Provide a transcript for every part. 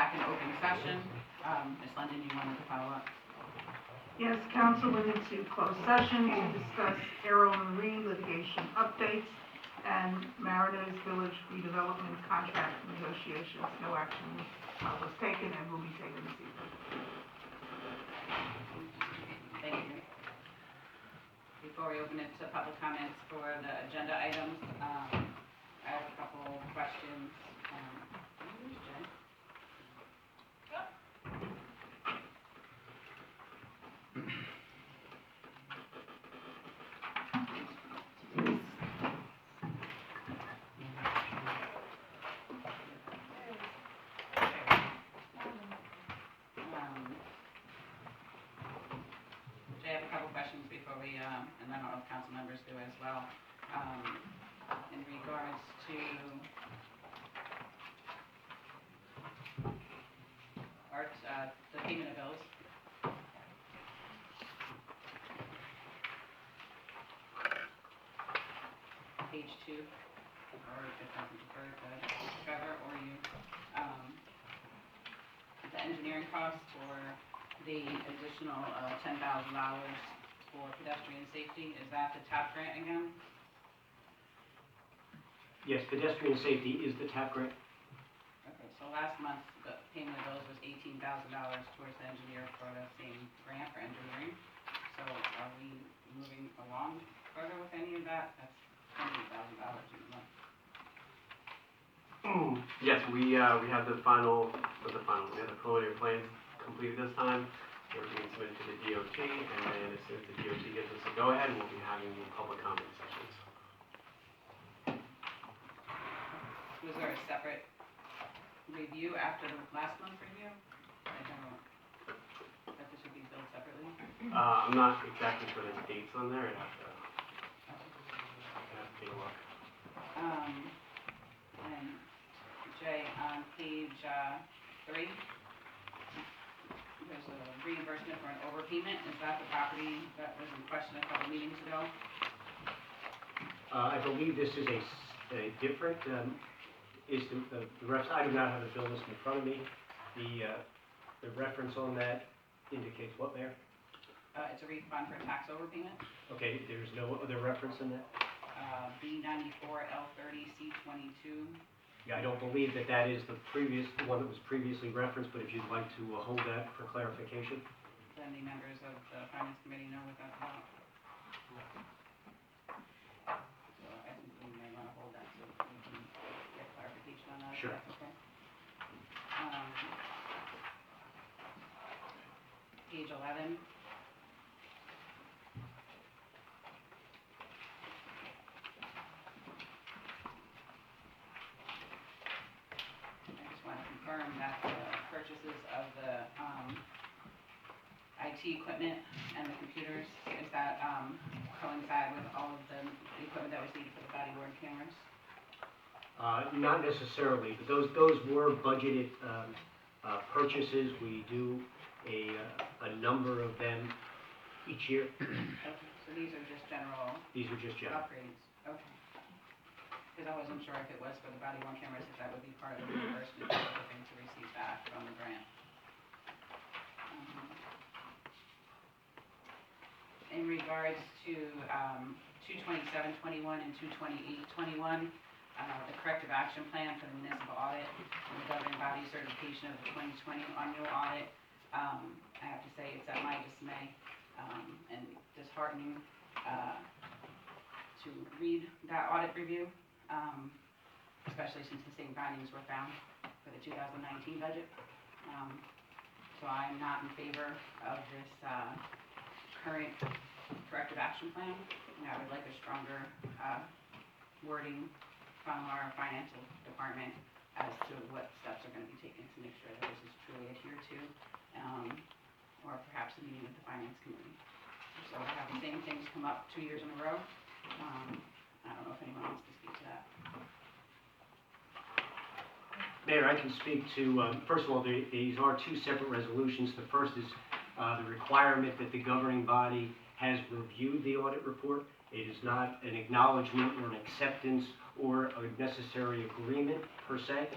back in open session. Ms. London, you wanted to follow up? Yes, council went into closed session to discuss Aero Marine litigation updates and Mariners Village redevelopment contract negotiations. No action was taken and will be taken this evening. Thank you. Before we open it to public comments for the agenda items, I have a couple questions. Where's Jen? I have a couple questions before we, and then all council members do as well. In regards to the payment of bills. Page 2, or if it doesn't refer to Trevor or you, the engineering costs for the additional $10,000 for pedestrian safety, is that the TAP grant again? Yes, pedestrian safety is the TAP grant. Okay, so last month the payment of bills was $18,000 towards the engineer for the same grant for engineering. So are we moving along further with any of that? That's $20,000 in a month. Yes, we have the preliminary plans completed this time. We're being submitted to the DOT, and then as soon as the DOT gives us a go-ahead, we'll be having the public comment sessions. Was there a separate review after the last month's review? I don't know. That this would be billed separately? I'm not exactly sure the dates on there. I'd have to take a look. And Jay, on page 3, there's a reimbursement for an overpayment. Is that the property that was in question a couple meetings ago? I believe this is a different, the reference, I do not have the bill list in front of me. The reference on that indicates what there? It's a refund for tax overpayment. Okay, there's no other reference in that? B94 L30 C22. Yeah, I don't believe that is the one that was previously referenced, but if you'd like to hold that for clarification. Do any members of the Finance Committee know what that's about? So I think we may want to hold that so we can get clarification on that. Sure. Okay. Page 11. Confirm that the purchases of the IT equipment and the computers, is that coincide with all of the equipment that was needed for the body worn cameras? Not necessarily, but those were budgeted purchases. We do a number of them each year. Okay, so these are just general These are just general. upgrades? Okay. Because I wasn't sure if it was for the body worn cameras, if that would be part of the reimbursement that we're looking to receive back from the grant. In regards to 22721 and 22821, the corrective action plan for the municipal audit and the governing body certification of the 2020 annual audit, I have to say it's at my dismay and disheartening to read that audit review. Especially since the same findings were found for the 2019 budget. So I'm not in favor of this current corrective action plan. And I would like a stronger wording from our financial department as to what steps are going to be taken to make sure that this is truly adhered to, or perhaps a meeting with the Finance Committee. So we have the same things come up 2 years in a row. I don't know if anyone wants to speak to that. Mayor, I can speak to, first of all, these are two separate resolutions. The first is the requirement that the governing body has reviewed the audit report. It is not an acknowledgement or an acceptance or a necessary agreement per se,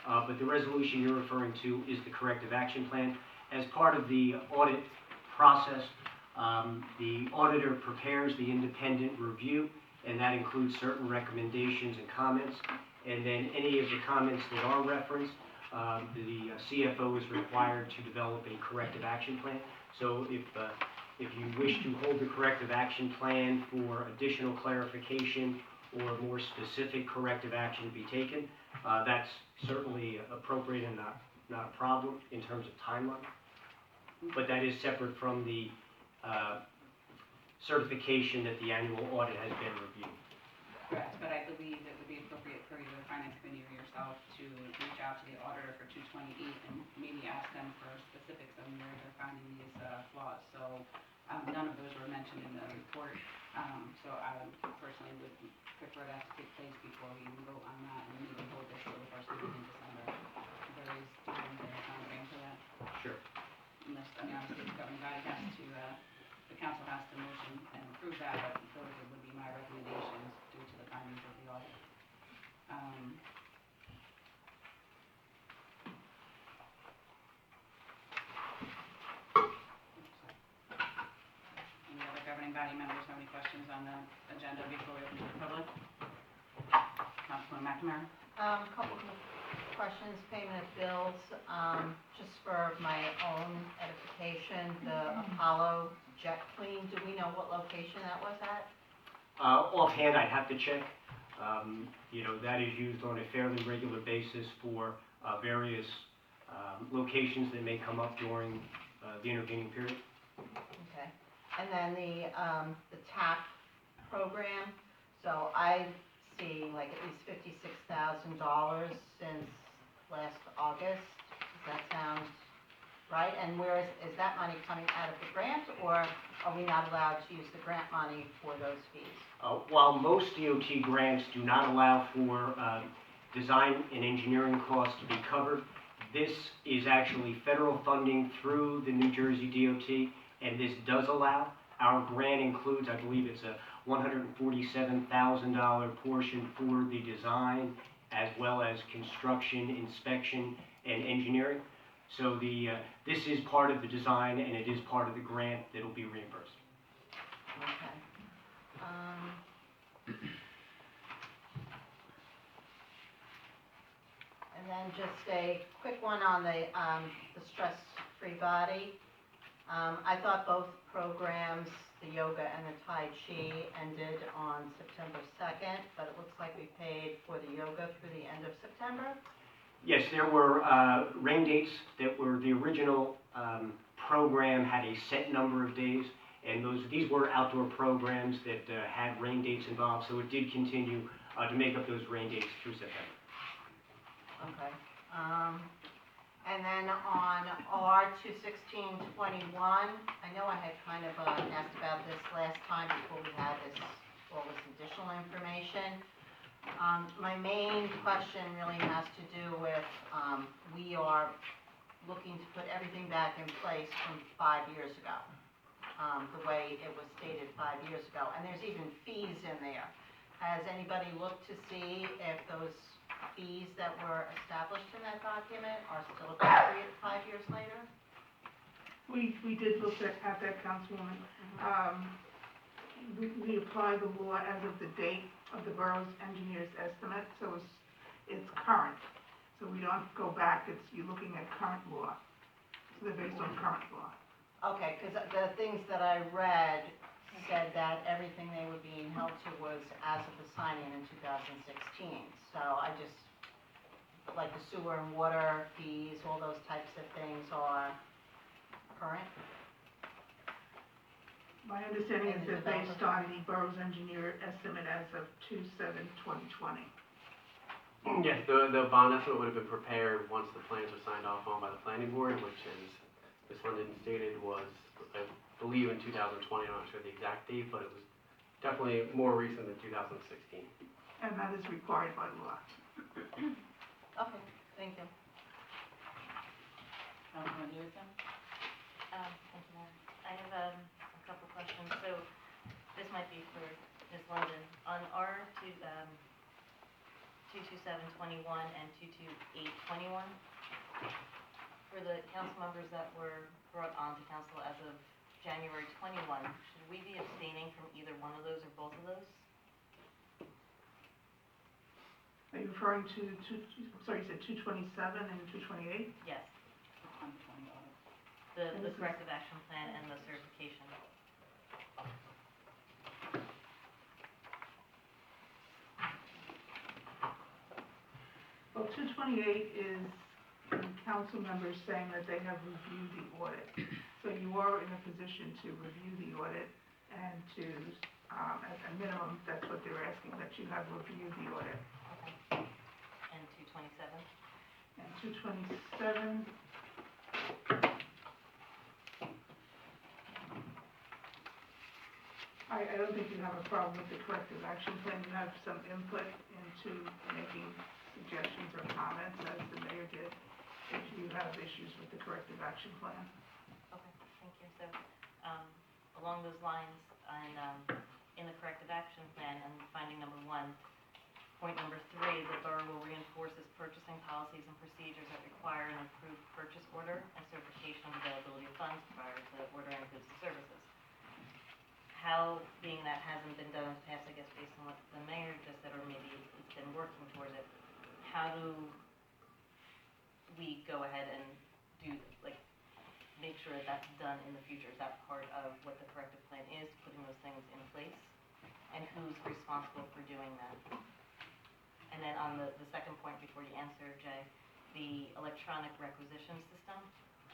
but the resolution you're referring to is the corrective action plan. As part of the audit process, the auditor prepares the independent review, and that includes certain recommendations and comments. And then any of the comments that are referenced, the CFO is required to develop a corrective action plan. So if you wish to hold the corrective action plan for additional clarification or more specific corrective action to be taken, that's certainly appropriate and not a problem in terms of timeline. But that is separate from the certification that the annual audit has been reviewed. Correct, but I believe it would be appropriate for either the finance committee or yourself to reach out to the auditor for 228 and maybe ask them for specifics on where they're finding these flaws. So none of those were mentioned in the report, so I personally would prefer that to take place before we vote on that and maybe hold this for the first meeting in December. There is time frame for that. Sure. Unless, I mean, obviously the governing body has to, the council has to motion and approve that, but those would be my recommendations due to the findings of the audit. Any other governing body members have any questions on the agenda before we open to the public? Councilman McNamara? A couple of questions, payment of bills, just for my own edification, the Apollo Jet Clean, do we know what location that was at? Offhand, I'd have to check. That is used on a fairly regular basis for various locations that may come up during the intervening period. Okay, and then the TAP program, so I see like at least $56,000 since last August. Does that sound right? And where is that money coming out of the grant, or are we not allowed to use the grant money for those fees? While most DOT grants do not allow for design and engineering costs to be covered, this is actually federal funding through the New Jersey DOT, and this does allow. Our grant includes, I believe it's a $147,000 portion for the design, as well as construction, inspection, and engineering. So this is part of the design, and it is part of the grant that will be reimbursed. Okay. And then just a quick one on the stress-free body. I thought both programs, the yoga and the Tai Chi, ended on September 2nd, but it looks like we paid for the yoga through the end of September. Yes, there were rain dates that were, the original program had a set number of days, and these were outdoor programs that had rain dates involved, so it did continue to make up those rain dates through September. Okay. And then on R-216-21, I know I had kind of asked about this last time before we had all this additional information. My main question really has to do with, we are looking to put everything back in place from 5 years ago, the way it was stated 5 years ago, and there's even fees in there. Has anybody looked to see if those fees that were established in that document are still appropriate 5 years later? We did look at that, Councilwoman. We apply the law as of the date of the borough's engineer's estimate, so it's current. So we don't go back, you're looking at current law. So they're based on current law. Okay, because the things that I read said that everything they were being held to was as of the signing in 2016. So I just, like the sewer and water fees, all those types of things are current? My understanding is they're based on the borough's engineer estimate as of 2/7/2020. Yes, the bond estimate would have been prepared once the plans were signed off on by the planning board, which is, Ms. London stated, was, I believe, in 2020. I'm not sure the exact date, but it was definitely more recent than 2016. And that is required by law. Okay, thank you. Councilman Davidson? Thank you, Mayor. I have a couple questions. So this might be for Ms. London. On 22721 and 22821. For the council members that were brought on to council as of January 21, should we be abstaining from either one of those or both of those? Are you referring to I'm sorry, you said 227 and 228? Yes, On the 20 audit. the corrective action plan and the certification. Well, 228 is the council members saying that they have reviewed the audit. So you are in a position to review the audit and to, at a minimum, that's what they're asking, that you have reviewed the audit. Okay. And 227? And 227, I don't think you have a problem with the corrective action plan. You have some input into making suggestions or comments, as the mayor did, if you have issues with the corrective action plan. Okay, thank you. So, along those lines, and, in the corrective action plan and finding number 1, point number 3, the borough will reinforce its purchasing policies and procedures that require an approved purchase order and certification of availability of funds prior to ordering goods and services. How, being that hasn't been done in the past, I guess based on what the mayor just said, or maybe it's been working towards it, how do we go ahead and do, like, make sure that that's done in the future? Is that part of what the corrective plan is, putting those things in place? And who's responsible for doing that? And then on the second point, before you answer, Jay, the electronic requisition system,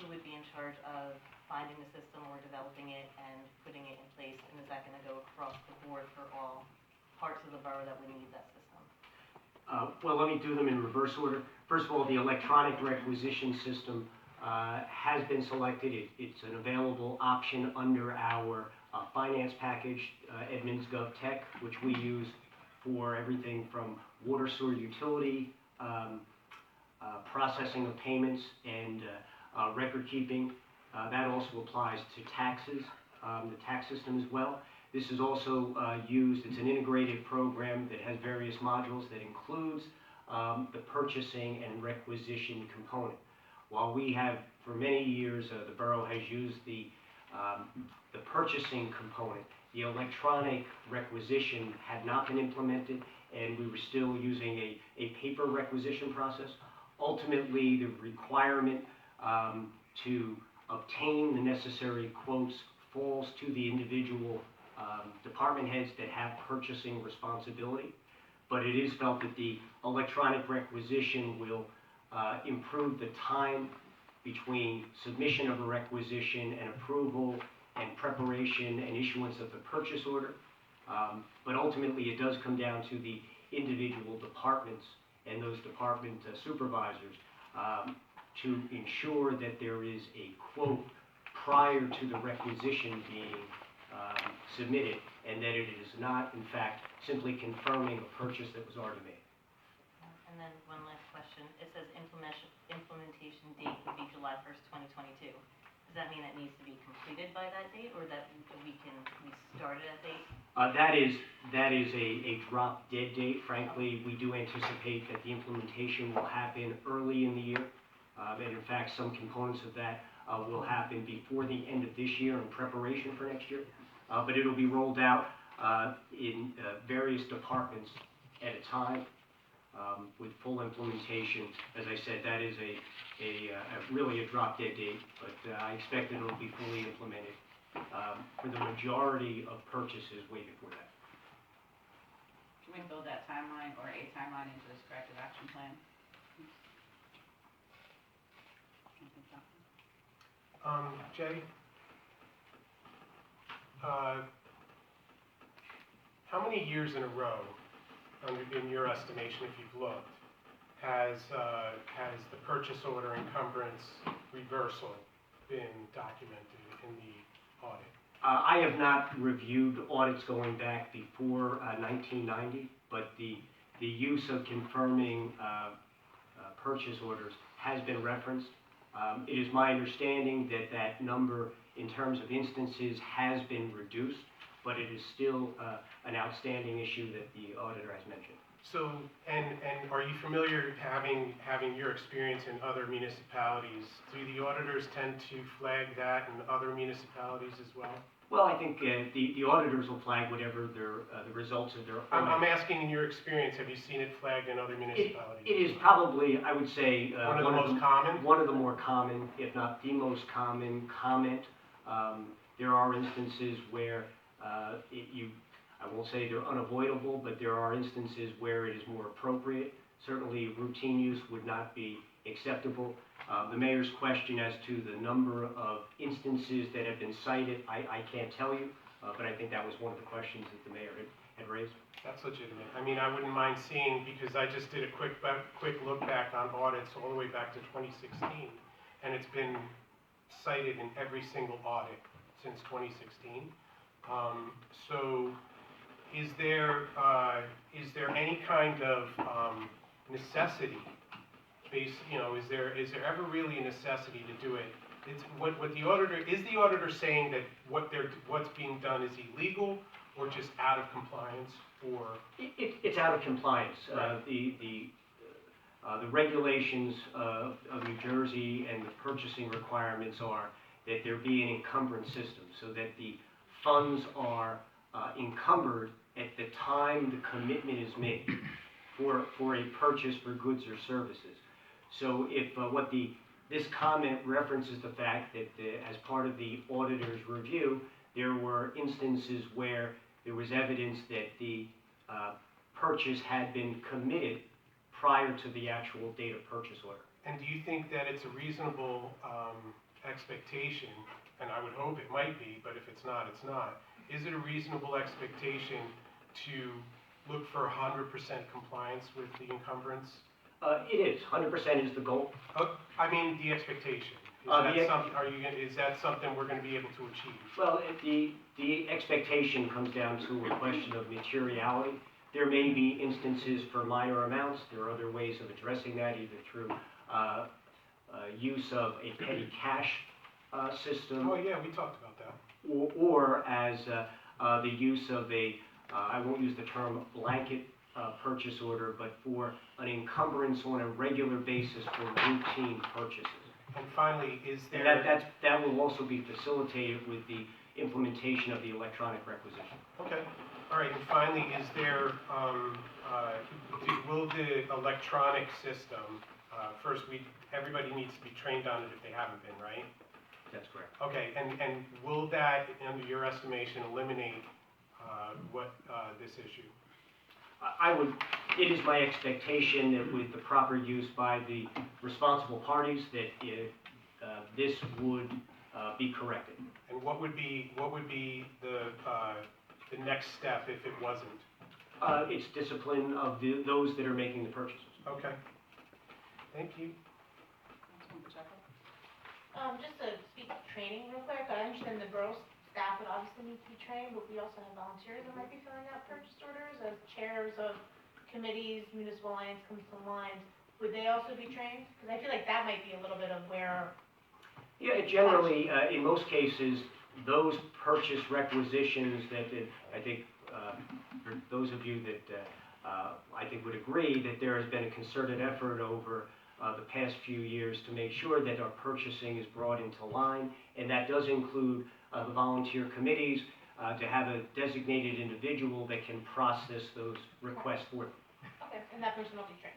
who would be in charge of finding the system or developing it and putting it in place? And is that going to go across the board for all parts of the borough that would need that system? Well, let me do them in reverse order. First of all, the electronic requisition system has been selected. It's an available option under our finance package, Edmunds Gov Tech, which we use for everything from water, sewer, utility, processing of payments, and record keeping. That also applies to taxes, the tax system as well. This is also used, it's an integrated program that has various modules that includes the purchasing and requisition component. While we have, for many years, the borough has used the purchasing component, the electronic requisition had not been implemented, and we were still using a paper requisition process. Ultimately, the requirement to obtain the necessary quotes falls to the individual department heads that have purchasing responsibility. But it is felt that the electronic requisition will improve the time between submission of a requisition and approval and preparation and issuance of the purchase order. But ultimately, it does come down to the individual departments and those department supervisors to ensure that there is a quote prior to the requisition being submitted, and that it is not, in fact, simply confirming a purchase that was already made. And then one last question. It says implementation date would be July 1st, 2022. Does that mean it needs to be completed by that date, or that we start it at date? That is a drop dead date. Frankly, we do anticipate that the implementation will happen early in the year. And in fact, some components of that will happen before the end of this year in preparation for next year. But it'll be rolled out in various departments at a time with full implementation. As I said, that is really a drop dead date, but I expect that it'll be fully implemented for the majority of purchases way before that. Can we build that timeline or a timeline into this corrective action plan? Jay, how many years in a row, in your estimation, if you've looked, has the purchase order encumbrance reversal been documented in the audit? I have not reviewed audits going back before 1990, but the use of confirming purchase orders has been referenced. It is my understanding that that number, in terms of instances, has been reduced, but it is still an outstanding issue that the auditor has mentioned. So, and are you familiar, having your experience in other municipalities, do the auditors tend to flag that in other municipalities as well? Well, I think the auditors will flag whatever the results of their I'm audit. asking in your experience, have you seen it flagged in other municipalities? It is probably, I would say, One of the most common? One of the more common, if not the most common comment. There are instances where I won't say they're unavoidable, but there are instances where it is more appropriate. Certainly, routine use would not be acceptable. The mayor's question as to the number of instances that have been cited, I can't tell you, but I think that was one of the questions that the mayor had raised. That's legitimate. I mean, I wouldn't mind seeing, because I just did a quick look back on audits all the way back to 2016, and it's been cited in every single audit since 2016. So is there any kind of necessity based, is there ever really a necessity to do it? It's what the auditor saying that what's being done is illegal or just out of compliance, or? It's out of compliance. Right. The regulations of New Jersey and the purchasing requirements are that there be an encumbrance system, so that the funds are encumbered at the time the commitment is made for a purchase for goods or services. So if this comment references the fact that as part of the auditor's review, there were instances where there was evidence that the purchase had been committed prior to the actual date of purchase order. And do you think that it's a reasonable expectation, and I would hope it might be, but if it's not, it's not. Is it a reasonable expectation to look for 100% compliance with the encumbrance? It is. 100% is the goal. I mean, the expectation. Is that something we're going to be able to achieve? Well, the expectation comes down to a question of materiality. There may be instances for minor amounts. There are other ways of addressing that, either through use of a petty cash system. Oh, yeah, we talked about that. Or as the use of I won't use the term blanket purchase order, but for an encumbrance on a regular basis for routine purchases. And finally, is there... And that will also be facilitated with the implementation of the electronic requisition. Okay. All right. And finally, is there... will the electronic system... first, everybody needs to be trained on it if they haven't been, right? That's correct. Okay. And will that, under your estimation, eliminate this issue? It is my expectation that with the proper use by the responsible parties, that this would be corrected. And what would be the next step if it wasn't? It's discipline of those that are making the purchases. Okay. Thank you. Just to speak to training real quick, I understand the borough staff would obviously need to be trained, but we also have volunteers that might be filling out purchase orders as chairs of committees, municipal lines, coastal lines. Would they also be trained? Because I feel like that might be a little bit of where... Yeah, generally, in most cases, those purchase requisitions that I think, for those of you that I think would agree that there has been a concerted effort over the past few years to make sure that our purchasing is brought into line, and that does include the volunteer committees, to have a designated individual that can process those requests for them. Okay, and that person will be trained.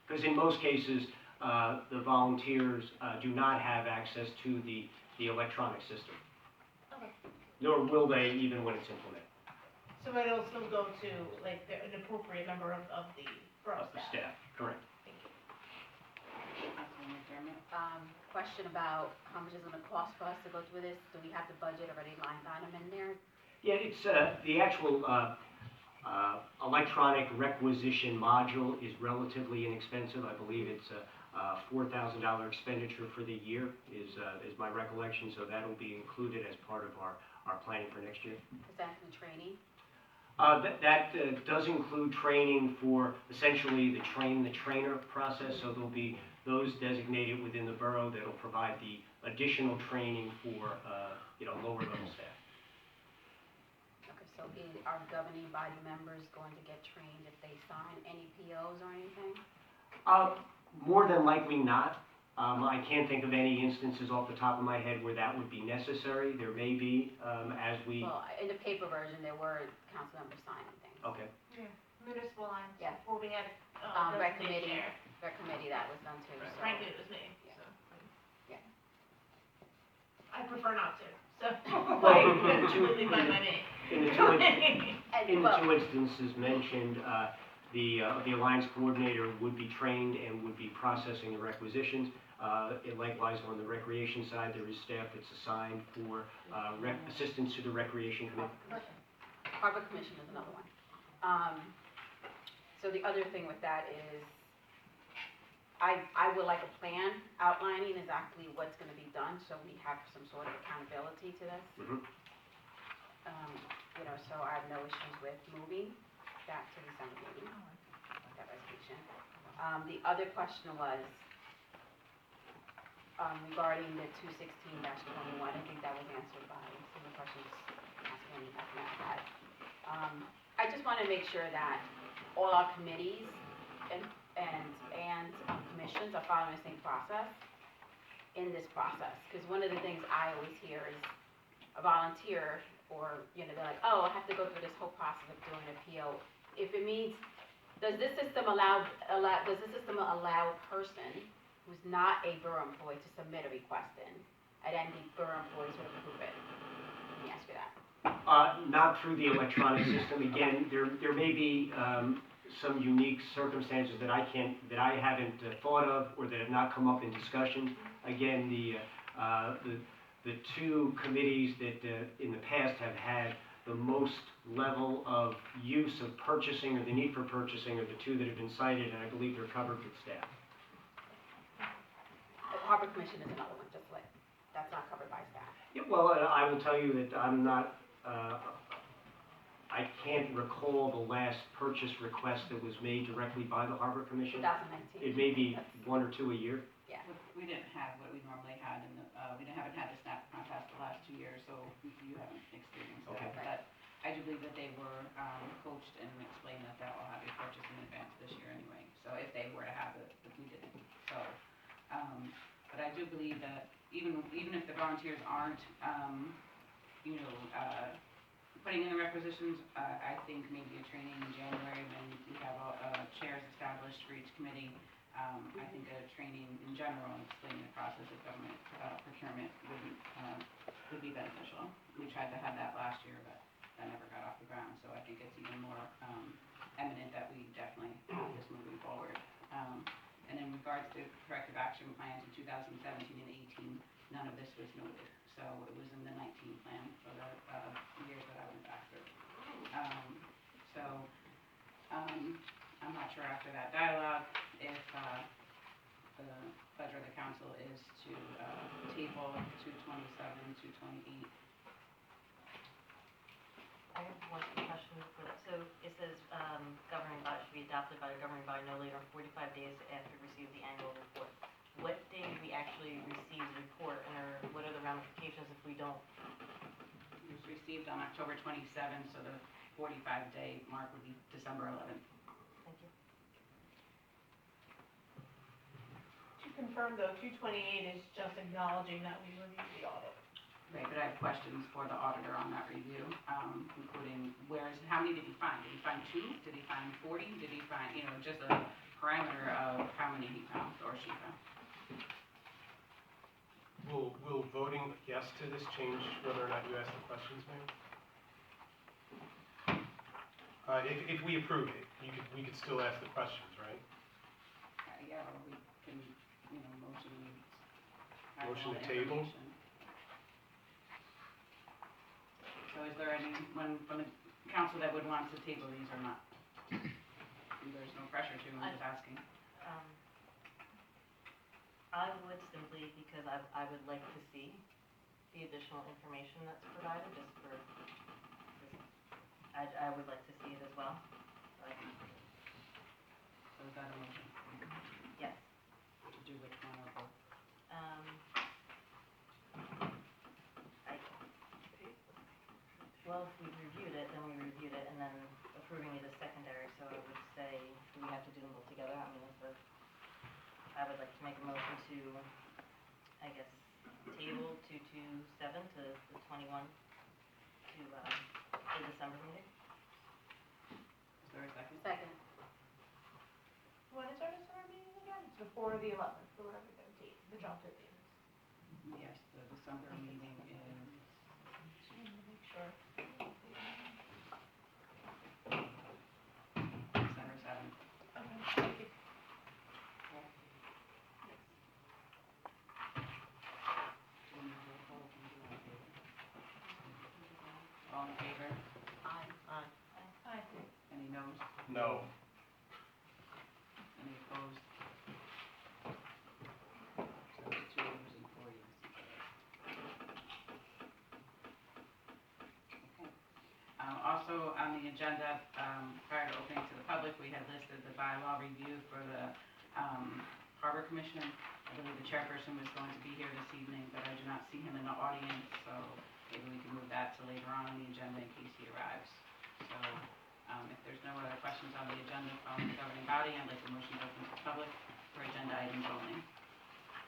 Because in most cases, the volunteers do not have access to the electronic system. Okay. Nor will they even when it's implemented. So it'll still go to, like, an appropriate member of the borough Of the staff? staff, correct. Thank you. Councilman McDermott? Question about how much is it gonna cost for us to go through this? Do we have the budget already lined item in there? Yeah, it's the actual electronic requisition module is relatively inexpensive. I believe it's a $4,000 expenditure for the year is my recollection, so that'll be included as part of our planning for next year. Is that in the training? That does include training for essentially the train-the-trainer process, so there'll be those designated within the borough that'll provide the additional training for lower level staff. Okay, so are governing body members going to get trained if they sign any POs or anything? More than likely not. I can't think of any instances off the top of my head where that would be necessary. There may be, as we, Well, in the paper version, there were council members signing things. okay. Municipal lines, Yeah. well, we had, Rec designated committee, chair. rec committee, that was done too, so. Frankly, it was me, Yeah. so. Yeah. I prefer not to, so, Well, like, in the two- completely fine by me. in the two And, In the well, two instances mentioned, the Alliance Coordinator would be trained and would be processing the requisitions. And likewise, on the Recreation side, there is staff that's assigned for assistance to the Recreation Committee. Harbor Commission is another one. So the other thing with that is, I would like a plan outlining exactly what's gonna be done, so we have some sort of accountability to this. Mhm. You know, so I have no issues with moving that to December meeting, that resolution. The other question was, regarding the 216-21, I think that was answered by some of the questions Councilman McNabb had. I just wanna make sure that all our committees and commissions are following the same process in this process. Because one of the things I always hear is a volunteer, or, you know, they're like, oh, I have to go through this whole process of doing a PO. If it means, does this system allow a person who's not a borough employee to submit a request in, and then the borough employees would approve it? Let me ask you that. Not through the electronic system. Again, there may be some unique circumstances that I haven't thought of or that have not come up in discussion. Again, the two committees that in the past have had the most level of use of purchasing or the need for purchasing are the two that have been cited, and I believe they're covered with staff. The Harbor Commission is another one, just like, that's not covered by staff. Yeah, well, I will tell you that I'm not, I can't recall the last purchase request that was made directly by the Harbor Commission. 2019. It may be one or two a year. We didn't have what we normally had in the, haven't had the snap contest the last 2 years, so you haven't experienced Okay. that. But I do believe that they were coached and explained that that will have a purchase in advance this year anyway. So if they were to have it, but we didn't. So, but I do believe that even if the volunteers aren't, putting in the requisitions, I think maybe a training in January when we have chairs established for each committee. I think a training in general, explaining the process of government procurement would be beneficial. We tried to have that last year, but that never got off the ground, so I think it's even more eminent that we definitely have this moving forward. And in regards to corrective action plans in 2017 and 18, none of this was noted, so it was in the 19 plan for the years that I went back through. I'm not sure after that dialogue if the pleasure of the council is to table 227, 228. I have one question for that. So it says, governing body should be adopted by the governing body no later than 45 days after receive the annual report. What day do we actually receive the report, and what are the ramifications if we don't? It was received on October 27th, so the 45-day mark would be December 11th. Thank you. To confirm though, 228 is just acknowledging that we reviewed the audit. Right, but I have questions for the auditor on that review, including how many did he find? Did he find 2? Did he find 40? Did he find, just a parameter of how many he found or she found? Will voting yes to this change whether or not you ask the questions, ma'am? If we approve it, we could still ask the questions, right? Yeah, or we can, motion. Motion to table? So is there anyone from the council that would want to table these or not? There's no pressure to, I'm just asking. I would simply, because I would like to see the additional information that's provided, I would like to see it as well. So is that a motion? Yes. To do which one or both? well, if we reviewed it, then we reviewed it, and then approving it as secondary, so I would say, do we have to do them both together? I mean, I would like to make a motion to, I guess, table 227 to the 21 to, the December meeting. Is there a second? Second. When is our December meeting again? It's before the 11th, or whatever the date, the drop dead date is. Yes, the December meeting is, Just wanted to make sure. December 7th. Okay, thank you. All in favor? Aye. Aye. Any noes? No. Any opposed? So it's 2 noes and 4 yeses. Okay. Also on the agenda, prior to opening to the public, we had listed the bylaw review for the Harbor Commission. I believe the chairperson was going to be here this evening, but I do not see him in the audience, so maybe we can move that to later on the agenda in case he arrives. So, if there's no other questions on the agenda from the governing body, I'd like a motion to open to the public for agenda items only.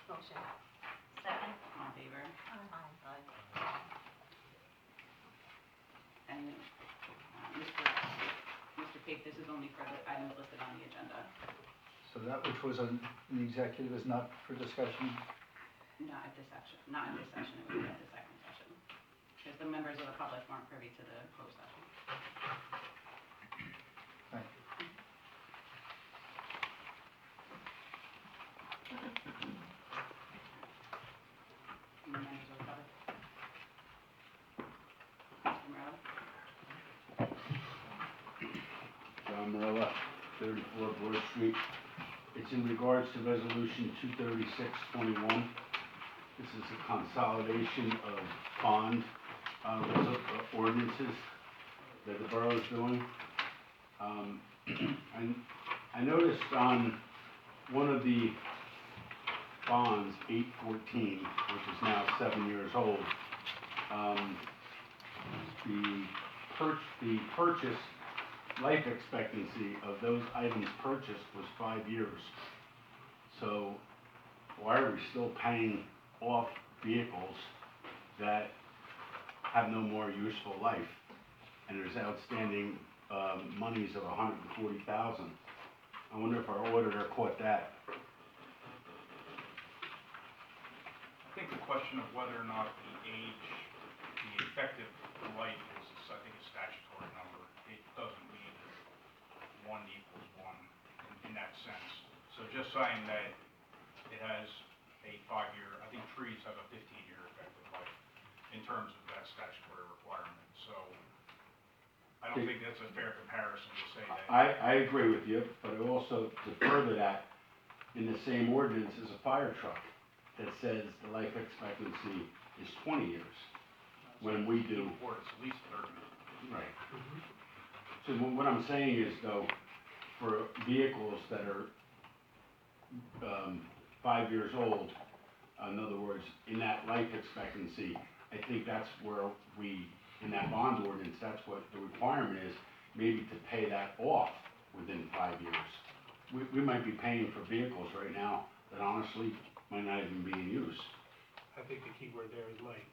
Motion. Second. All in favor? Aye. And, Mr. Pape, this is only for the items listed on the agenda, So that which was in the executive is not for discussion? not at this session, not in this session, it would be at the second session. Because the members of the public weren't privy to the closed session. Thank you. Any members of the public? Mr. Morello? John Morella, 34 Broad Street. It's in regards to Resolution 23621. This is a consolidation of bond ordinances that the borough is doing. And I noticed on one of the bonds, 814, which is now 7 years old, the purchase life expectancy of those items purchased was 5 years. So why are we still paying off vehicles that have no more useful life? And there's outstanding monies of $140,000. I wonder if our auditor caught that. I think the question of whether or not the age, the effective life is, I think, a statutory number. It doesn't mean that 1 equals 1 in that sense. So just saying that it has a 5-year, I think trees have a 15-year effective life in terms of that statutory requirement. So I don't think that's a fair comparison to say that. I agree with you, but also to further that, in the same ordinance is a fire truck that says the life expectancy is 20 years. When we do. Or it's at least 30. Right. So what I'm saying is though, for vehicles that are 5 years old, in other words, in that life expectancy, I think that's where we, in that bond ordinance, that's what the requirement is, maybe to pay that off within 5 years. We might be paying for vehicles right now that honestly might not even be in use. I think the key word there is might.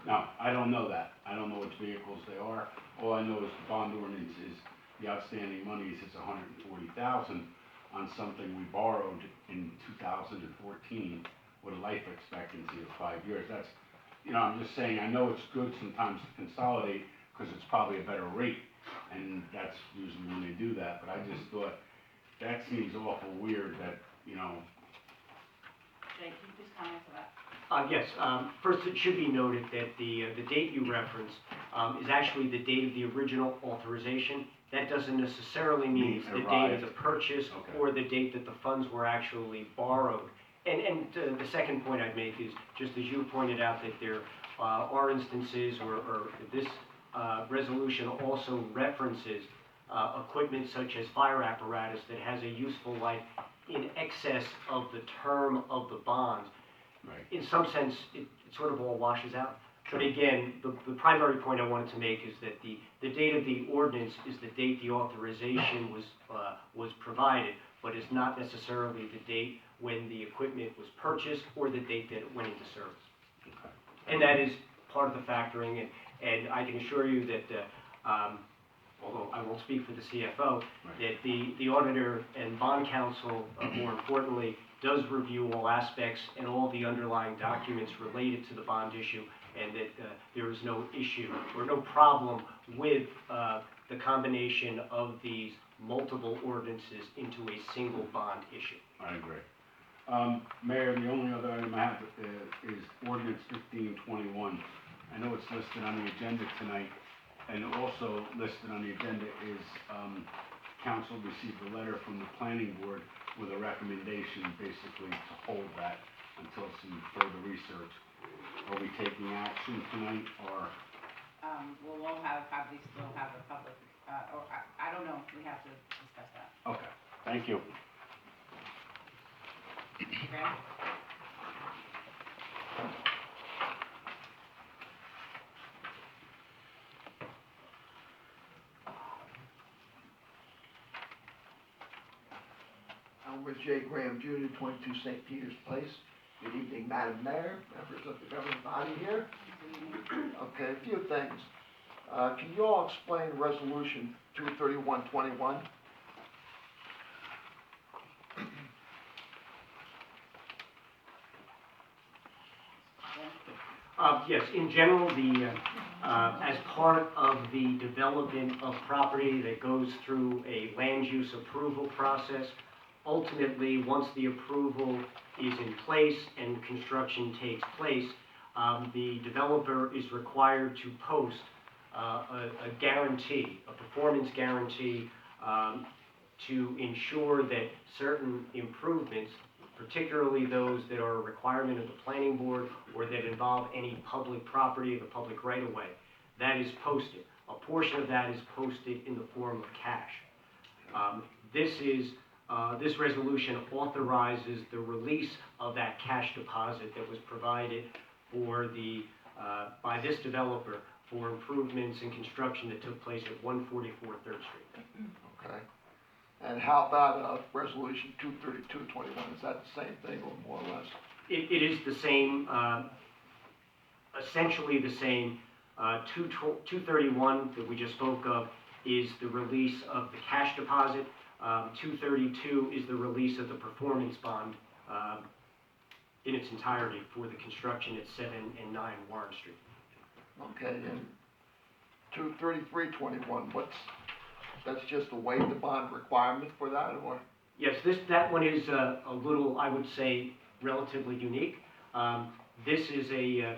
No, I don't know that. I don't know which vehicles they are. All I know is the bond ordinance is the outstanding monies is $140,000 on something we borrowed in 2014 with a life expectancy of 5 years. That's, I'm just saying, I know it's good sometimes to consolidate because it's probably a better rate, and that's usually when they do that, but I just thought that seems awful weird that, Jay, can you please comment to that? Yes, first it should be noted that the date you referenced is actually the date of the original authorization. That doesn't necessarily mean it's the date of the purchase or the date that the funds were actually borrowed. And the second point I'd make is, just as you pointed out, that there are instances, or this resolution also references equipment such as fire apparatus that has a useful life in excess of the term of the bond. right. In some sense, it sort of all washes out. But again, the primary point I wanted to make is that the date of the ordinance is the date the authorization was provided, but is not necessarily the date when the equipment was purchased or the date that it went into service. And that is part of the factoring, and I can assure you that, although I won't speak for the CFO, that the auditor and bond counsel, more importantly, does review all aspects and all the underlying documents related to the bond issue, and that there is no issue or no problem with the combination of these multiple ordinances into a single bond issue. I agree. Mayor, the only other item I have is ordinance 1521. I know it's listed on the agenda tonight, and also listed on the agenda is council received a letter from the planning board with a recommendation basically to hold that until some further research. Are we taking action tonight, or? We'll probably still have a public, or I don't know, we have to discuss that. Okay, thank you. Graham? Albert J. Graham Jr., 22 St. Peter's Place. Good evening, Madam Mayor, members of the governing body here. Okay, a few things. Can you all explain Resolution 23121? Yes, in general, as part of the development of property that goes through a land use approval process, ultimately, once the approval is in place and construction takes place, the developer is required to post a guarantee, a performance guarantee, to ensure that certain improvements, particularly those that are a requirement of the planning board or that involve any public property, the public right-of-way, that is posted. A portion of that is posted in the form of cash. This resolution authorizes the release of that cash deposit that was provided for by this developer for improvements and construction that took place at 144 3rd Street. Okay. And how about Resolution 23221? Is that the same thing or more or less? It is the same, essentially the same. 231 that we just spoke of is the release of the cash deposit. 232 is the release of the performance bond in its entirety for the construction at 7 and 9 Warren Street. Okay, and 23321, that's just to waive the bond requirement for that, or? Yes, that one is a little, I would say, relatively unique. This is an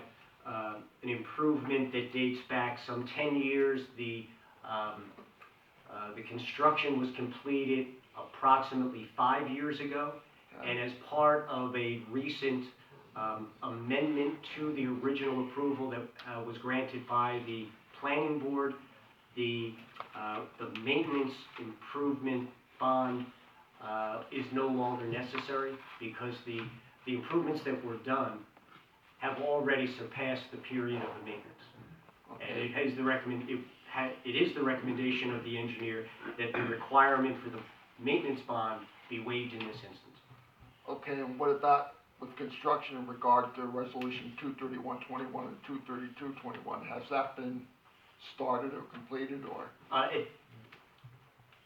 improvement that dates back some 10 years. The construction was completed approximately 5 years ago, and as part of a recent amendment to the original approval that was granted by the planning board, the maintenance improvement bond is no longer necessary because the improvements that were done have already surpassed the period of the maintenance. And it is the recommendation of the engineer that the requirement for the maintenance bond be waived in this instance. Okay, and what about with construction in regard to Resolution 23121 and 23221? Has that been started or completed, or?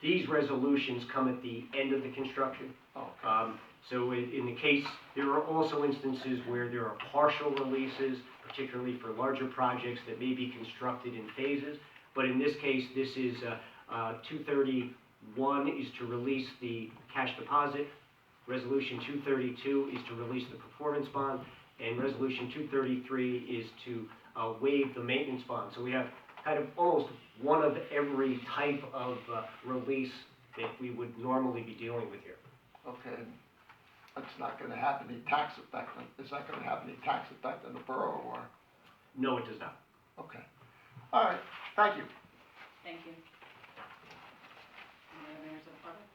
These resolutions come at the end of the construction. Okay. So in the case, there are also instances where there are partial releases, particularly for larger projects that may be constructed in phases. But in this case, this is 231 is to release the cash deposit. Resolution 232 is to release the performance bond, and Resolution 233 is to waive the maintenance bond. So we have kind of almost one of every type of release that we would normally be dealing with here. Okay, that's not going to have any tax effect. Is that going to have any tax effect on the borough, or? No, it does not. Okay. All right, thank you. Thank you. Any other members of the public?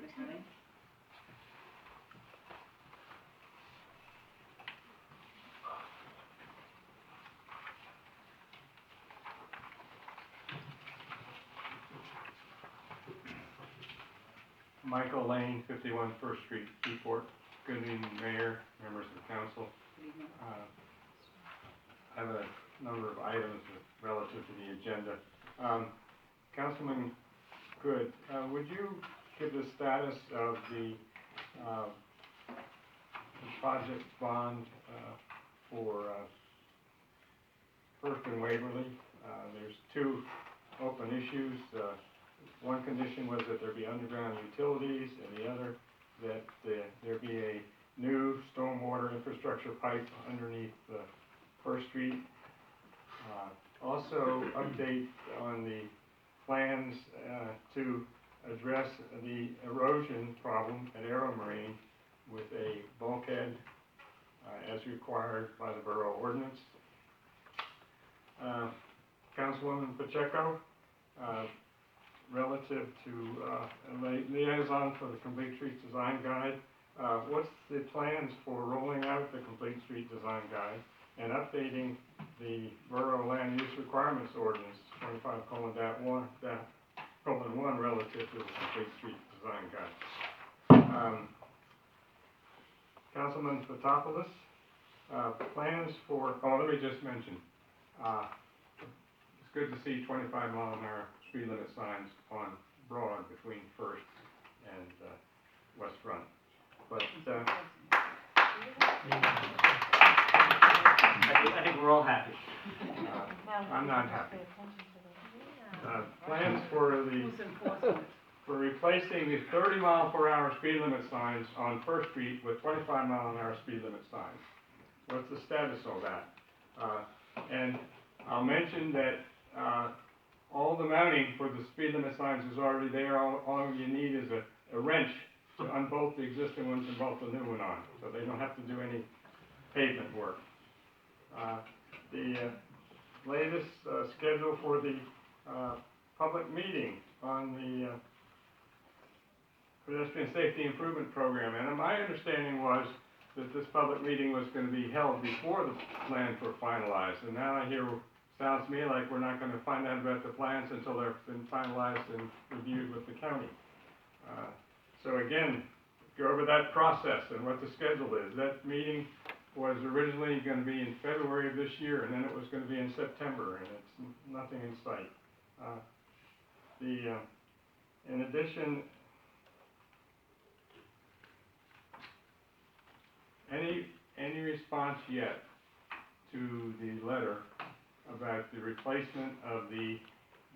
Mr. Lane? Michael Lane, 51 First Street, Seaport. Good evening, Mayor, members of the council. I have a number of items relative to the agenda. Councilman Good, would you give the status of the project bond for First and Waverly? There's two open issues. One condition was that there be underground utilities, and the other that there be a new stormwater infrastructure pipe underneath First Street. Also, update on the plans to address the erosion problem at Aero Marine with a bulkhead as required by the Borough Ordinance. Councilwoman Pacheco, relative to liaison for the Complete Streets Design Guide, what's the plans for rolling out the Complete Street Design Guide and updating the Borough Land Use Requirements Ordinance 25:1 relative to the Complete Street Design Guide? Councilman Fotopoulos, plans for, let me just mention, it's good to see 25-mile-an-hour speed limit signs on Broad between First and West Front. But I think we're all happy. I'm not happy. Plans for replacing the 30-mile-per-hour speed limit signs on First Street with 25-mile-an-hour speed limit signs. What's the status of that? And I'll mention that all the mounting for the speed limit signs is already there. All you need is a wrench to unbolt the existing ones and bolt the new one on, so they don't have to do any pavement work. The latest schedule for the public meeting on the Pedestrian Safety Improvement Program, and my understanding was that this public meeting was going to be held before the plans were finalized, and now I hear, sounds to me like we're not going to find out about the plans until they've been finalized and reviewed with the county. So again, go over that process and what the schedule is. That meeting was originally going to be in February of this year, and then it was going to be in September, and it's nothing in sight. In addition, any response yet to the letter about the replacement of the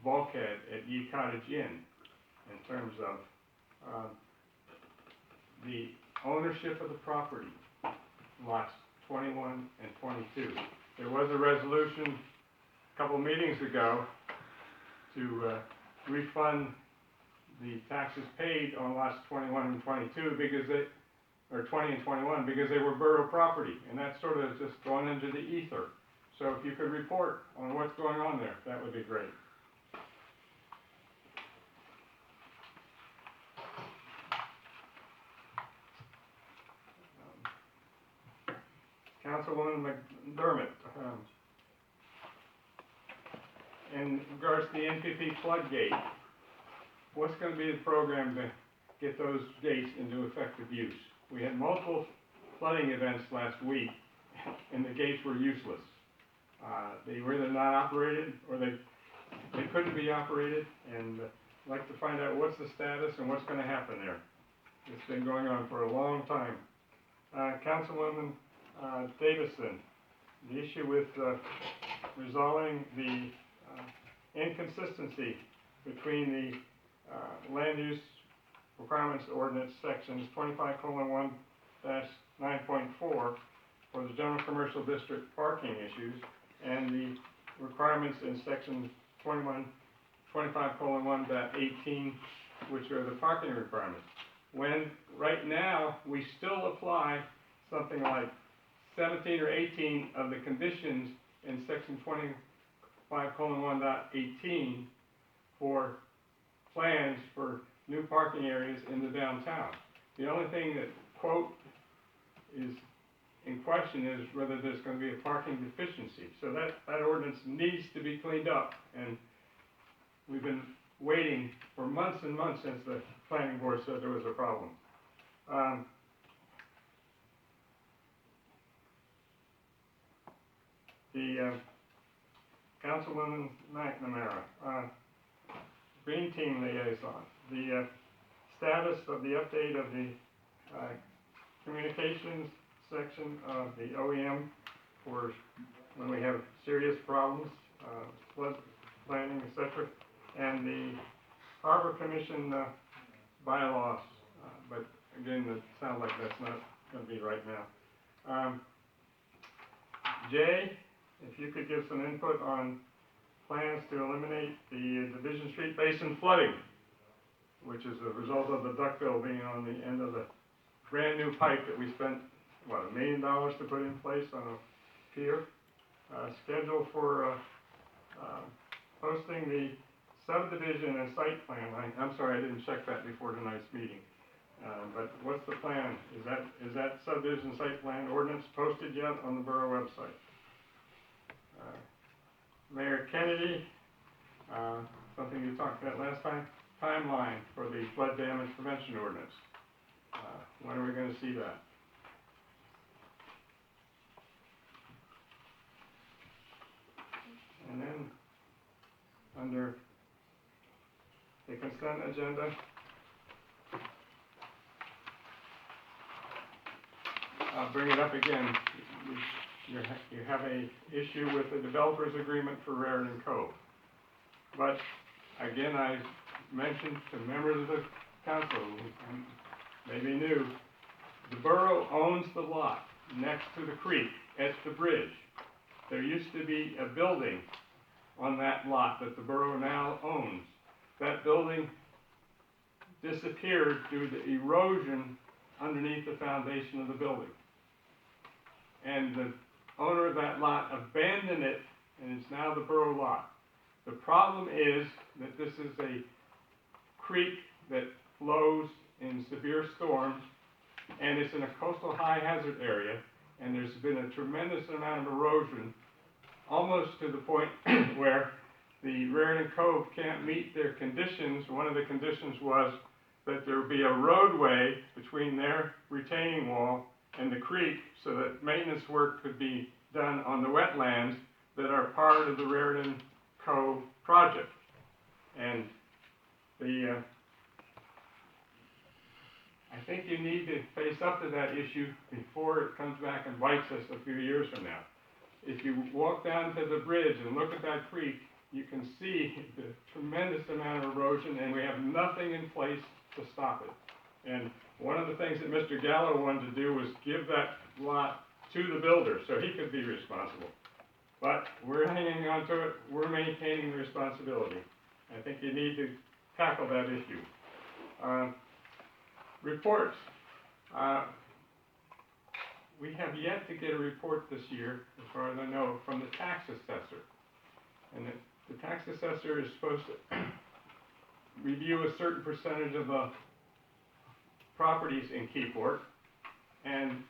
bulkhead at Ye Cottage Inn in terms of the ownership of the property, lots 21 and 22. There was a resolution a couple meetings ago to refund the taxes paid on lots 21 and 22 because or 20 and 21 because they were borough property, and that's sort of just gone into the ether. So if you could report on what's going on there, that would be great. Councilwoman McDermott, in regards to the NPP floodgate, what's going to be the program to get those gates into effective use? We had multiple flooding events last week, and the gates were useless. They were either not operated or they couldn't be operated, and I'd like to find out what's the status and what's going to happen there. It's been going on for a long time. Councilwoman Davison, the issue with resolving the inconsistency between the land use requirements ordinance sections 25:1-9.4 for the general commercial district parking issues and the requirements in section 25:1.18, which are the parking requirements. When right now we still apply something like 17 or 18 of the conditions in section 25:1.18 for plans for new parking areas in the downtown. The only thing that, quote, is in question is whether there's going to be a parking deficiency. So that ordinance needs to be cleaned up, and we've been waiting for months and months since the planning board said there was a problem. The Councilwoman McNamara, Green Team Liaison, the status of the update of the communications section of the OEM for when we have serious problems, flood planning, etc., and the Harbor Commission bylaws, but again, it sounds like that's not going to be right now. Jay, if you could give some input on plans to eliminate the Division Street Basin flooding, which is a result of the duckbill being on the end of the brand new pipe that we spent, what, $1 million to put in place on a pier. Schedule for posting the subdivision and site plan. I'm sorry, I didn't check that before tonight's meeting. But what's the plan? Is that subdivision site plan ordinance posted yet on the borough website? Mayor Kennedy, something you talked about last time, timeline for the flood damage prevention ordinance. When are we going to see that? And then, under the consent agenda, I'll bring it up again. You have a issue with the developer's agreement for Raritan Cove. But again, I mentioned to members of the council, and maybe new, the borough owns the lot next to the creek at the bridge. There used to be a building on that lot that the borough now owns. That building disappeared due to erosion underneath the foundation of the building. And the owner of that lot abandoned it, and it's now the borough lot. The problem is that this is a creek that flows in severe storms, and it's in a coastal high hazard area, and there's been a tremendous amount of erosion, almost to the point where the Raritan Cove can't meet their conditions. One of the conditions was that there would be a roadway between their retaining wall and the creek so that maintenance work could be done on the wetlands that are part of the Raritan Cove project. And I think you need to face up to that issue before it comes back and bites us a few years from now. If you walk down to the bridge and look at that creek, you can see the tremendous amount of erosion, and we have nothing in place to stop it. And one of the things that Mr. Gallo wanted to do was give that lot to the builder so he could be responsible. But we're hanging on to it, we're maintaining the responsibility. I think you need to tackle that issue. Reports. We have yet to get a report this year, as far as I know, from the tax assessor. And the tax assessor is supposed to review a certain percentage of the properties in Keyport, and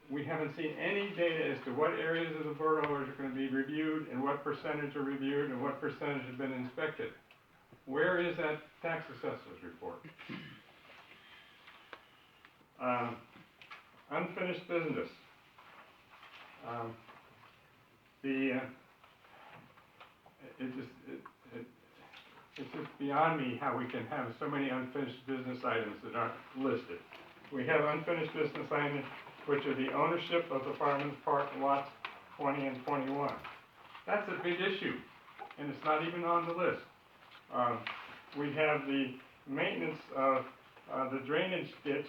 we haven't seen any data as to what areas of the borough are going to be reviewed, and what percentage are reviewed, and what percentage have been inspected. Where is that tax assessor's report? Unfinished business. It's just beyond me how we can have so many unfinished business items that aren't listed. We have unfinished business items, which are the ownership of the Fireman's Park lots 20 and 21. That's a big issue, and it's not even on the list. We have the maintenance of the drainage ditch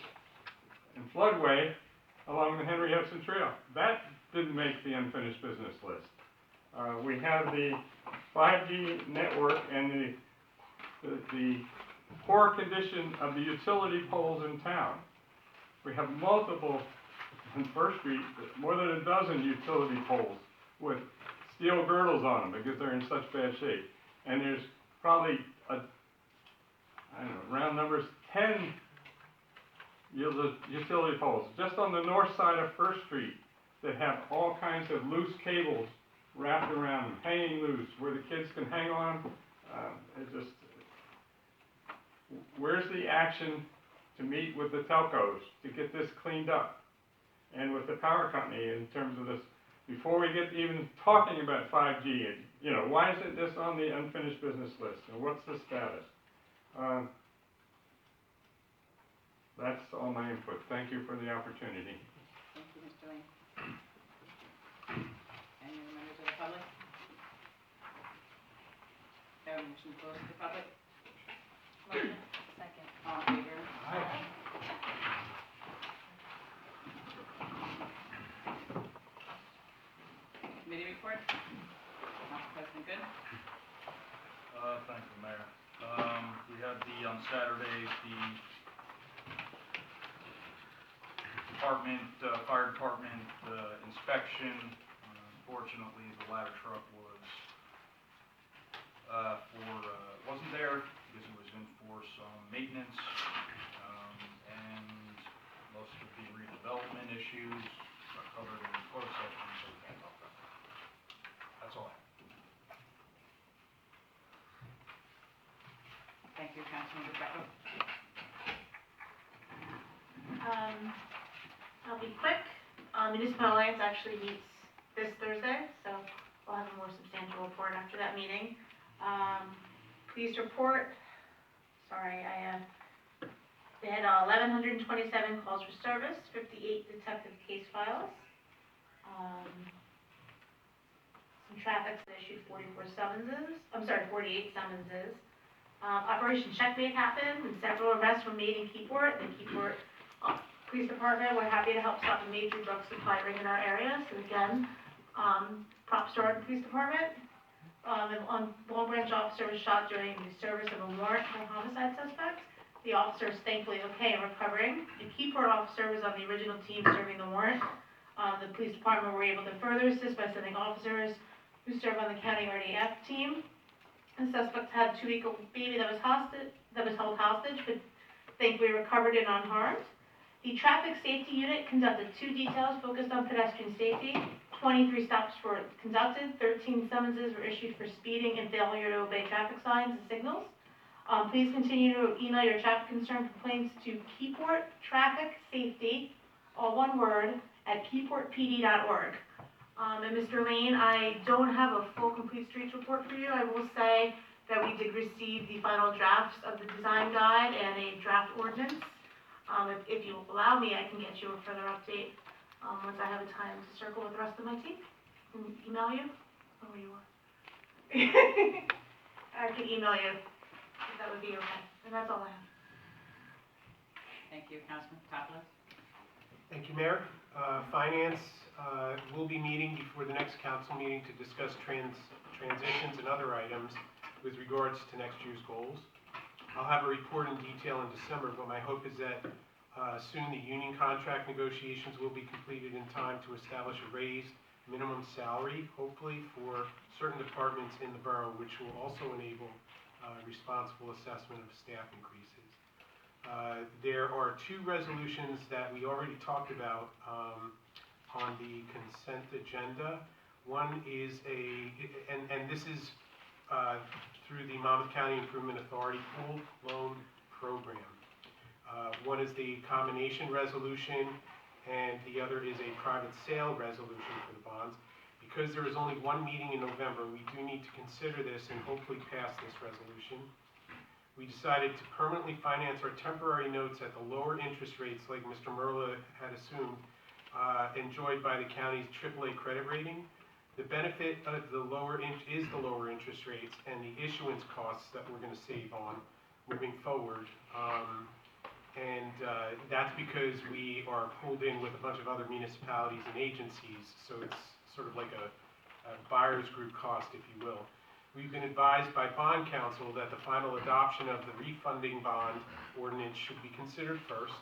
and floodway along the Henry Hudson Trail. That didn't make the unfinished business list. We have the 5G network and the poor condition of the utility poles in town. We have multiple, on First Street, more than a dozen utility poles with steel girdles on them because they're in such bad shape. And there's probably, round numbers, 10 utility poles just on the north side of First Street that have all kinds of loose cables wrapped around them, hanging loose, where the kids can hang on. There's where's the action to meet with the telcos to get this cleaned up? And with the power company in terms of this, before we get even talking about 5G, you know, why isn't this on the unfinished business list, and what's the status? That's all my input. Thank you for the opportunity. Thank you, Mr. Lane. Any other members of the public? Have a motion to close to the public? Motion, second. All in favor? Committee report? Council President Good? Thank you, Mayor. We had on Saturday, the fire department, inspection. Unfortunately, the ladder truck wasn't there because it was in for some maintenance, and most of the redevelopment issues are covered in the closed session, so we can't talk about that. That's all I have. Thank you, Councilmember Greco. I'll be quick. Municipal Alliance actually meets this Thursday, so we'll have a more substantial report after that meeting. Police report, sorry, they had 1,127 calls for service, 58 detective case files. Some traffic issued 48 summonses. Operation Checkmate happened, and several arrests were made in Keyport. The Keyport Police Department were happy to help stop a major drug supply ring in our area. So again, props to our police department. An Long Branch officer was shot during the service of a warrant for a homicide suspect. The officer is thankfully okay and recovering. The Keyport officer was on the original team serving the warrant. The police department were able to further assist by sending officers who serve on the county RDF team. The suspect had a 2-week-old baby that was held hostage, but thankfully recovered and unharmed. The traffic safety unit conducted 2 details focused on pedestrian safety. 23 stops were conducted. 13 summonses were issued for speeding and failure to obey traffic signs and signals. Please continue to email your traffic concern complaints to Keyport Traffic Safety, all one word, at keyportpd.org. And Mr. Lane, I don't have a full complete streets report for you. I will say that we did receive the final drafts of the design guide and a draft ordinance. If you allow me, I can get you a further update once I have a time to circle with the rest of my team and email you. Oh, you are. I can email you if that would be okay. And that's all I have. Thank you, Councilman Topola. Thank you, Mayor. Finance will be meeting before the next council meeting to discuss transitions and other items with regards to next year's goals. I'll have a report in detail in December, but my hope is that soon the union contract negotiations will be completed in time to establish a raised minimum salary, hopefully for certain departments in the borough, which will also enable responsible assessment of staff increases. There are 2 resolutions that we already talked about on the consent agenda. One is and this is through the Monmouth County Improvement Authority Pool Loan Program. One is the combination resolution, and the other is a private sale resolution for the bonds. Because there is only one meeting in November, we do need to consider this and hopefully pass this resolution. We decided to permanently finance our temporary notes at the lower interest rates, like Mr. Merla had assumed, enjoyed by the county's AAA credit rating. The benefit of the lower interest rates and the issuance costs that we're going to save on moving forward. That's because we are pulled in with a bunch of other municipalities and agencies, so it's sort of like a buyer's group cost, if you will. We've been advised by bond counsel that the final adoption of the refunding bond ordinance should be considered first,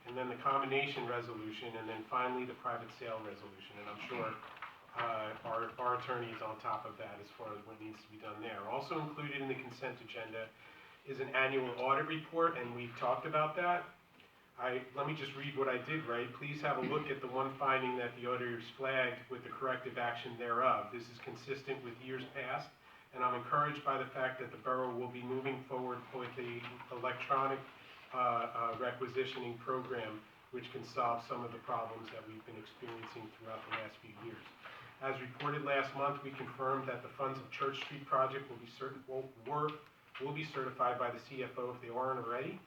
and then the combination resolution, and then finally the private sale resolution. And I'm sure our attorney is on top of that as far as what needs to be done there. Also included in the consent agenda is an annual audit report, and we've talked about that. Let me just read what I did write. Please have a look at the one finding that the auditors flagged with the corrective action thereof. This is consistent with years past and I'm encouraged by the fact that the borough will be moving forward with the electronic requisitioning program, which can solve some of the problems that we've been experiencing throughout the last few years. As reported last month, we confirmed that the funds of Church Street project will be certified by the CFO if they aren't already.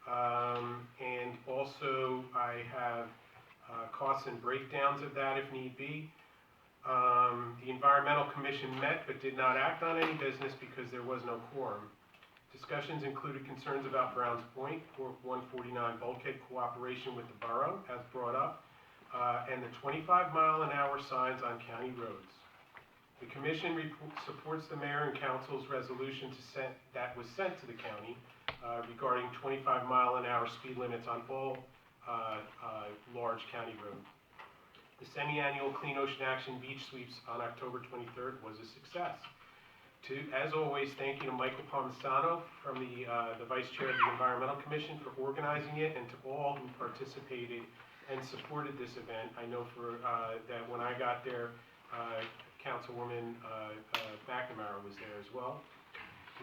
And also, I have costs and breakdowns of that if need be. The Environmental Commission met but did not act on any business because there was no quorum. Discussions included concerns about Browns Point, 149 bulkhead cooperation with the borough, as brought up, and the 25-mile-an-hour signs on county roads. The commission supports the mayor and council's resolution that was sent to the county regarding 25-mile-an-hour speed limits on all large county roads. The semi-annual Clean Ocean Action beach sweeps on October 23rd was a success. As always, thank you to Michael Palmisano from the Vice Chair of the Environmental Commission for organizing it, and to all who participated and supported this event. I know that when I got there, Councilwoman McNamara was there as well.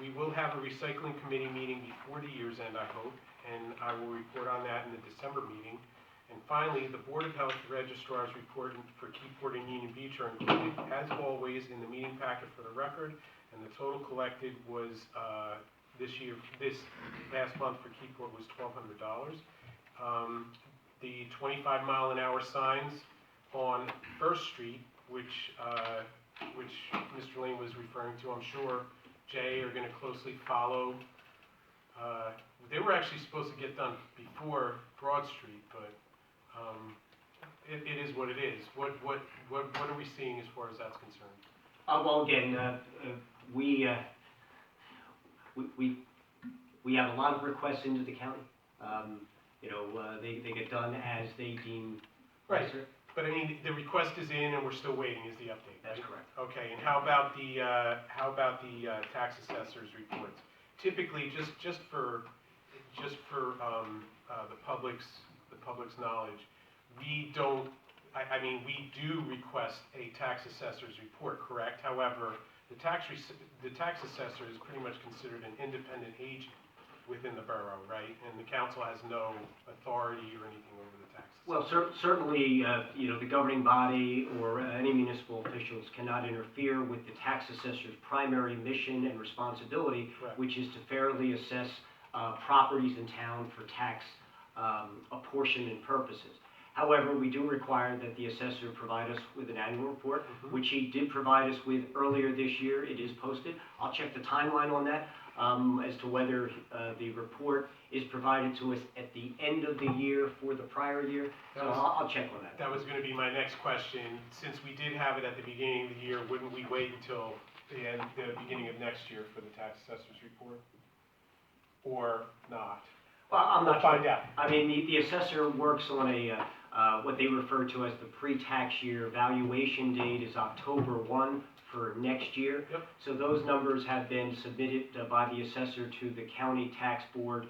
We will have a recycling committee meeting before the year's end, I hope, and I will report on that in the December meeting. And finally, the Board of Health Registrar's report for Keyport and Union Beach are included, as always, in the meeting packet for the record. And the total collected was, this last month for Keyport was $1,200. The 25-mile-an-hour signs on First Street, which Mr. Lane was referring to, I'm sure Jay are going to closely follow. They were actually supposed to get done before Broad Street, but it is what it is. What are we seeing as far as that's concerned? Well, again, we have a lot of requests into the county. They get done as they deem necessary. But I mean, the request is in, and we're still waiting. Is the update? That's correct. Okay. And how about the tax assessors reports? Typically, just for the public's knowledge, we don't. We do request a tax assessor's report, correct? However, the tax assessor is pretty much considered an independent agent within the borough, right? And the council has no authority or anything over the tax assessor. Well, certainly, the governing body or any municipal officials cannot interfere with the tax assessor's primary mission and responsibility, Correct. which is to fairly assess properties in town for tax apportionment purposes. However, we do require that the assessor provide us with an annual report, which he did provide us with earlier this year. It is posted. I'll check the timeline on that as to whether the report is provided to us at the end of the year for the prior year. So I'll check on that. That was going to be my next question. Since we did have it at the beginning of the year, wouldn't we wait until the beginning of next year for the tax assessor's report? Or not? Well, I'm not We'll find sure. out. I mean, the assessor works on a what they refer to as the pre-tax year. Valuation date is October 1 for next year. Yep. So those numbers have been submitted by the assessor to the county tax board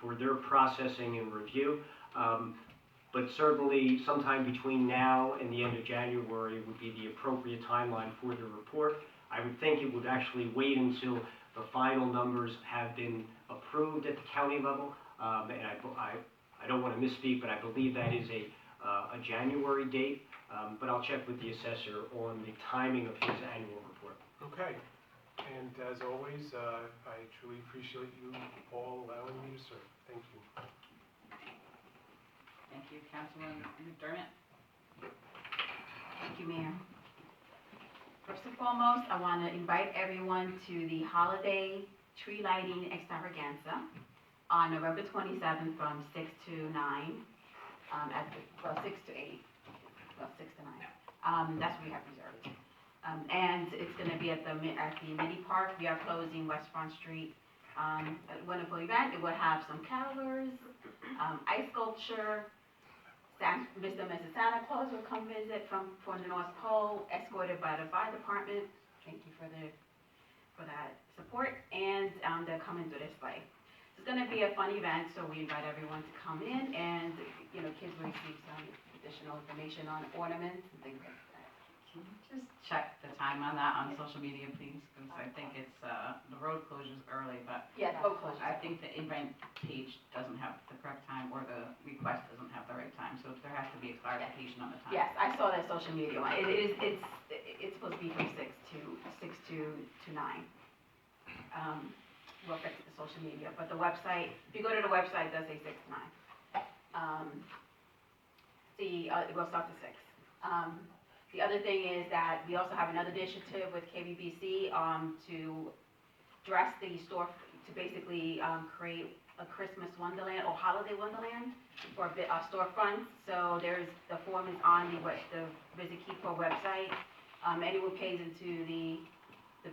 for their processing and review. But certainly sometime between now and the end of January would be the appropriate timeline for the report. I would think it would actually wait until the final numbers have been approved at the county level. And I don't want to misspeak, but I believe that is a January date. But I'll check with the assessor on the timing of his annual report. Okay. And as always, I truly appreciate you all allowing me to serve. Thank you. Thank you, Councilman McDermott. Thank you, Mayor. First and foremost, I want to invite everyone to the holiday tree lighting extravaganza on November 27th from 6 to 9, 6 to 8, 6 to 9. That's what we have reserved. And it's going to be at the mini park. We are closing West Front Street. A wonderful event. It will have some carolers, ice sculpture. Mr. and Mrs. Santa Claus will come visit from the North Pole, escorted by the fire department. Thank you for that support. And they're coming to display. It's going to be a fun event, so we invite everyone to come in, and kids will receive some additional information on ornaments and things like that. Can you just check the time on that on social media, please? Because I think it's, the road closure's early, but Yeah, the vote closure. I think the event page doesn't have the correct time, or the request doesn't have the right time, so there has to be a clarification on the time. Yes, I saw that social media one. It's supposed to be from 6 to 9. We'll fix the social media, but the website, if you go to the website, it does say 6 to 9. We'll start to 6. The other thing is that we also have another initiative with KBBC to dress the store, to basically create a Christmas wonderland or holiday wonderland for storefronts. So the form is on the Visit Keyport website. Anyone who pays into the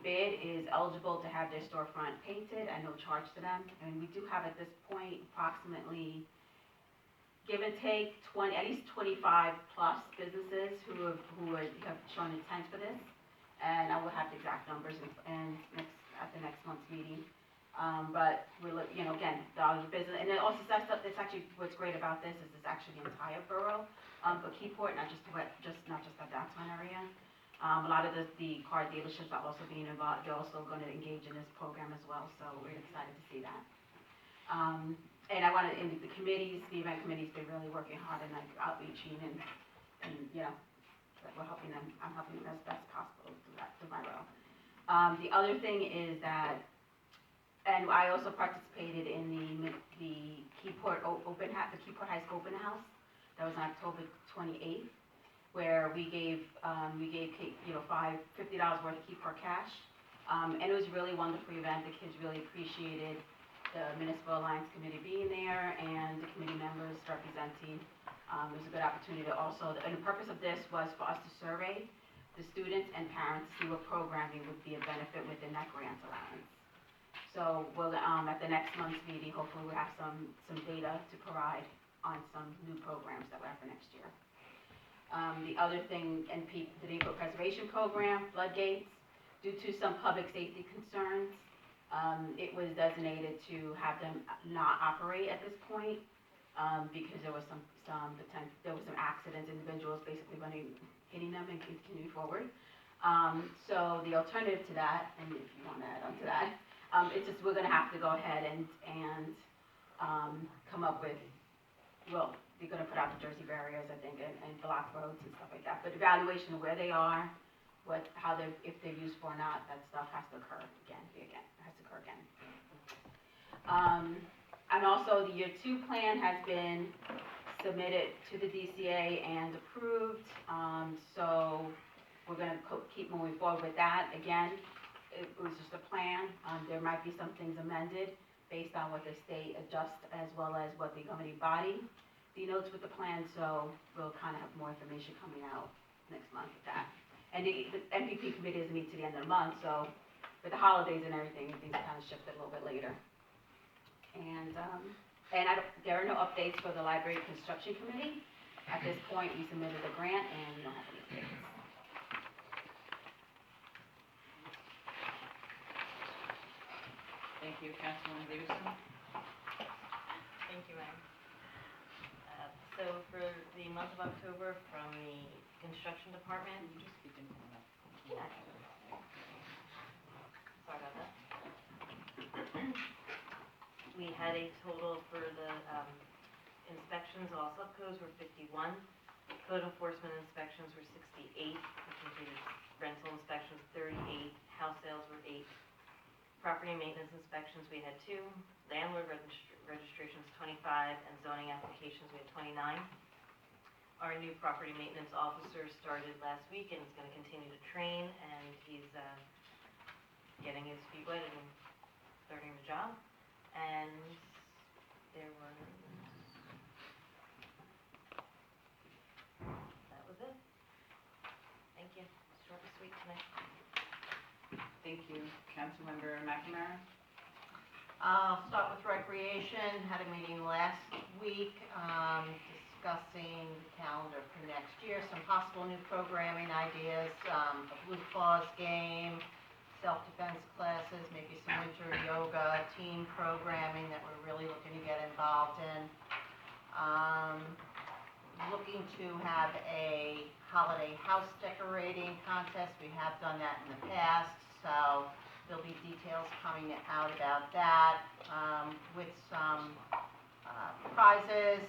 bid is eligible to have their storefront painted at no charge to them. And we do have at this point approximately, give and take, at least 25 plus businesses who have shown intent for this. And I will have the exact numbers at the next month's meeting. But we're, again, the business, and it also it's actually, what's great about this is it's actually the entire borough, but Keyport, not just that downtown area. A lot of the car dealerships are also being involved. They're also going to engage in this program as well. So we're excited to see that. And I wanted, in the committees, the event committees, they're really working hard and like outreaching and that we're helping them. I'm helping them as best possible to my role. The other thing is that, and I also participated in the Keyport the Keyport High School Open House. That was on October 28th, where we gave $50 worth of Keyport cash, and it was a really wonderful event. The kids really appreciated the Municipal Alliance Committee being there and the committee members representing. It was a good opportunity to also, and the purpose of this was for us to survey the students and parents to see what programming would be a benefit within that grant allowance. So we'll, at the next month's meeting, hopefully we'll have some data to provide on some new programs that we have for next year. The other thing, the neighborhood preservation program, floodgates, due to some public safety concerns, it was designated to have them not operate at this point, because there was some accidents, individuals basically hitting them and continuing forward. So the alternative to that, and if you want to add on to that, it's just we're going to have to go ahead and come up with, well, they're going to put out the Jersey barriers, I think, and block roads and stuff like that. But evaluation of where they are, if they're used for or not, that stuff has to occur again. And also the year 2 plan has been submitted to the DCA and approved. So we're going to keep moving forward with that. Again, it was just a plan. There might be some things amended based on what the state adjusts as well as what the governing body denotes with the plan. So we'll kind of have more information coming out next month with that. And the MVP committee doesn't meet to the end of the month, so with the holidays and everything, things kind of shifted a little bit later. And there are no updates for the library construction committee. At this point, we submitted a grant and we don't have any updates. Thank you, Councilwoman Davidson. Thank you, Ma'am. So for the month of October, from the construction department, Just speak into the mic. yeah. Sorry about that. We had a total for the inspections, all subcodes were 51. Code enforcement inspections were 68, which included rental inspections 38, house sales were 8. Property maintenance inspections, we had 2. Landlord registrations, 25, and zoning applications, we had 29. Our new property maintenance officer started last week and is going to continue to train, and he's getting his feet wet and starting the job. And there was, that was it. Thank you. Short and sweet tonight. Thank you, Councilmember McNamara. I'll start with recreation. Had a meeting last week discussing the calendar for next year, some possible new programming ideas, a Blue Claws game, self-defense classes, maybe some winter yoga, team programming that we're really looking to get involved in. looking to have a holiday house decorating contest. We have done that in the past, so there'll be details coming out about that, with some prizes,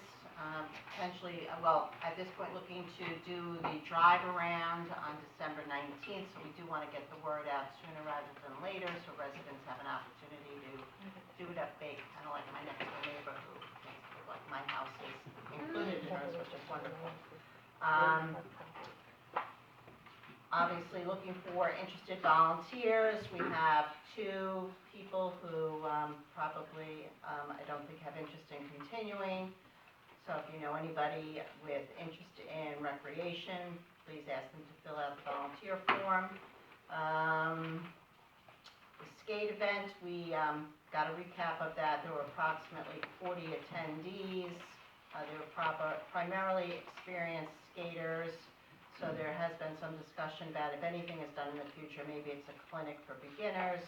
potentially, well, at this point, looking to do the drive around on December 19th, so we do want to get the word out sooner rather than later, so residents have an opportunity to do it up big, kind of like my next door neighbor who makes it look like my house is included in hers, which is wonderful. Obviously, looking for interested volunteers. We have 2 people who probably, I don't think have interest in continuing. So if you know anybody with interest in recreation, please ask them to fill out the volunteer form. The skate event, we got a recap of that. There were approximately 40 attendees. They were primarily experienced skaters. So there has been some discussion about if anything is done in the future, maybe it's a clinic for beginners.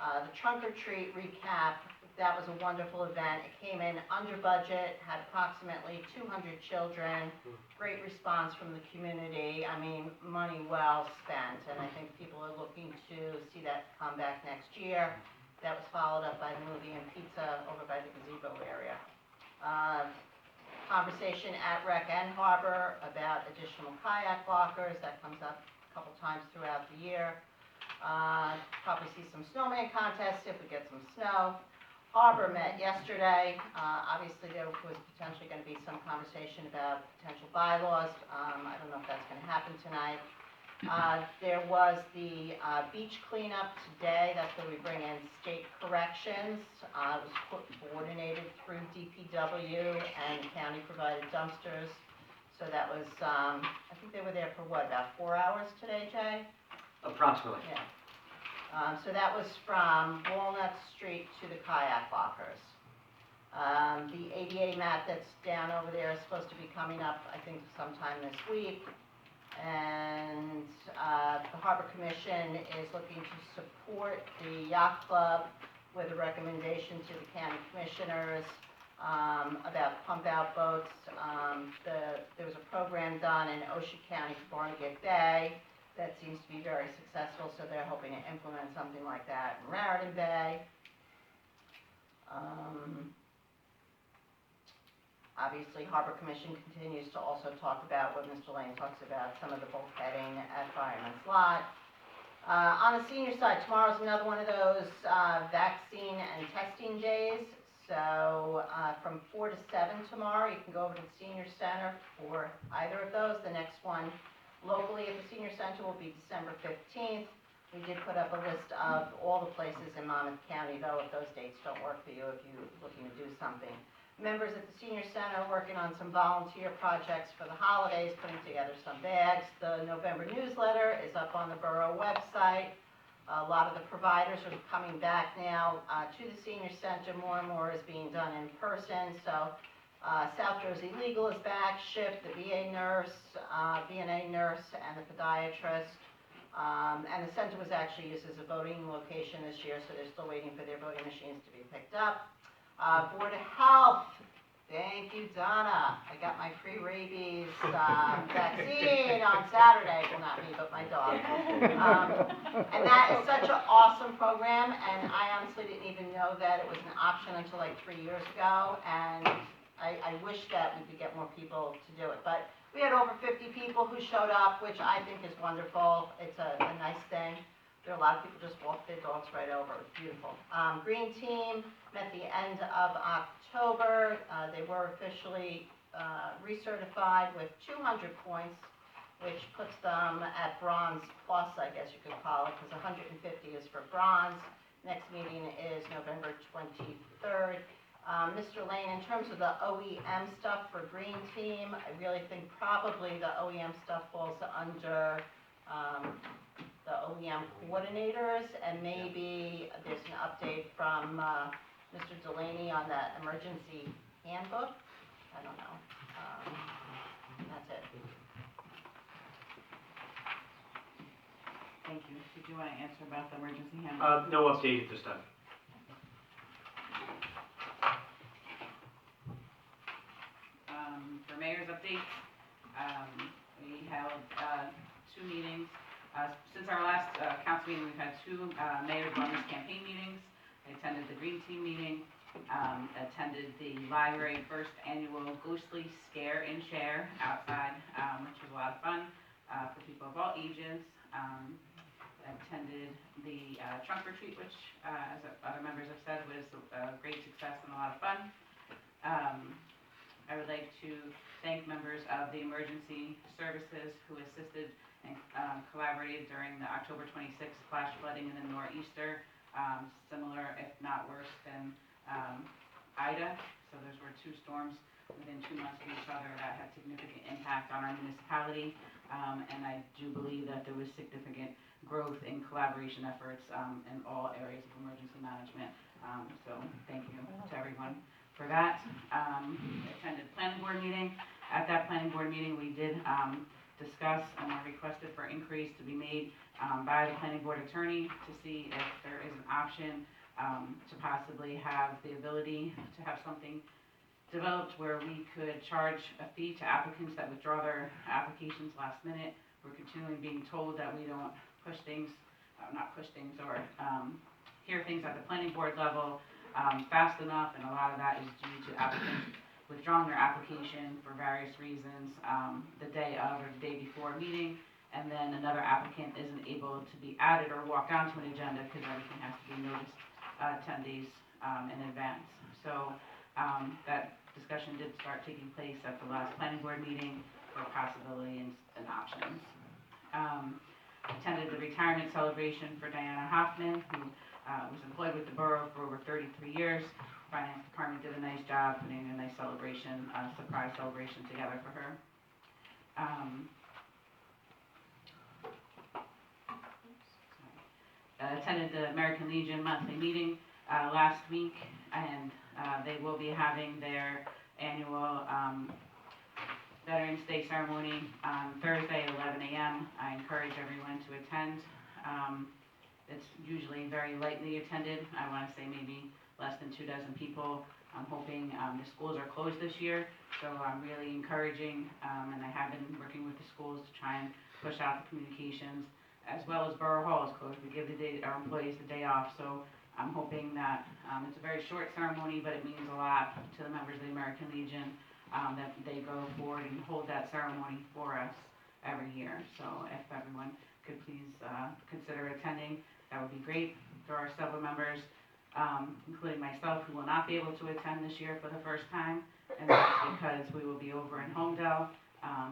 The trunk or treat recap, that was a wonderful event. It came in under budget, had approximately 200 children. Great response from the community. I mean, money well spent, and I think people are looking to see that come back next year. That was followed up by the movie and pizza over by the gazebo area. Conversation at Rec and Harbor about additional kayak lockers. That comes up a couple times throughout the year. Probably see some snowman contests if we get some snow. Harbor met yesterday. Obviously, there was potentially going to be some conversation about potential bylaws. I don't know if that's going to happen tonight. There was the beach cleanup today. That's where we bring in state corrections. It was coordinated through DPW, and the county provided dumpsters. So that was, I think they were there for what, about 4 hours today, Jay? Approximately. Yeah. So that was from Walnut Street to the kayak lockers. The ADA mat that's down over there is supposed to be coming up, I think, sometime this week. And the Harbor Commission is looking to support the yacht club with a recommendation to the county commissioners about pump-out boats. There was a program done in Ocean County for Barnegat Bay that seems to be very successful, so they're hoping to implement something like that in Raritan Bay. Obviously, Harbor Commission continues to also talk about what Mr. Lane talks about, some of the bulkheading at Fireman's Lot. On the senior side, tomorrow's another one of those vaccine and testing days. So from 4 to 7 tomorrow, you can go over to the senior center for either of those. The next one locally at the senior center will be December 15th. We did put up a list of all the places in Monmouth County, though, if those dates don't work for you, if you're looking to do something. Members at the senior center are working on some volunteer projects for the holidays, putting together some bags. The November newsletter is up on the borough website. A lot of the providers are coming back now to the senior center. More and more is being done in person. So South Jersey Legal is back, SHIP, the VA nurse, VNA nurse, and the podiatrist. And the center was actually used as a voting location this year, so they're still waiting for their voting machines to be picked up. Board of Health, thank you, Donna. I got my free rabies vaccine on Saturday. Well, not me, but my dog. And that is such an awesome program, and I honestly didn't even know that it was an option until like 3 years ago, and I wish that we could get more people to do it. But we had over 50 people who showed up, which I think is wonderful. It's a nice thing. There are a lot of people just walk their dogs right over. It's beautiful. Green Team met the end of October. They were officially recertified with 200 points, which puts them at Bronze Plus, I guess you could call it, because 150 is for Bronze. Next meeting is November 23rd. Mr. Lane, in terms of the OEM stuff for Green Team, I really think probably the OEM stuff falls under the OEM coordinators, and maybe there's an update from Mr. Delaney on that emergency handbook. I don't know. That's it. Thank you. Did you want to answer about the emergency handbook? No update at this time. for mayor's updates, we held, 2 meetings. Since our last, council meeting, we've had 2, mayor's wellness campaign meetings. I attended the Green Team meeting, attended the library first annual Ghostly Scare and Share outside, which was a lot of fun, for people of all ages. Attended the trunk retreat, which, as other members have said, was a great success and a lot of fun. I would like to thank members of the emergency services who assisted and collaborated during the October 26th flash flooding in the nor'easter, similar, if not worse, than Ida. So those were 2 storms within 2 months of each other that had significant impact on our municipality. And I do believe that there was significant growth in collaboration efforts in all areas of emergency management. So thank you to everyone for that. Attended planning board meeting. At that planning board meeting, we did discuss and requested for increase to be made by the planning board attorney to see if there is an option to possibly have the ability to have something developed where we could charge a fee to applicants that withdraw their applications last minute. We're continually being told that we don't push things, or hear things at the planning board level fast enough, and a lot of that is due to applicants withdrawing their application for various reasons the day of or the day before a meeting, and then another applicant isn't able to be added or walk onto an agenda because everything has to be noticed 10 days in advance. So that discussion did start taking place at the last planning board meeting for possibilities and options. Attended the retirement celebration for Diana Hoffman, who was employed with the borough for over 33 years. Finance department did a nice job putting a nice celebration, surprise celebration together for her. Attended the American Legion monthly meeting last week, and they will be having their annual Veterans Day ceremony on Thursday at 11 a.m. I encourage everyone to attend. It's usually very lightly attended. I want to say maybe less than 2 dozen people. I'm hoping the schools are closed this year, so I'm really encouraging, and I have been working with the schools to try and push out the communications, as well as Borough Hall is closed. We give our employees the day off, so I'm hoping that it's a very short ceremony, but it means a lot to the members of the American Legion that they go forward and hold that ceremony for us every year. So if everyone could please consider attending, that would be great. There are several members, including myself, who will not be able to attend this year for the first time, and that's because we will be over in Homedale,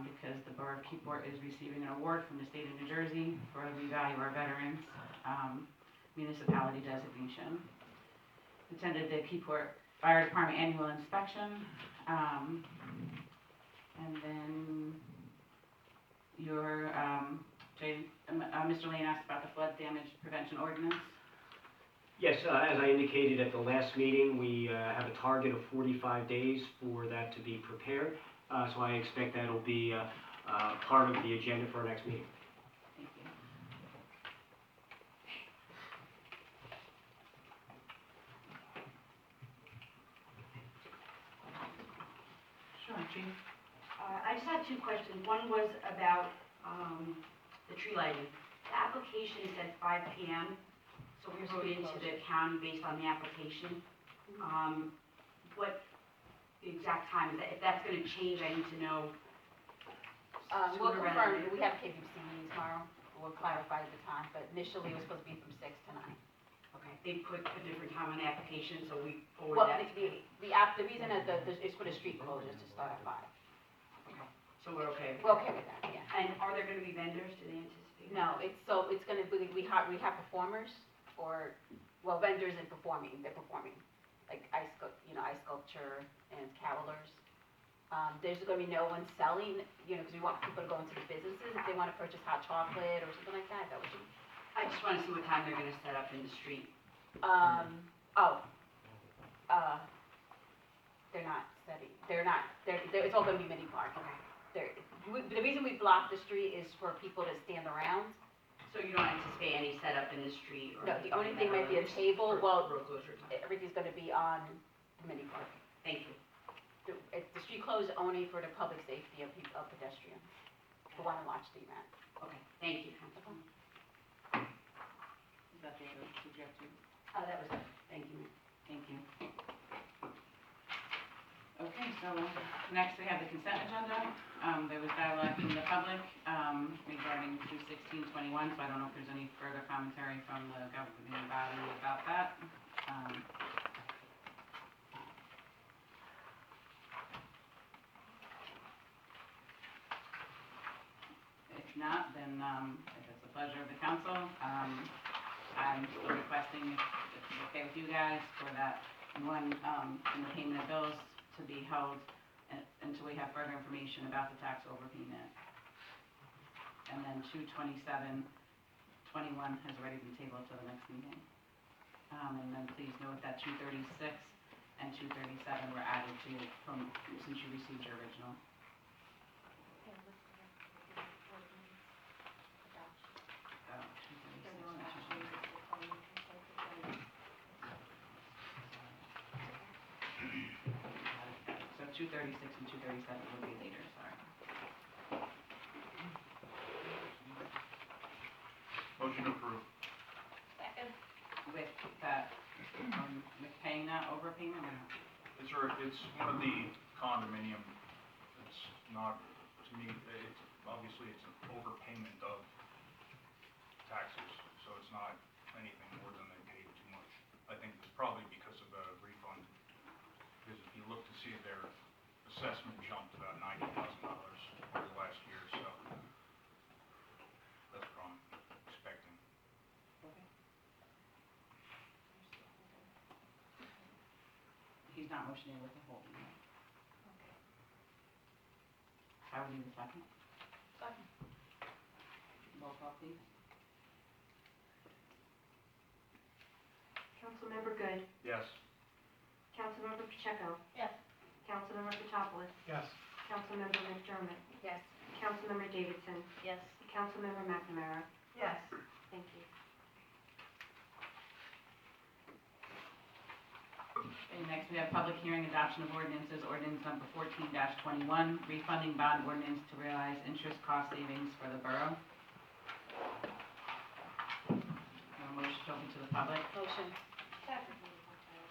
because the Borough of Keyport is receiving an award from the state of New Jersey for We Value Our Veterans municipality designation. Attended the Keyport Fire Department annual inspection, and then Mr. Lane asked about the flood damage prevention ordinance. Yes, as I indicated at the last meeting, we have a target of 45 days for that to be prepared. So I expect that'll be part of the agenda for our next meeting. Thank you. Sure, Chief. I just had 2 questions. One was about the tree lighting. The application said 5 p.m., so we wrote into the county based on the application. What the exact time is that? If that's going to change, I need to know. We'll sooner rather confirm, than we have KBC meeting tomorrow, we'll clarify the time, but initially it was supposed to be from 6 to 9. Okay, they put a different time on the application, so we forward Well, that. the reason that it's for the street closures to start at 5. Okay, so we're okay. We're okay with that, yeah. And are there going to be vendors? Do they anticipate? No, it's gonna be, we have performers, vendors and they're performing, like ice sculpture and carolers. There's gonna be no one selling, because we want people to go into the businesses if they wanna purchase hot chocolate or something like that, is that what you mean? I just want to see what time they're going to set up in the street. They're not, it's all gonna be mini park. The reason we block the street is for people to stand around. So you don't anticipate any setup in the street? Or No, the only thing might be a table, everything's gonna be on the mini park. Thank you. the street closed only for the public safety of people, of pedestrians, who want to watch the event. Okay, thank you, Councilwoman. Is that the other, did you have to? That was it, thank you, ma'am. Thank you. Okay, so next we have the consent agenda. There was dialogue from the public regarding 21621, so I don't know if there's any further commentary from the governing body about that. If not, then if it's the pleasure of the council, I'm still requesting, if it's okay with you guys, for that one in the payment of bills to be held until we have further information about the tax overpayment. And then 22721 has already been tabled to the next meeting. And then please note that 236 and 237 were added to from since you received your original. Oh, 236 and 237. So 236 and 237 will be later, sorry. Motion approved. Second. With that, with paying that overpayment or not? It's one of the condominium, it's not, to me, it's, obviously it's an overpayment of taxes, so it's not anything more than they paid too much. I think it's probably because of the refund, because if you look to see their assessment jumped about $90,000 over the last year, so that's what I'm expecting. He's not motioning with the whole email. I would need a second. Second. Roll call, please. Councilmember Good, Yes. Councilmember Pacheco, Yes. Councilmember Patopoulos, Yes. Councilmember McDermott, Yes. Councilmember Davidson, Yes. Councilmember McNamara. Yes. Thank you. Okay, next we have public hearing adoption of ordinances, ordinance number 14-21, refunding bond ordinance to realize interest cost savings for the borough. A motion to open to the public. Motion. Second.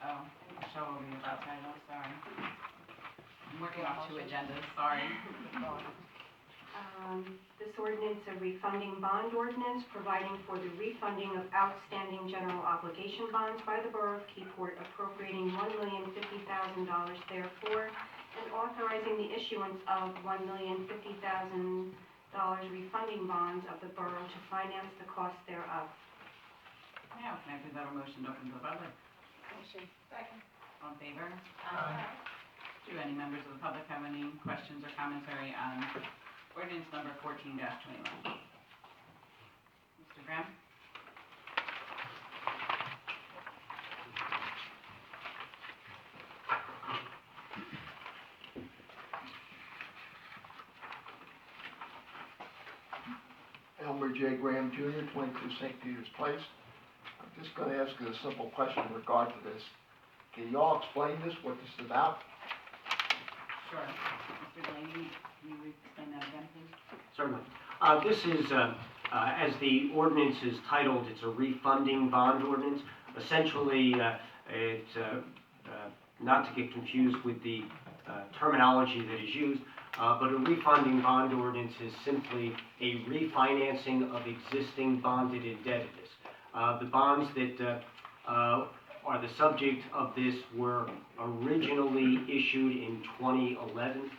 Oh, Michelle will read about title, sorry. I'm working off two agendas, sorry. This ordinance, a refunding bond ordinance, providing for the refunding of outstanding general obligation bonds by the Borough of Keyport, appropriating $1,050,000 therefore, and authorizing the issuance of $1,050,000 refunding bonds of the Borough to finance the cost thereof. Now, can I please have a motion to open to the public? Motion. Second. All in favor? Aye. Do any members of the public have any questions or commentary on ordinance number 14-21? Mr. Graham? Elmer J. Graham Jr., 22 St. Peter's Place. I'm just going to ask you a simple question in regard to this. Can y'all explain this, what this is about? Sure. Mr. Delaney, can you explain that again, please? Certainly. This is, as the ordinance is titled, it's a refunding bond ordinance. Essentially, it's not to get confused with the terminology that is used, but a refunding bond ordinance is simply a refinancing of existing bonded indebtedness. The bonds that are the subject of this were originally issued in 2011.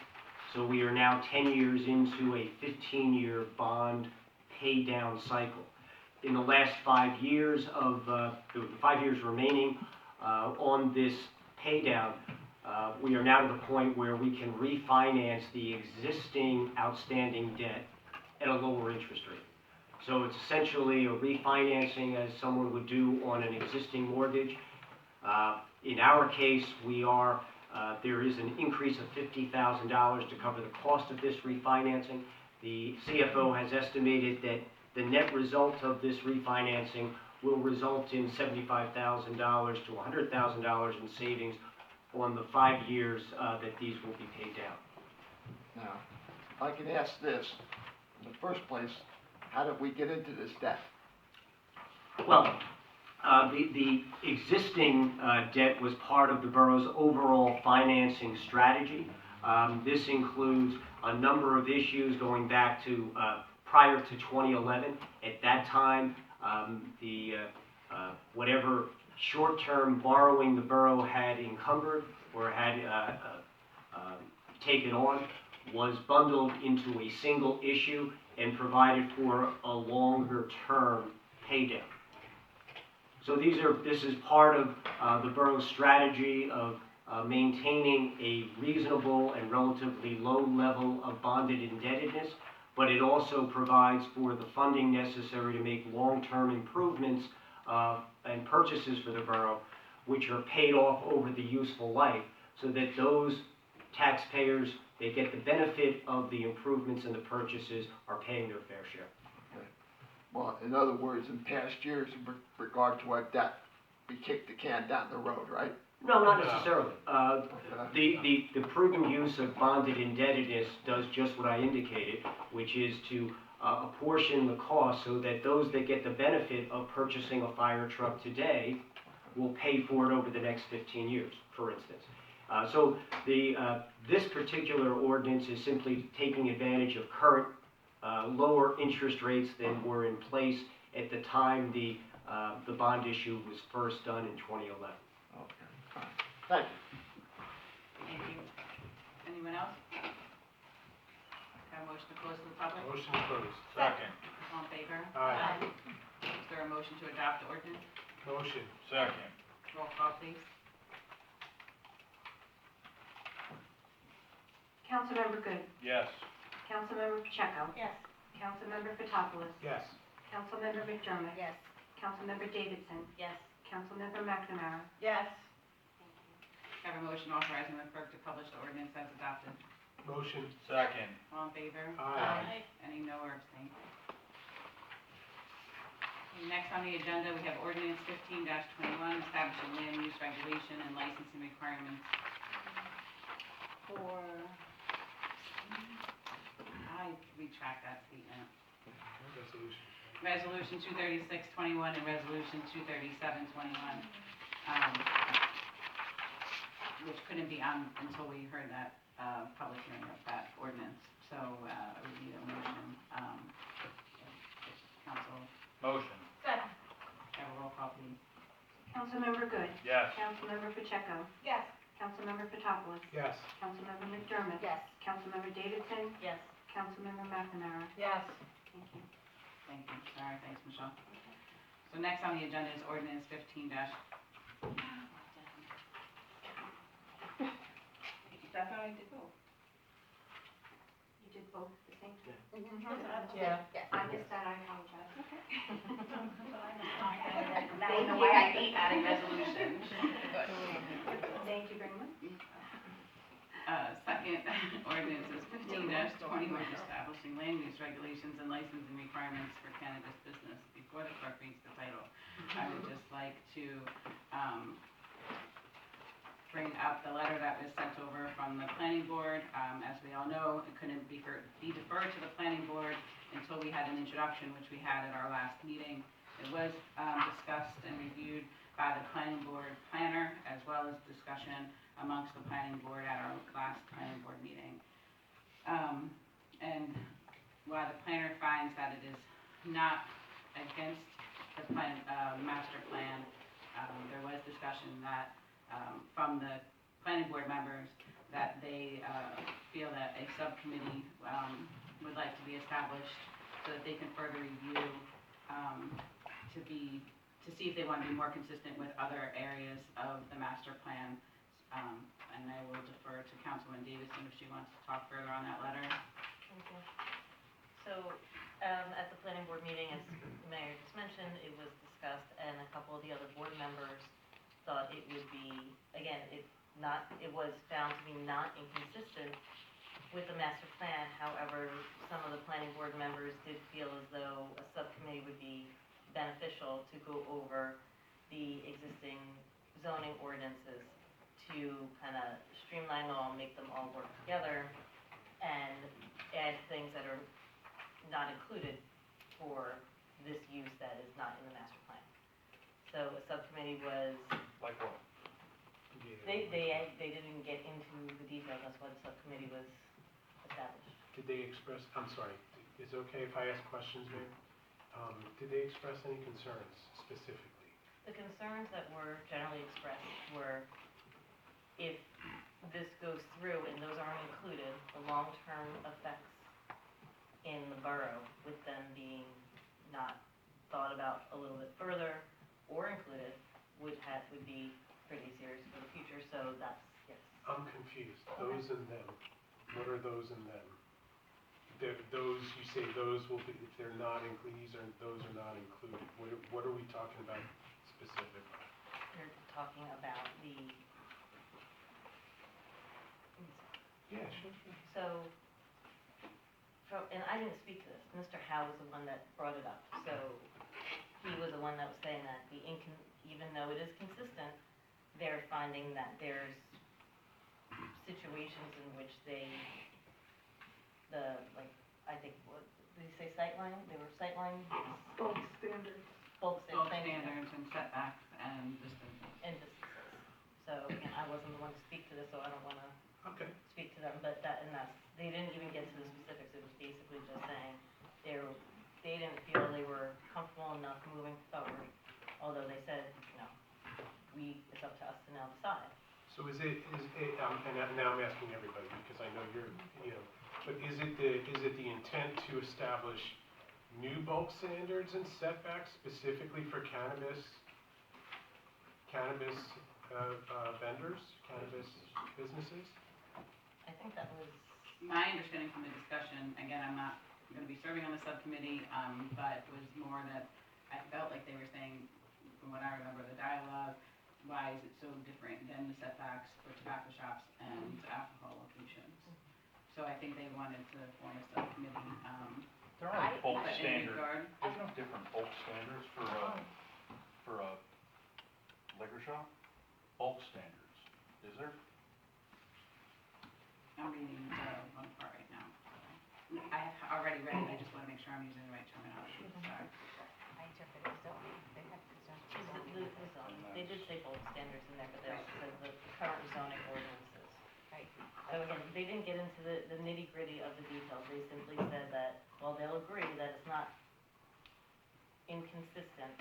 So we are now 10 years into a 15-year bond pay down cycle. In the last 5 years of the 5 years remaining on this pay down, we are now to the point where we can refinance the existing outstanding debt at a lower interest rate. So it's essentially a refinancing as someone would do on an existing mortgage. In our case, there is an increase of $50,000 to cover the cost of this refinancing. The CFO has estimated that the net result of this refinancing will result in $75,000 to $100,000 in savings on the 5 years that these will be paid down. Now, if I can ask this, in the first place, how did we get into this debt? Well, the existing debt was part of the borough's overall financing strategy. This includes a number of issues going back to prior to 2011. At that time, whatever short-term borrowing the borough had encumbered or had taken on was bundled into a single issue and provided for a longer-term paydown. So this is part of the borough's strategy of maintaining a reasonable and relatively low level of bonded indebtedness, but it also provides for the funding necessary to make long-term improvements and purchases for the borough, which are paid off over the useful life, so that those taxpayers that get the benefit of the improvements and the purchases are paying their fair share. Well, in other words, in past years, in regard to our debt, we kicked the can down the road, right? No, not necessarily. The prudent use of bonded indebtedness does just what I indicated, which is to apportion the cost so that those that get the benefit of purchasing a fire truck today will pay for it over the next 15 years, for instance. So this particular ordinance is simply taking advantage of current lower interest rates than were in place at the time the bond issue was first done in 2011. Okay, fine. Thank you. Thank you. Anyone else? Have a motion to close to the public? Motion to close. Second. All in favor? Aye. Is there a motion to adopt the ordinance? Motion. Second. Roll call, please. Councilmember Good. Yes. Councilmember Pacheco. Yes. Councilmember Fitopoulos. Yes. Councilmember McDermott. Yes. Councilmember Davidson. Yes. Councilmember McNamara. Yes. Have a motion authorizing the clerk to publish the ordinance as adopted. Motion. Second. All in favor? Aye. Any no or abstain? Next on the agenda, we have ordinance 15-21, establishing land use regulation and licensing requirements for, I retract that statement. Resolution. Resolution 236-21 and Resolution 237-21, which couldn't be on until we heard that public hearing of that ordinance. So we need a motion. Council, Motion. Second. have a roll call, please. Councilmember Good. Yes. Councilmember Pacheco. Yes. Councilmember Fitopoulos. Yes. Councilmember McDermott. Yes. Councilmember Davidson. Yes. Councilmember McNamara. Yes. Thank you. Thank you. Sorry, thanks, Michelle. So next on the agenda is ordinance 15 dash. That's how I did both. You did both at the same time? Yeah. I missed that, I apologize. Now you know why I hate adding resolutions. Thank you very much. Second ordinance is 15-21, establishing land use regulations and licensing requirements for cannabis business. Before the clerk reads the title, I would just like to bring up the letter that was sent over from the planning board. As we all know, it couldn't be deferred to the planning board until we had an introduction, which we had at our last meeting. It was discussed and reviewed by the planning board planner, as well as discussion amongst the planning board at our last planning board meeting. And while the planner finds that it is not against the plan, master plan, there was discussion that from the planning board members that they feel that a subcommittee would like to be established so that they can further review to see if they want to be more consistent with other areas of the master plan. And I will defer to Councilwoman Davidson if she wants to talk further on that letter. Okay. So, at the planning board meeting, as the mayor just mentioned, it was discussed, and a couple of the other board members thought it would be, again, it was found to be not inconsistent with the master plan. However, some of the planning board members did feel as though a subcommittee would be beneficial to go over the existing zoning ordinances to kind of streamline them all, make them all work together, and add things that are not included for this use that is not in the master plan. So a subcommittee was, Like what? they didn't get into the details, that's why the subcommittee was established. Did they express, I'm sorry, is it okay if I ask questions, Mayor? Did they express any concerns specifically? The concerns that were generally expressed were if this goes through and those aren't included, the long-term effects in the borough with them being not thought about a little bit further or included would be pretty serious for the future, so that's, yes. I'm confused. Those and them. What are those and them? Those, you say those will be, if they're not included, those are not included. What are we talking about specifically? You're talking about the, Yeah, sure. so, and I didn't speak to this, Mr. Howe was the one that brought it up, so he was the one that was saying that even though it is consistent, they're finding that there's situations in which I think, what, did he say sightline? They were sightline? Bulk standards. Bulk Both standards. standards and setbacks and distance. And distances. So, again, I wasn't the one to speak to this, so I don't wanna Okay. speak to them, but they didn't even get to the specifics, it was basically just saying they didn't feel they were comfortable enough moving forward, although they said, no, it's up to us to now decide. So is it, and now I'm asking everybody, because I know you're, but is it the intent to establish new bulk standards and setbacks specifically for cannabis vendors, cannabis businesses? I think that was, My understanding from the discussion, again, I'm not gonna be serving on the subcommittee, but was more that I felt like they were saying, from what I remember, the dialogue, why is it so different than the setbacks for tobacco shops and alcohol locations? So I think they wanted to form a subcommittee, There are bulk but in standards, regard, there's no different bulk standards for a liquor shop? Bulk standards, is there? I'm reading the one part right now. I have already read it, I just wanna make sure I'm using the right terminology, sorry. I interpreted zoning, they have the zoning. the zoning, they did say bulk standards in there, but there's the current zoning ordinances. Right. So again, they didn't get into the nitty-gritty of the details, they simply said that, well, they'll agree that it's not inconsistent,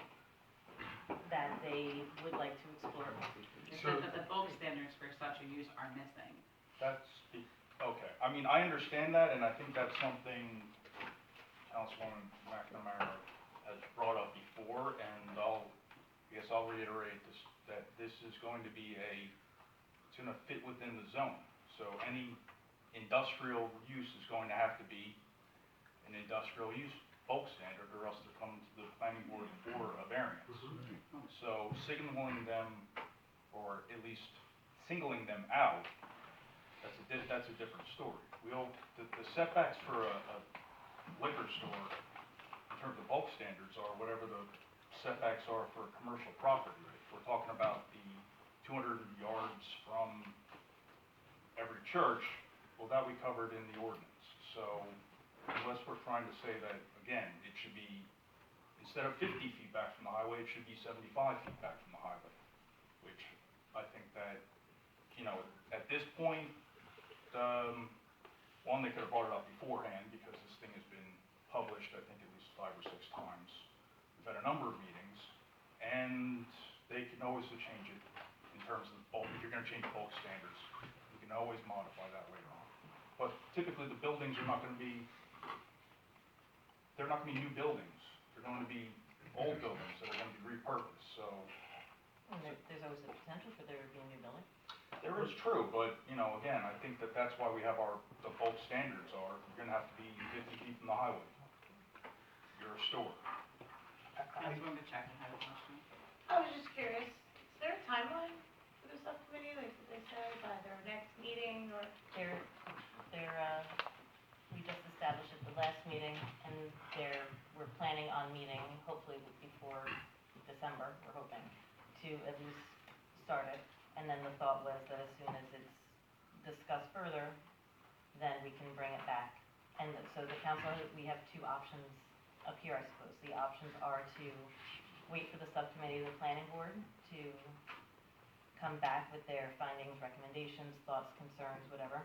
that they would like to explore. It said that the bulk standards for such a use are missing. Okay, I mean, I understand that, and I think that's something Councilwoman McNamara has brought up before, and I guess I'll reiterate this, that this is going to be it's gonna fit within the zone. So any industrial use is going to have to be an industrial use bulk standard, or else they're coming to the planning board for a variance. So signaling them, or at least singling them out, that's a different story. The setbacks for a liquor store, in terms of bulk standards, are whatever the setbacks are for commercial property. If we're talking about the 200 yards from every church, well, that we covered in the ordinance. So unless we're trying to say that, again, it should be, instead of 50 feet back from the highway, it should be 75 feet back from the highway, which I think that, at this point, one, they could have brought it up beforehand, because this thing has been published, I think, at least 5 or 6 times. We've had a number of meetings, and they can always change it in terms of bulk. If you're gonna change bulk standards, you can always modify that later on. But typically, the buildings are not gonna be, they're not gonna be new buildings. They're going to be old buildings that are gonna be repurposed, so. And there's always the potential for there to be a new building. There is true, but, again, I think that's why we have the bulk standards are, you're gonna have to be 50 feet from the highway. You're a store. I just wanted to check, I had a question. I was just curious, is there a timeline for the subcommittee, like, did they say by their next meeting, or? We just established at the last meeting, and we're planning on meeting, hopefully before December, we're hoping, to at least start it, and And then the thought was that as soon as it's discussed further, then we can bring it back. And so the council, we have two options up here, I suppose. The options are to wait for the subcommittee of the planning board to come back with their findings, recommendations, thoughts, concerns, whatever.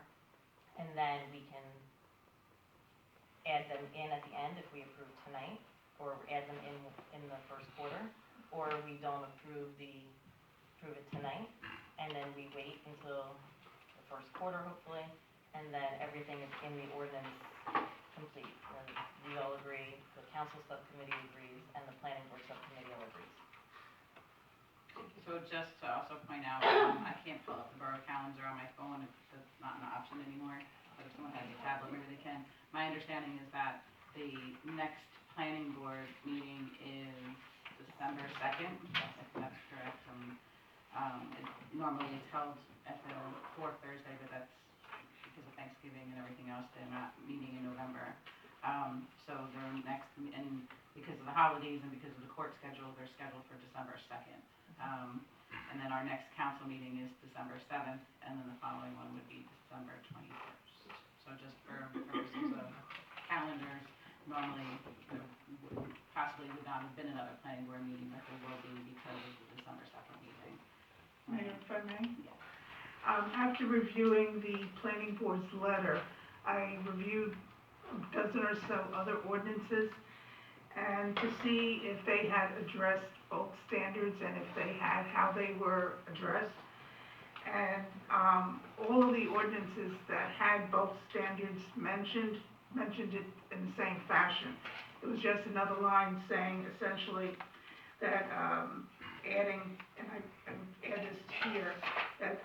And then we can add them in at the end if we approve tonight, or add them in the first quarter, or we don't approve it tonight, and then we wait until the first quarter, hopefully, and then everything is in the ordinance complete. And we all agree, the council subcommittee agrees, and the planning board subcommittee all agrees. So just to also point out, I can't pull up the borough calendar on my phone, it's not an option anymore, but if someone has a tablet, maybe they can. My understanding is that the next planning board meeting is December 2nd, if that's correct. Normally it's held at the fourth Thursday, but that's because of Thanksgiving and everything else, they're not meeting in November. So their next, and because of the holidays and because of the court schedule, they're scheduled for December 2nd. And then our next council meeting is December 7th, and then the following one would be December 21st. So just for purposes of calendars, normally there possibly would not have been another planning board meeting, but there will be because of the December 2nd meeting. Mayor, if I may? Yes. After reviewing the planning board's letter, I reviewed a dozen or so other ordinances and to see if they had addressed bulk standards and if they had, how they were addressed. And all of the ordinances that had bulk standards mentioned it in the same fashion. It was just another line saying essentially that adding, and I add this here, that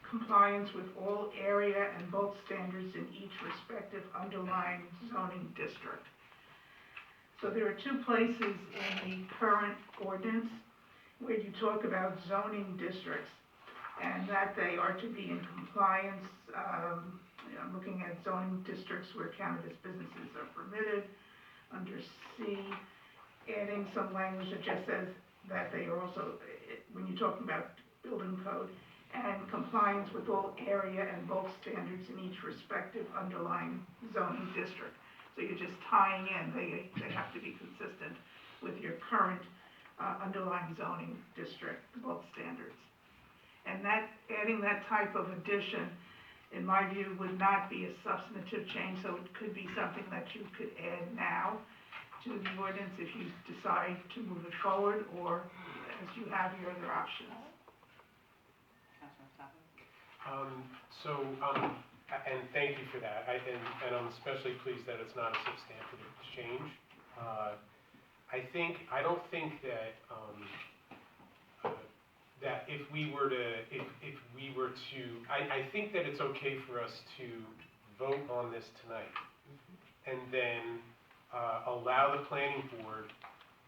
compliance with all area and bulk standards in each respective underlying zoning district. So there are two places in the current ordinance where you talk about zoning districts and that they are to be in compliance. I'm looking at zoning districts where cannabis businesses are permitted. Under C, adding some language that just says that they are also, when you're talking about building code, and compliance with all area and bulk standards in each respective underlying zoning district. So you're just tying in, they have to be consistent with your current underlying zoning district bulk standards. And that, adding that type of addition, in my view, would not be a substantive change, so it could be something that you could add now to the ordinance if you decide to move it forward, or as you have your other options. And thank you for that. And I'm especially pleased that it's not a substantive change. I don't think that that if we were to, I think that it's okay for us to vote on this tonight and then allow the planning board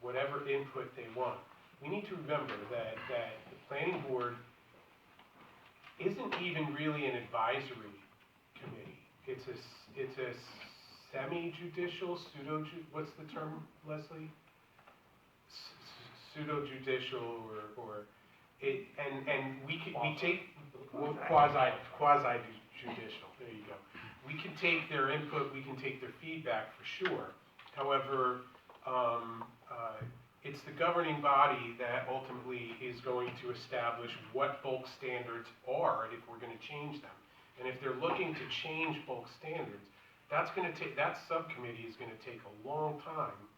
whatever input they want. We need to remember that the planning board isn't even really an advisory committee. It's a semi-judicial, what's the term, Leslie? Pseudo-judicial or it, and we take quasi-judicial, there you go. We can take their input, we can take their feedback for sure. However, it's the governing body that ultimately is going to establish what bulk standards are if we're going to change them. And if they're looking to change bulk standards, that subcommittee is going to take a long time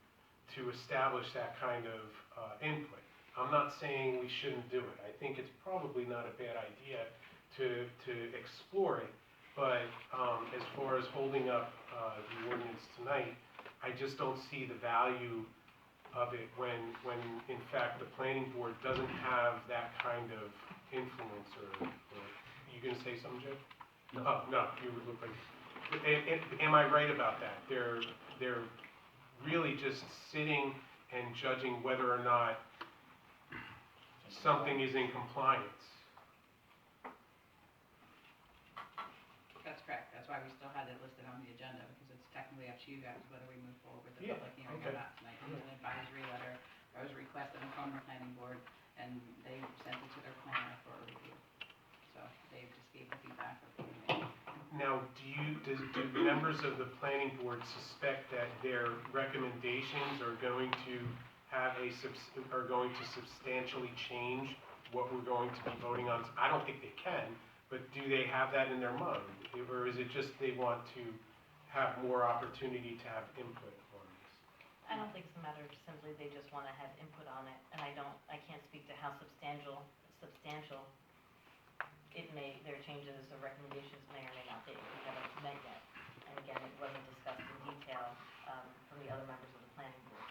to establish that kind of input. I'm not saying we shouldn't do it. I think it's probably not a bad idea to explore it, but as far as holding up the ordinance tonight, I just don't see the value of it when in fact the planning board doesn't have that kind of influence. Or you gonna say something, Jim? No. Oh, no, you would look like. Am I right about that? They're really just sitting and judging whether or not something is in compliance. That's correct. That's why we still had it listed on the agenda, because it's technically up to you guys whether we move forward with the public hearing or not tonight. It was an advisory letter that was requested from the planning board, and they sent it to their planner for Now, do members of the planning board suspect that their recommendations are going to have are going to substantially change what we're going to be voting on? I don't think they can, but do they have that in their mind? Or is it just they want to have more opportunity to have input on this? I don't think it's a matter of simply they just want to have input on it, and I can't speak to how substantial their changes or recommendations may or may not be. We haven't met yet, and again, it wasn't discussed in detail from the other members of the planning board.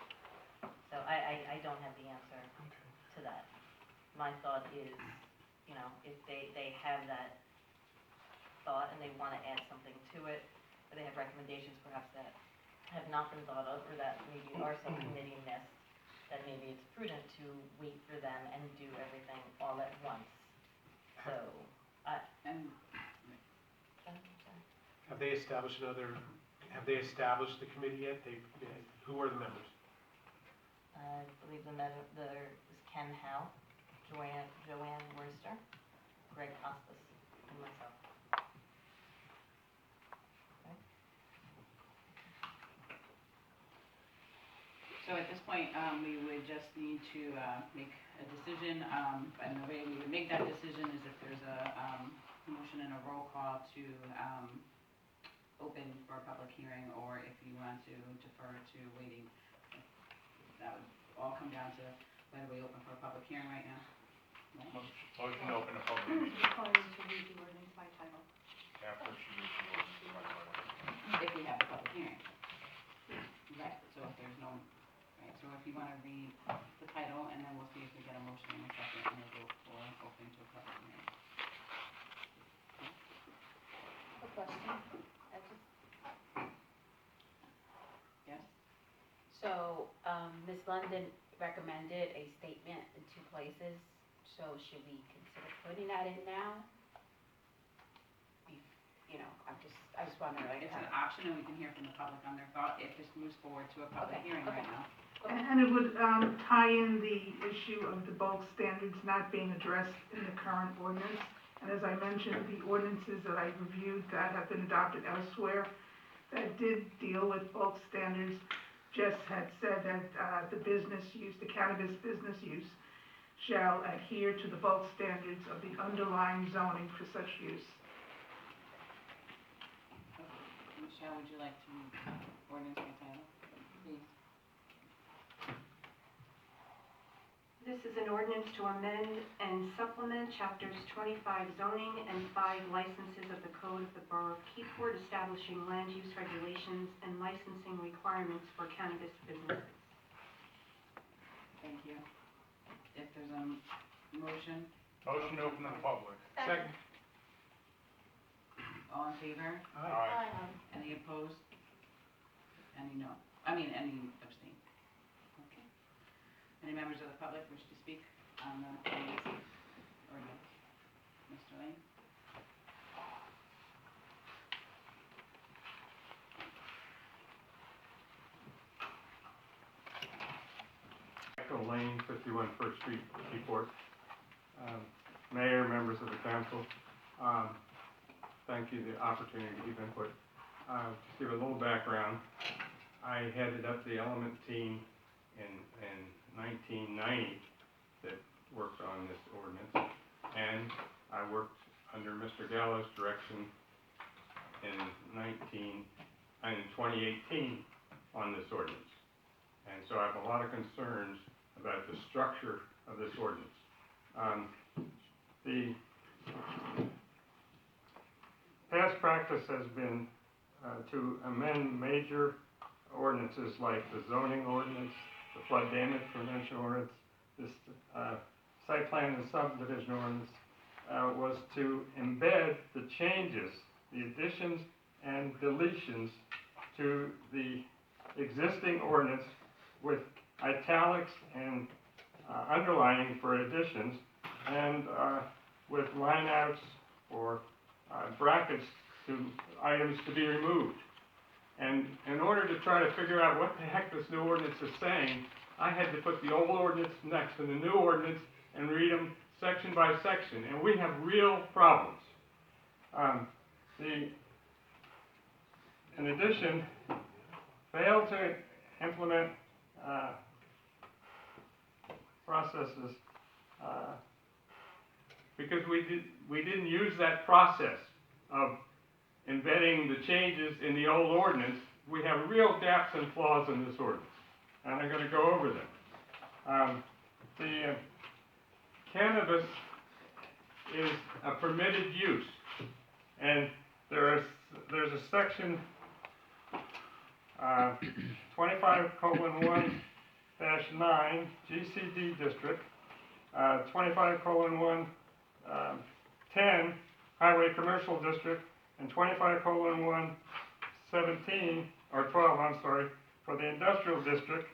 So I don't have the answer to that. My thought is, you know, if they have that thought and they want to add something to it, or they have recommendations perhaps that have not been thought of, or that maybe our subcommittee missed, that maybe it's prudent to wait for them and do everything all at once. So, Have they established the committee yet? Who are the members? I believe there is Ken Howe, Joanne Worcester, Greg Costas, and myself. So at this point, we would just need to make a decision, and the way we would make that decision is if there's a motion and a roll call to open for a public hearing, or if you want to defer to waiting. That would all come down to whether we open for a public hearing right now. Motion to open a public hearing Required to read the ordinance by title. after she reads the ordinance by title. If we have a public hearing. Right, so if there's no, right, so if you want to read the title, and then we'll see if we get a motion in a second, and we'll vote for opening to a public hearing. A question. Yes? So, Ms. London recommended a statement in 2 places, so should we consider putting that in now? You know, I just wondering, like. It's an option, and we can hear from the public on their thought if this moves forward to a public hearing right now. And it would tie in the issue of the bulk standards not being addressed in the current ordinance. And as I mentioned, the ordinances that I reviewed that have been adopted elsewhere that did deal with bulk standards just had said that the business use, the cannabis business use, shall adhere to the bulk standards of the underlying zoning for such use. Michelle, would you like to read ordinance by title, please? This is an ordinance to amend and supplement chapters 25 zoning and 5 licenses of the Code of the Borough of Keyport, establishing land use regulations and licensing requirements for cannabis businesses. Thank you. If there's a motion, Motion to open to the public. Second. all in favor? Aye. Any opposed? Any any abstain? Okay. Any members of the public wish to speak on the ordinance? Or no? Mr. Lane? Michael Lane, 51 First Street, Keyport. Mayor, members of the council, thank you for the opportunity to give input. Just give a little background. I headed up the element team in 1990 that worked on this ordinance, and I worked under Mr. Gallo's direction in 2018 on this ordinance. And so I have a lot of concerns about the structure of this ordinance. The past practice has been to amend major ordinances like the zoning ordinance, the flood damage prevention ordinance, this site plan and subdivision ordinance, was to embed the changes, the additions and deletions to the existing ordinance with italics and underlining for additions, and with lineouts or brackets to items to be removed. And in order to try to figure out what the heck this new ordinance is saying, I had to put the old ordinance next to the new ordinance and read them section by section, and we have real problems. The in addition, failed to implement, processes, because we didn't use that process of embedding the changes in the old ordinance. We have real gaps and flaws in this ordinance, and I'm gonna go over them. The cannabis is a permitted use, and there's a section, 25:1-9 GCD district, 25:1-10 highway commercial district, and 25:1-17, or 12, I'm sorry, for the industrial district,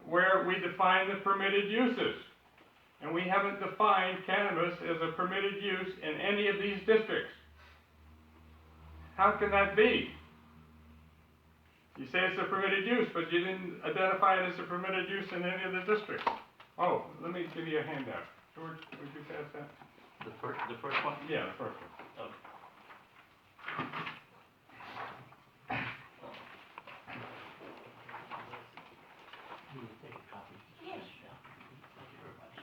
where we define the permitted uses. And we haven't defined cannabis as a permitted use in any of these districts. How can that be? You say it's a permitted use, but you didn't identify it as a permitted use in any of the districts. Oh, let me give you a handout. George, would you pass that? The first one? Yeah, the first one. Okay. Take a copy. Yes. Thank you very much.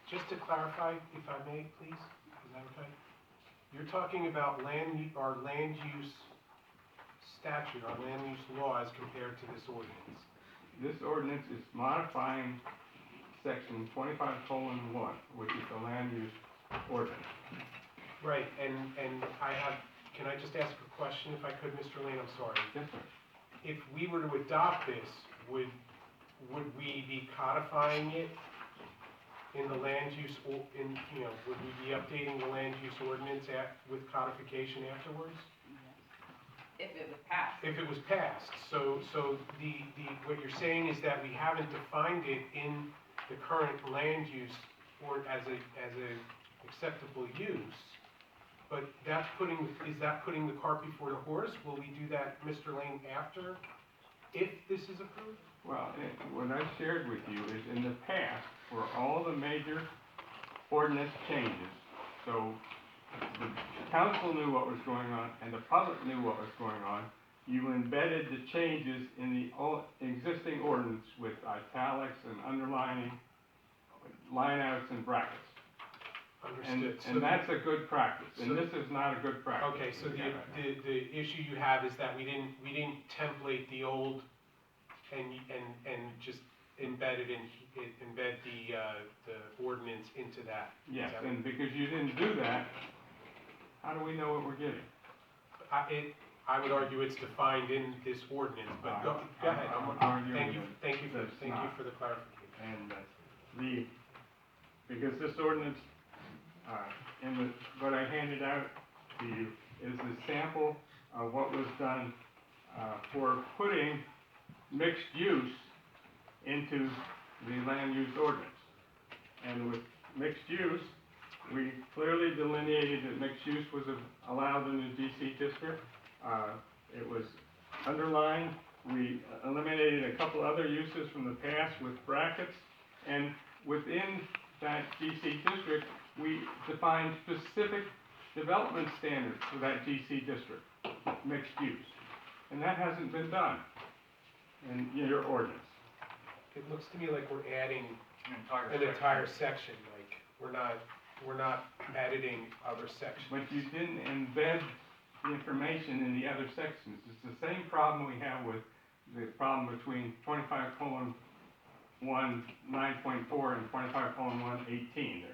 Just to clarify, if I may, please, is that okay? You're talking about our land use statute, our land use law as compared to this ordinance. This ordinance is modifying section 25:1, which is the land use ordinance. Right, and can I just ask a question if I could, Mr. Lane, I'm sorry? Yes, sir. If we were to adopt this, would we be codifying it in the land use, would we be updating the land use ordinance with codification afterwards? If it was passed. If it was passed, so what you're saying is that we haven't defined it in the current land use or as a acceptable use, but is that putting the cart before the horse? Will we do that, Mr. Lane, after, if this is approved? Well, what I shared with you is in the past, for all the major ordinance changes, so the council knew what was going on and the public knew what was going on, you embedded the changes in the existing ordinance with italics and underlining, lineouts and brackets. Understood. And that's a good practice, and this is not a good practice. Okay, so the issue you have is that we didn't template the old and just embed the ordinance into that. Yes, and because you didn't do that, how do we know what we're getting? I would argue it's defined in this ordinance, but go ahead. Thank you for the clarification. And because this ordinance, what I handed out to you is the sample of what was done for putting mixed use into the land use ordinance. And with mixed use, we clearly delineated that mixed use was allowed in the DC district. It was underlined. We eliminated a couple other uses from the past with brackets. And within that DC district, we defined specific development standards for that DC district, mixed use. And that hasn't been done in your ordinance. It looks to me like we're adding an entire section, like we're not editing other sections. But you didn't embed the information in the other sections. It's the same problem we have with the problem between 25:1 9.4 and 25:1 18.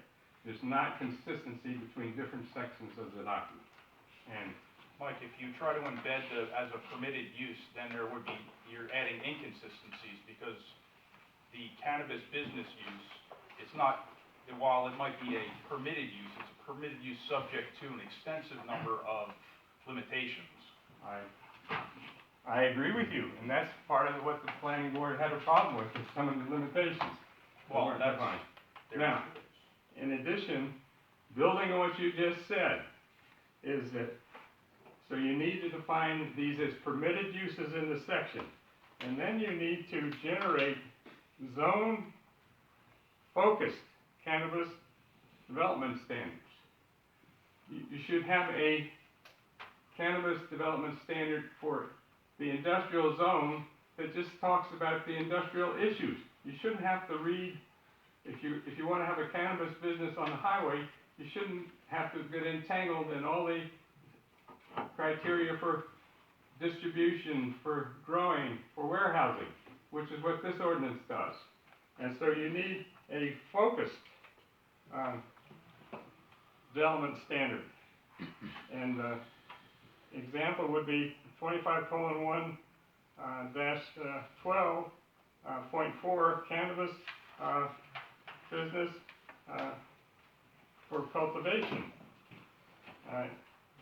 There's not consistency between different sections of the document. And Mike, if you try to embed as a permitted use, then you're adding inconsistencies because the cannabis business use, it's not, while it might be a permitted use, it's a permitted use subject to an extensive number of limitations. I agree with you, and that's part of what the planning board had a problem with, is some of the limitations. Well, that's fine. Now, in addition, building on what you just said, is that, so you need to define these as permitted uses in the section, and then you need to generate zone focused cannabis development standards. You should have a cannabis development standard for the industrial zone that just talks about the industrial issues. You shouldn't have to read, if you want to have a cannabis business on the highway, you shouldn't have to get entangled in all the criteria for distribution, for growing, for warehousing, which is what this ordinance does. And so you need a focused development standard. And example would be 25:1 -12.4 cannabis business for cultivation.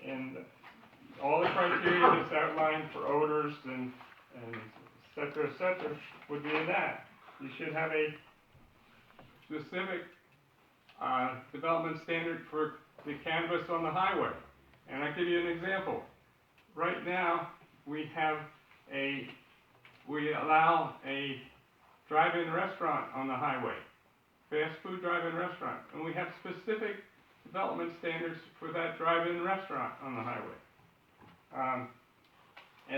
And all the criteria that's outlined for odors and et cetera, would be in that. You should have a specific development standard for the cannabis on the highway. And I'll give you an example. Right now, we allow a drive-in restaurant on the highway, fast food drive-in restaurant, and we have specific development standards for that drive-in restaurant on the highway.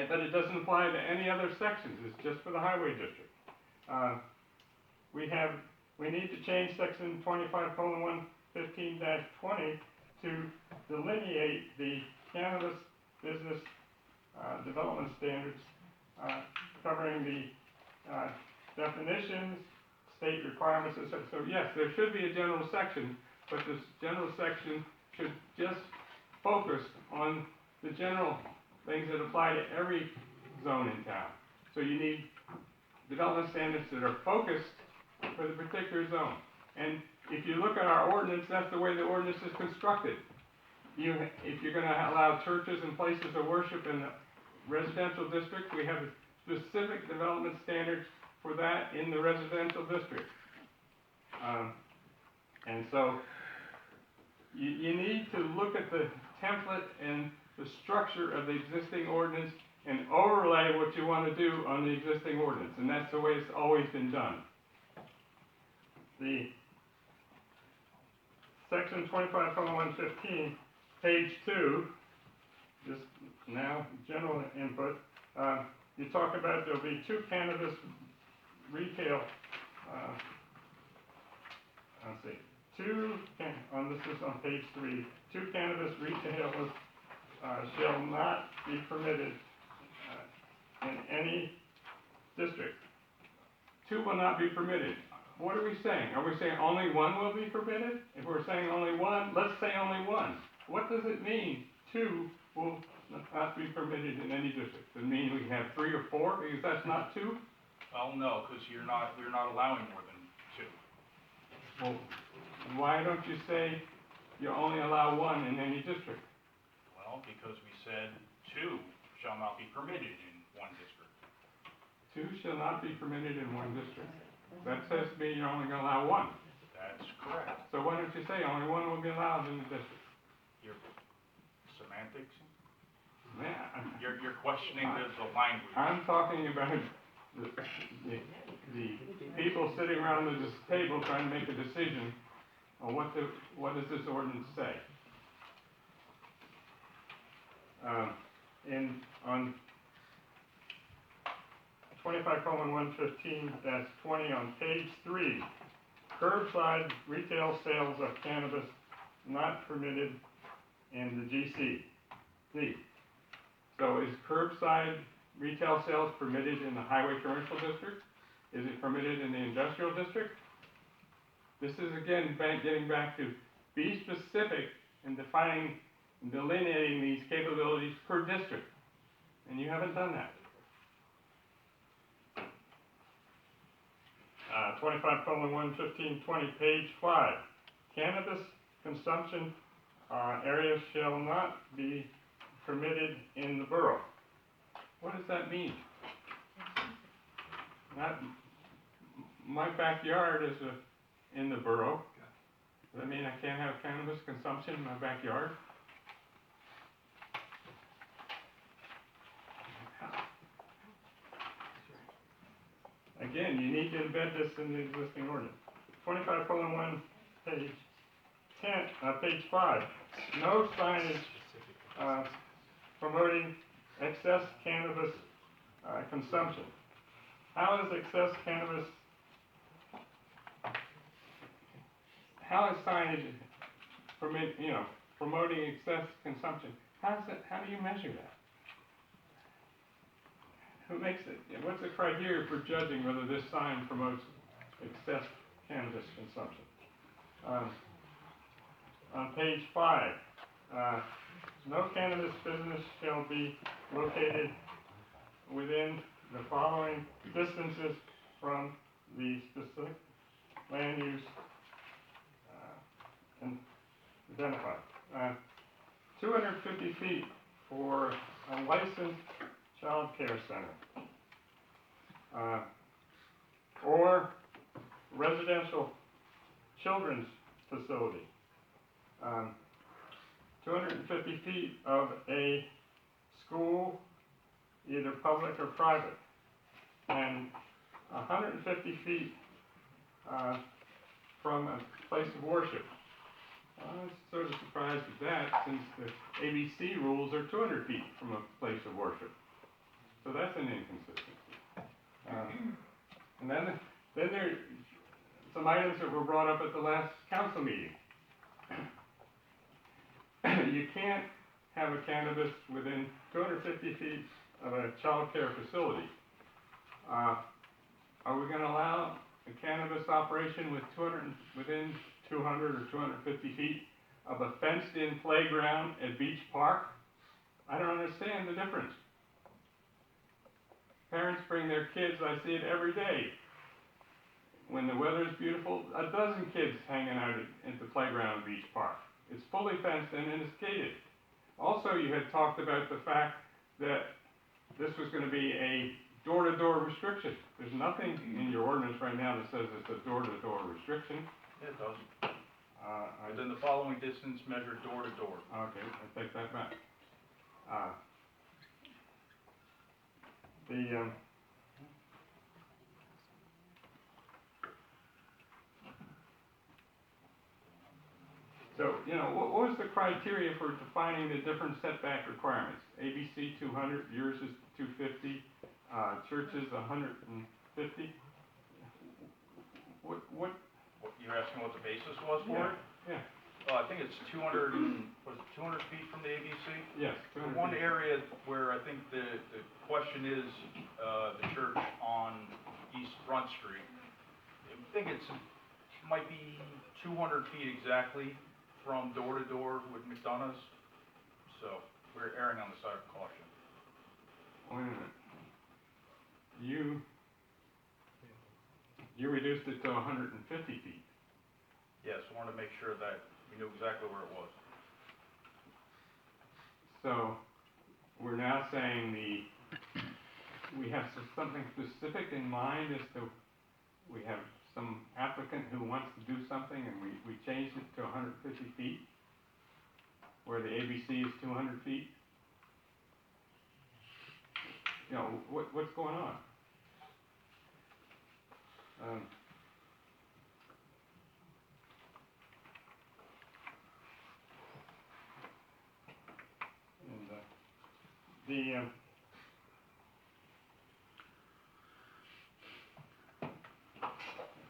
But it doesn't apply to any other sections, it's just for the highway district. We need to change section 25:115-20 to delineate the cannabis business development standards, covering the definitions, state requirements, etc. So yes, there should be a general section, but this general section should just focus on the general things that apply to every zone in town. So you need development standards that are focused for the particular zone. And if you look at our ordinance, that's the way the ordinance is constructed. If you're going to allow churches and places of worship in the residential district, we have specific development standards for that in the residential district. And so you need to look at the template and the structure of the existing ordinance and overlay what you want to do on the existing ordinance. And that's the way it's always been done. The section 25:115, page 2, just now general input, you talk about there'll be 2 cannabis retail, this is on page 3, 2 cannabis retailers shall not be permitted in any district. 2 will not be permitted. What are we saying? Are we saying only 1 will be permitted? If we're saying only 1, let's say only 1. What does it mean 2 will not be permitted in any district? Does it mean we have 3 or 4? Because that's not 2? Well, no, because we're not allowing more than 2. Well, why don't you say you only allow 1 in any district? Well, because we said 2 shall not be permitted in one district. 2 shall not be permitted in one district. That says to me you're only going to allow 1. That's correct. So why don't you say only 1 will be allowed in the district? Your semantics? Yeah. You're questioning the language. I'm talking about the people sitting around this table trying to make a decision on what does this ordinance say. On 25:115-20 on page 3, curbside retail sales of cannabis not permitted in the GC. So is curbside retail sales permitted in the highway commercial district? Is it permitted in the industrial district? This is again getting back to be specific in defining and delineating these capabilities per district. And you haven't done that. 25:115-20, page 5. Cannabis consumption areas shall not be permitted in the borough. What does that mean? My backyard is in the borough. Does that mean I can't have cannabis consumption in my backyard? Again, you need to embed this in the existing ordinance. 25:1, page 10, page 5. No signage, promoting excess cannabis, consumption. How is excess cannabis, how is signage promoting excess consumption? How do you measure that? Who makes it? What's the criteria for judging whether this sign promotes excess cannabis consumption? On page 5, no cannabis business shall be located within the following distances from the specific land use identified. 250 feet for a licensed child care center, or residential children's facility. 250 feet of a school, either public or private, and 150 feet from a place of worship. I was sort of surprised at that, since the ABC rules are 200 feet from a place of worship. So that's an inconsistency. And then there are some items that were brought up at the last council meeting. You can't have a cannabis within 250 feet of a child care facility. Are we going to allow a cannabis operation within 200 or 250 feet of a fenced-in playground at Beach Park? I don't understand the difference. Parents bring their kids, I see it every day. When the weather is beautiful, a dozen kids hanging out at the playground at Beach Park. It's fully fenced in and it's gated. Also, you had talked about the fact that this was going to be a door-to-door restriction. There's nothing in your ordinance right now that says it's a door-to-door restriction. It does. Within the following distance measured door to door. Okay, I take that back. So, what was the criteria for defining the different setback requirements? ABC 200, yours is 250, churches 150. What? You're asking what the basis was for it? Yeah. I think it's 200 feet from the ABC? Yes. The one area where I think the question is, the church on East Front Street, I think might be 200 feet exactly from door to door with McDonough's. So we're erring on the side of caution. Wait a minute. You reduced it to 150 feet. Yes, I wanted to make sure that we knew exactly where it was. So, we're now saying we have something specific in mind as to, we have some applicant who wants to do something and we changed it to 150 feet, where the ABC is 200 feet. What's going on?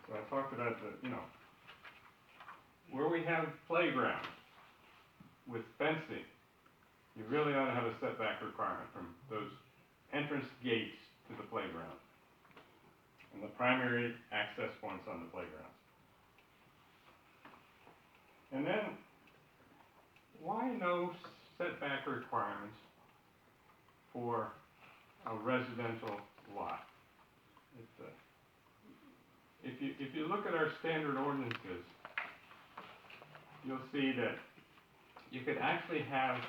So I talked about where we have playgrounds with fencing, you really ought to have a setback requirement from those entrance gates to the playground and the primary access points on the playgrounds. And then, why no setback requirements for a residential lot? If you look at our standard ordinances, you'll see that you could actually have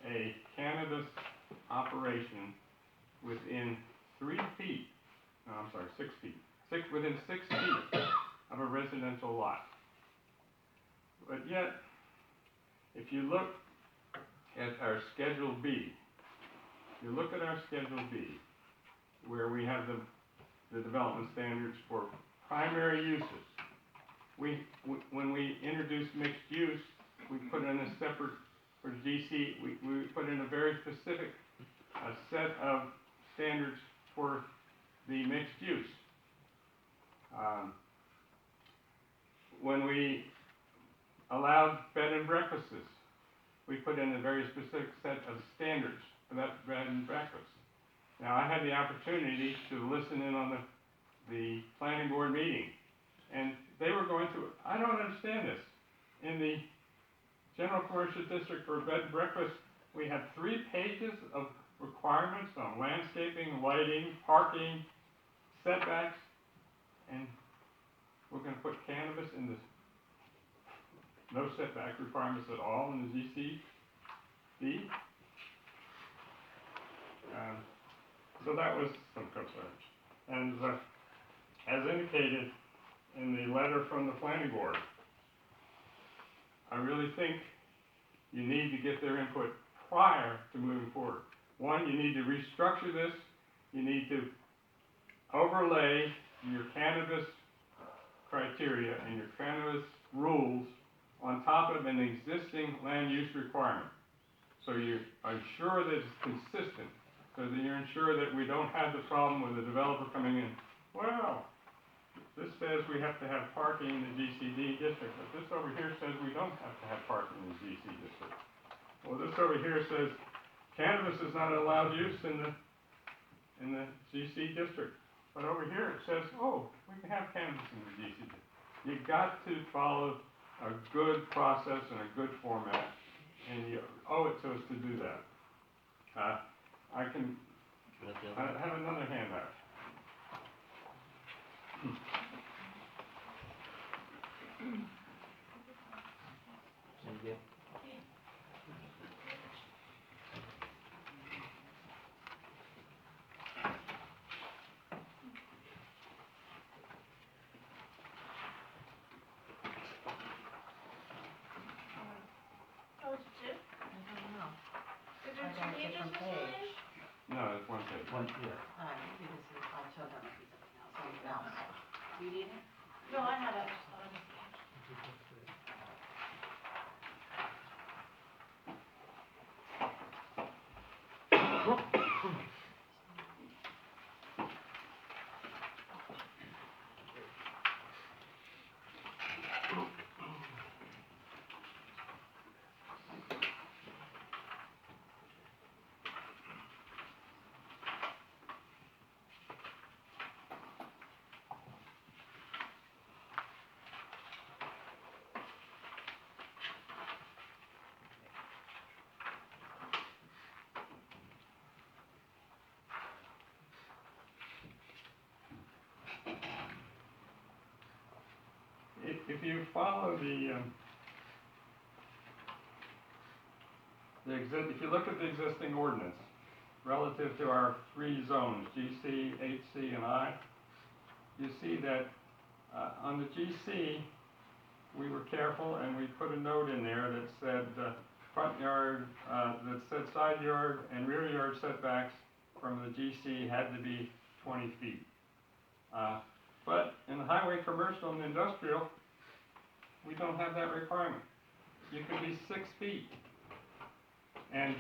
a cannabis operation within 6 feet, within 6 feet of a residential lot. But yet, if you look at our Schedule B, where we have the development standards for primary uses, when we introduced mixed use, we put in a separate, for GC, we put in a very specific, set of standards for the mixed use. When we allowed bed and breakfasts, we put in a very specific set of standards for that bed and breakfast. Now, I had the opportunity to listen in on the planning board meeting, and they were going through, I don't understand this. In the general commercial district for bed and breakfast, we have 3 pages of requirements on landscaping, lighting, parking, setbacks, and we're gonna put cannabis in the, no setback requirements at all in the GCD. So that was some concerns. And as indicated in the letter from the planning board, I really think you need to get their input prior to moving forward. One, you need to restructure this. You need to overlay your cannabis criteria and your cannabis rules on top of an existing land use requirement. So you ensure that it's consistent, so that you're ensured that we don't have the problem with the developer coming in. Well, this says we have to have parking in the GCD district, but this over here says we don't have to have parking in the GC district. Well, this over here says cannabis is not allowed use in the GC district. But over here it says, oh, we can have cannabis in the GC district. You got to follow a good process and a good format, and you owe it to us to do that. I have another handout. Oh, it's 2? I don't know. Is I there got 2 a pages, different Mr. page. Lynch? No, it's one page. Alright, maybe this is, I took that might be something else. Do you need it? No, I have it. If you follow if you look at the existing ordinance relative to our 3 zones, GC, HC, and I, you see that on the GC, we were careful and we put a note in there that said front yard, that said side yard and rear yard setbacks from the GC had to be 20 feet. But in the highway, commercial, and industrial, we don't have that requirement. You can be 6 feet. And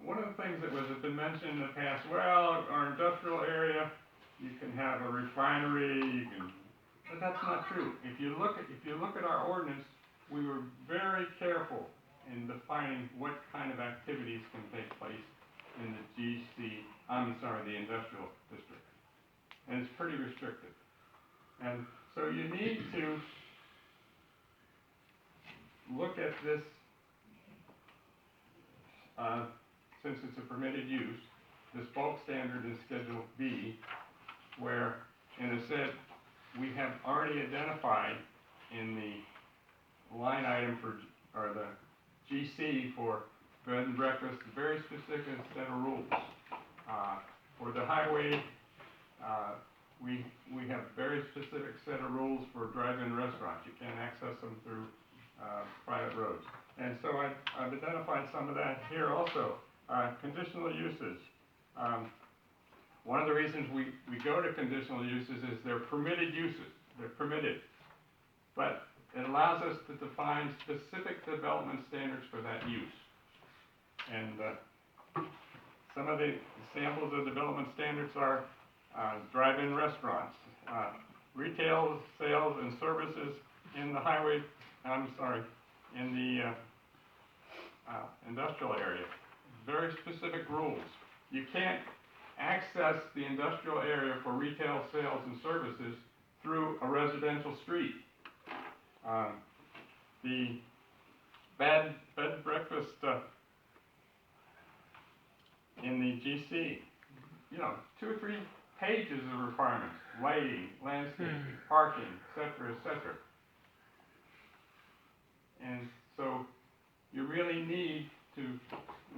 one of the things that has been mentioned in the past, well, our industrial area, you can have a refinery, but that's not true. If you look at our ordinance, we were very careful in defining what kind of activities can take place in the the industrial district. And it's pretty restricted. And so you need to look at this, since it's a permitted use, this bulk standard in Schedule B, where, and it said, we have already identified in the line item or the GC for bed and breakfast, a very specific set of rules. For the highway, we have very specific set of rules for drive-in restaurants. You can't access them through private roads. And so I've identified some of that here also. Conditional uses. One of the reasons we go to conditional uses is they're permitted uses. They're permitted. but it allows us to define specific development standards for that use. And some of the examples of development standards are drive-in restaurants, retail sales and services in the in the industrial area. Very specific rules. You can't access the industrial area for retail sales and services through a residential street. The bed and breakfast in the GC, 2 or 3 pages of requirements, lighting, landscaping, parking, et cetera. And so you really need to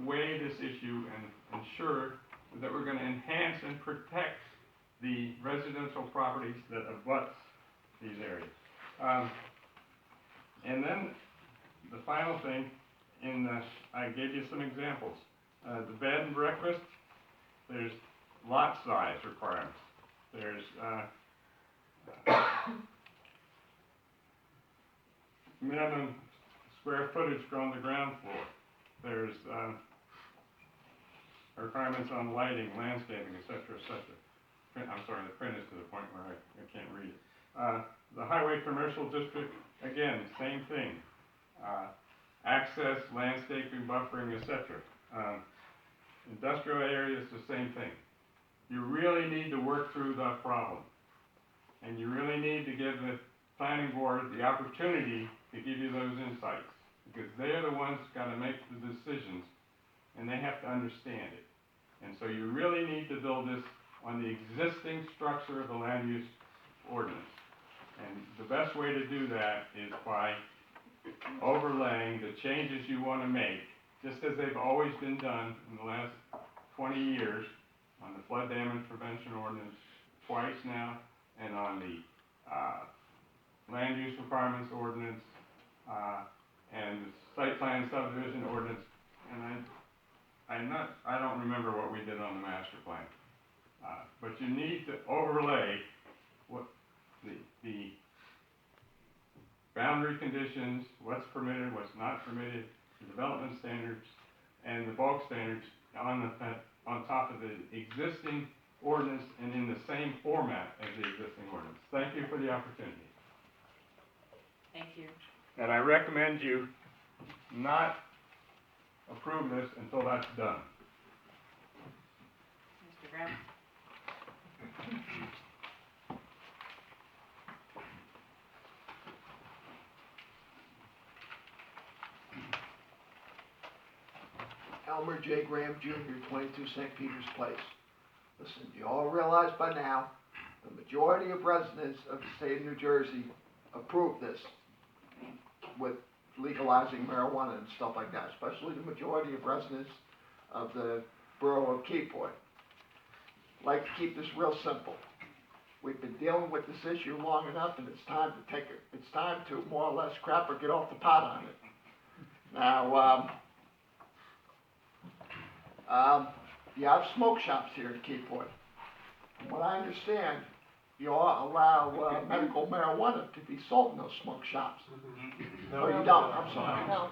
weigh this issue and ensure that we're going to enhance and protect the residential properties that abut these areas. And then the final thing, I gave you some examples. The bed and breakfast, there's lot size requirements. There's minimum square footage on the ground floor. There's requirements on lighting, landscaping, et cetera, et cetera. I'm sorry, the print is to the point where I can't read it. The highway commercial district, again, same thing. Access, landscaping, buffering, et cetera. Industrial areas, the same thing. You really need to work through the problem. And you really need to give the planning board the opportunity to give you those insights. Because they're the ones who's got to make the decisions, and they have to understand it. And so you really need to build this on the existing structure of the land use ordinance. And the best way to do that is by overlaying the changes you want to make, just as they've always been done in the last 20 years on the flood damage prevention ordinance twice now, and on the land use requirements ordinance, and the site plan subdivision ordinance. And I don't remember what we did on the master plan. But you need to overlay what the boundary conditions, what's permitted, what's not permitted, the development standards, and the bulk standards on top of the existing ordinance and in the same format as the existing ordinance. Thank you for the opportunity. Thank you. And I recommend you not approve this until that's done. Mr. Graham? Elmer J. Graham Jr., 22 St. Peter's Place. Listen, you all realize by now, the majority of residents of the state of New Jersey approve this with legalizing marijuana and stuff like that, especially the majority of residents of the borough of Keyport. I'd like to keep this real simple. We've been dealing with this issue long enough, and it's time to more or less crap or get off the pot on it. Now, you have smoke shops here in Keyport. From what I understand, you all allow medical marijuana to be sold in those smoke shops. No, Oh, you no, don't? no, I'm sorry. no.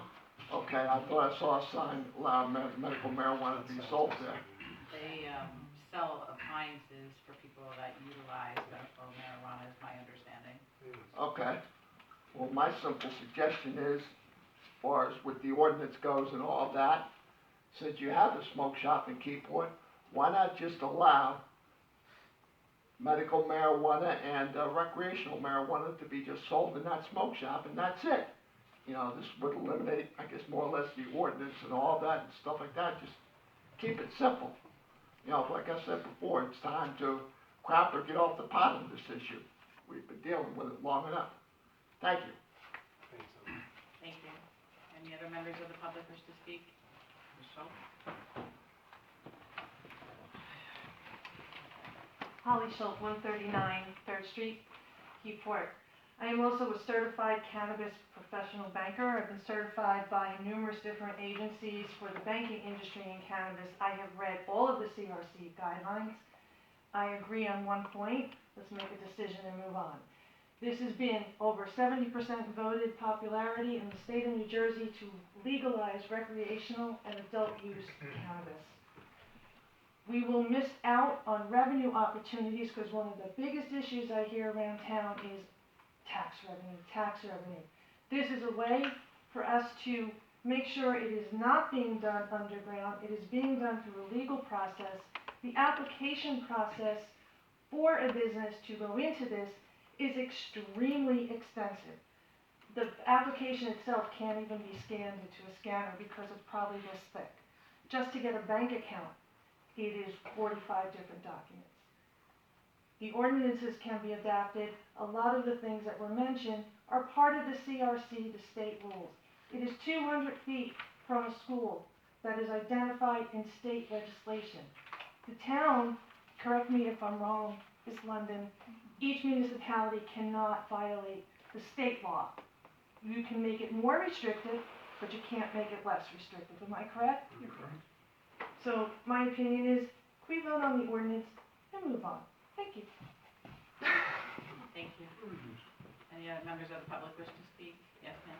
Okay, I thought I saw a sign allow medical marijuana to be sold there. They sell appliances for people that utilize medical marijuana, is my understanding. Okay. Well, my simple suggestion is, as far as with the ordinance goes and all of that, since you have a smoke shop in Keyport, why not just allow medical marijuana and recreational marijuana to be just sold in that smoke shop, and that's it? This would eliminate, I guess, more or less the ordinance and all that and stuff like that. Just keep it simple. Like I said before, it's time to crap or get off the pot on this issue. We've been dealing with it long enough. Thank you. Thank you. Any other members of the public wish to speak? Michelle? Holly Schultz, 139 3rd Street, Keyport. I am also a certified cannabis professional banker. I've been certified by numerous different agencies for the banking industry in cannabis. I have read all of the CRC guidelines. I agree on one point. Let's make a decision and move on. This has been over 70% voted popularity in the state of New Jersey to legalize recreational and adult use cannabis. We will miss out on revenue opportunities because one of the biggest issues I hear around town is tax revenue. This is a way for us to make sure it is not being done underground, it is being done through a legal process. The application process for a business to go into this is extremely extensive. The application itself can't even be scanned into a scanner because it's probably this thick. Just to get a bank account, it is 45 different documents. The ordinances can be adapted. A lot of the things that were mentioned are part of the CRC, the state rules. It is 200 feet from a school that is identified in state legislation. The town, correct me if I'm wrong, Ms. London, each municipality cannot violate the state law. You can make it more restrictive, but you can't make it less restrictive. Am I correct? You're correct. So my opinion is, we vote on the ordinance and move on. Thank you. Thank you. Any other members of the public wish to speak? Yes, ma'am.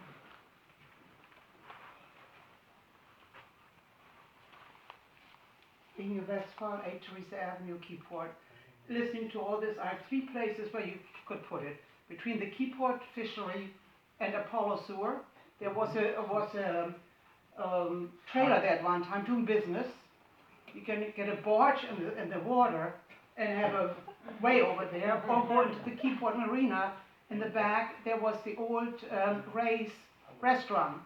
Being a Westfall, 8 Teresa Avenue, Keyport. Listening to all this, I have three places where you could put it. Between the Keyport Fishery and Apollo Sewer, there was a trailer there at one time doing business. You can get a barge in the water and have a way over there, or go into the Keyport Marina. In the back, there was the old Ray's restaurant.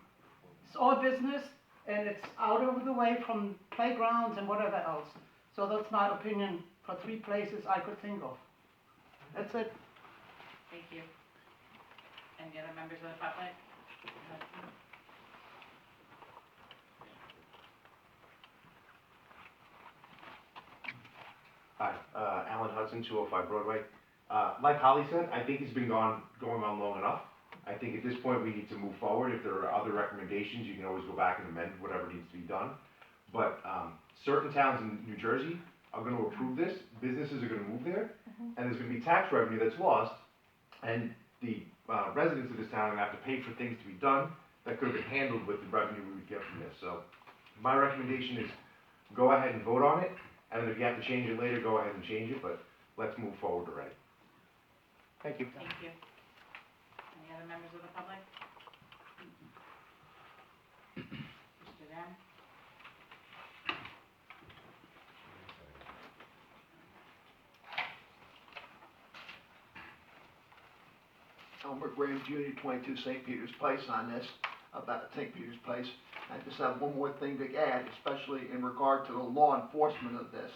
It's all business, and it's out over the way from playgrounds and whatever else. So that's my opinion for three places I could think of. That's it. Thank you. Any other members of the public? Hi, Alan Hudson, 205 Broadway. Like Holly said, I think it's been going on long enough. I think at this point we need to move forward. If there are other recommendations, you can always go back and amend whatever needs to be done. But certain towns in New Jersey are going to approve this. Businesses are going to move there, and there's going to be tax revenue that's lost, and the residents of this town are going to have to pay for things to be done that could have been handled with the revenue we would get from this. So my recommendation is go ahead and vote on it, and if you have to change it later, go ahead and change it, but let's move forward already. Thank you. Thank you. Any other members of the public? Mr. Dan? Elmer Graham Jr., 22 St. Peter's Place on this, about St. Peter's Place. I just have one more thing to add, especially in regard to the law enforcement of this.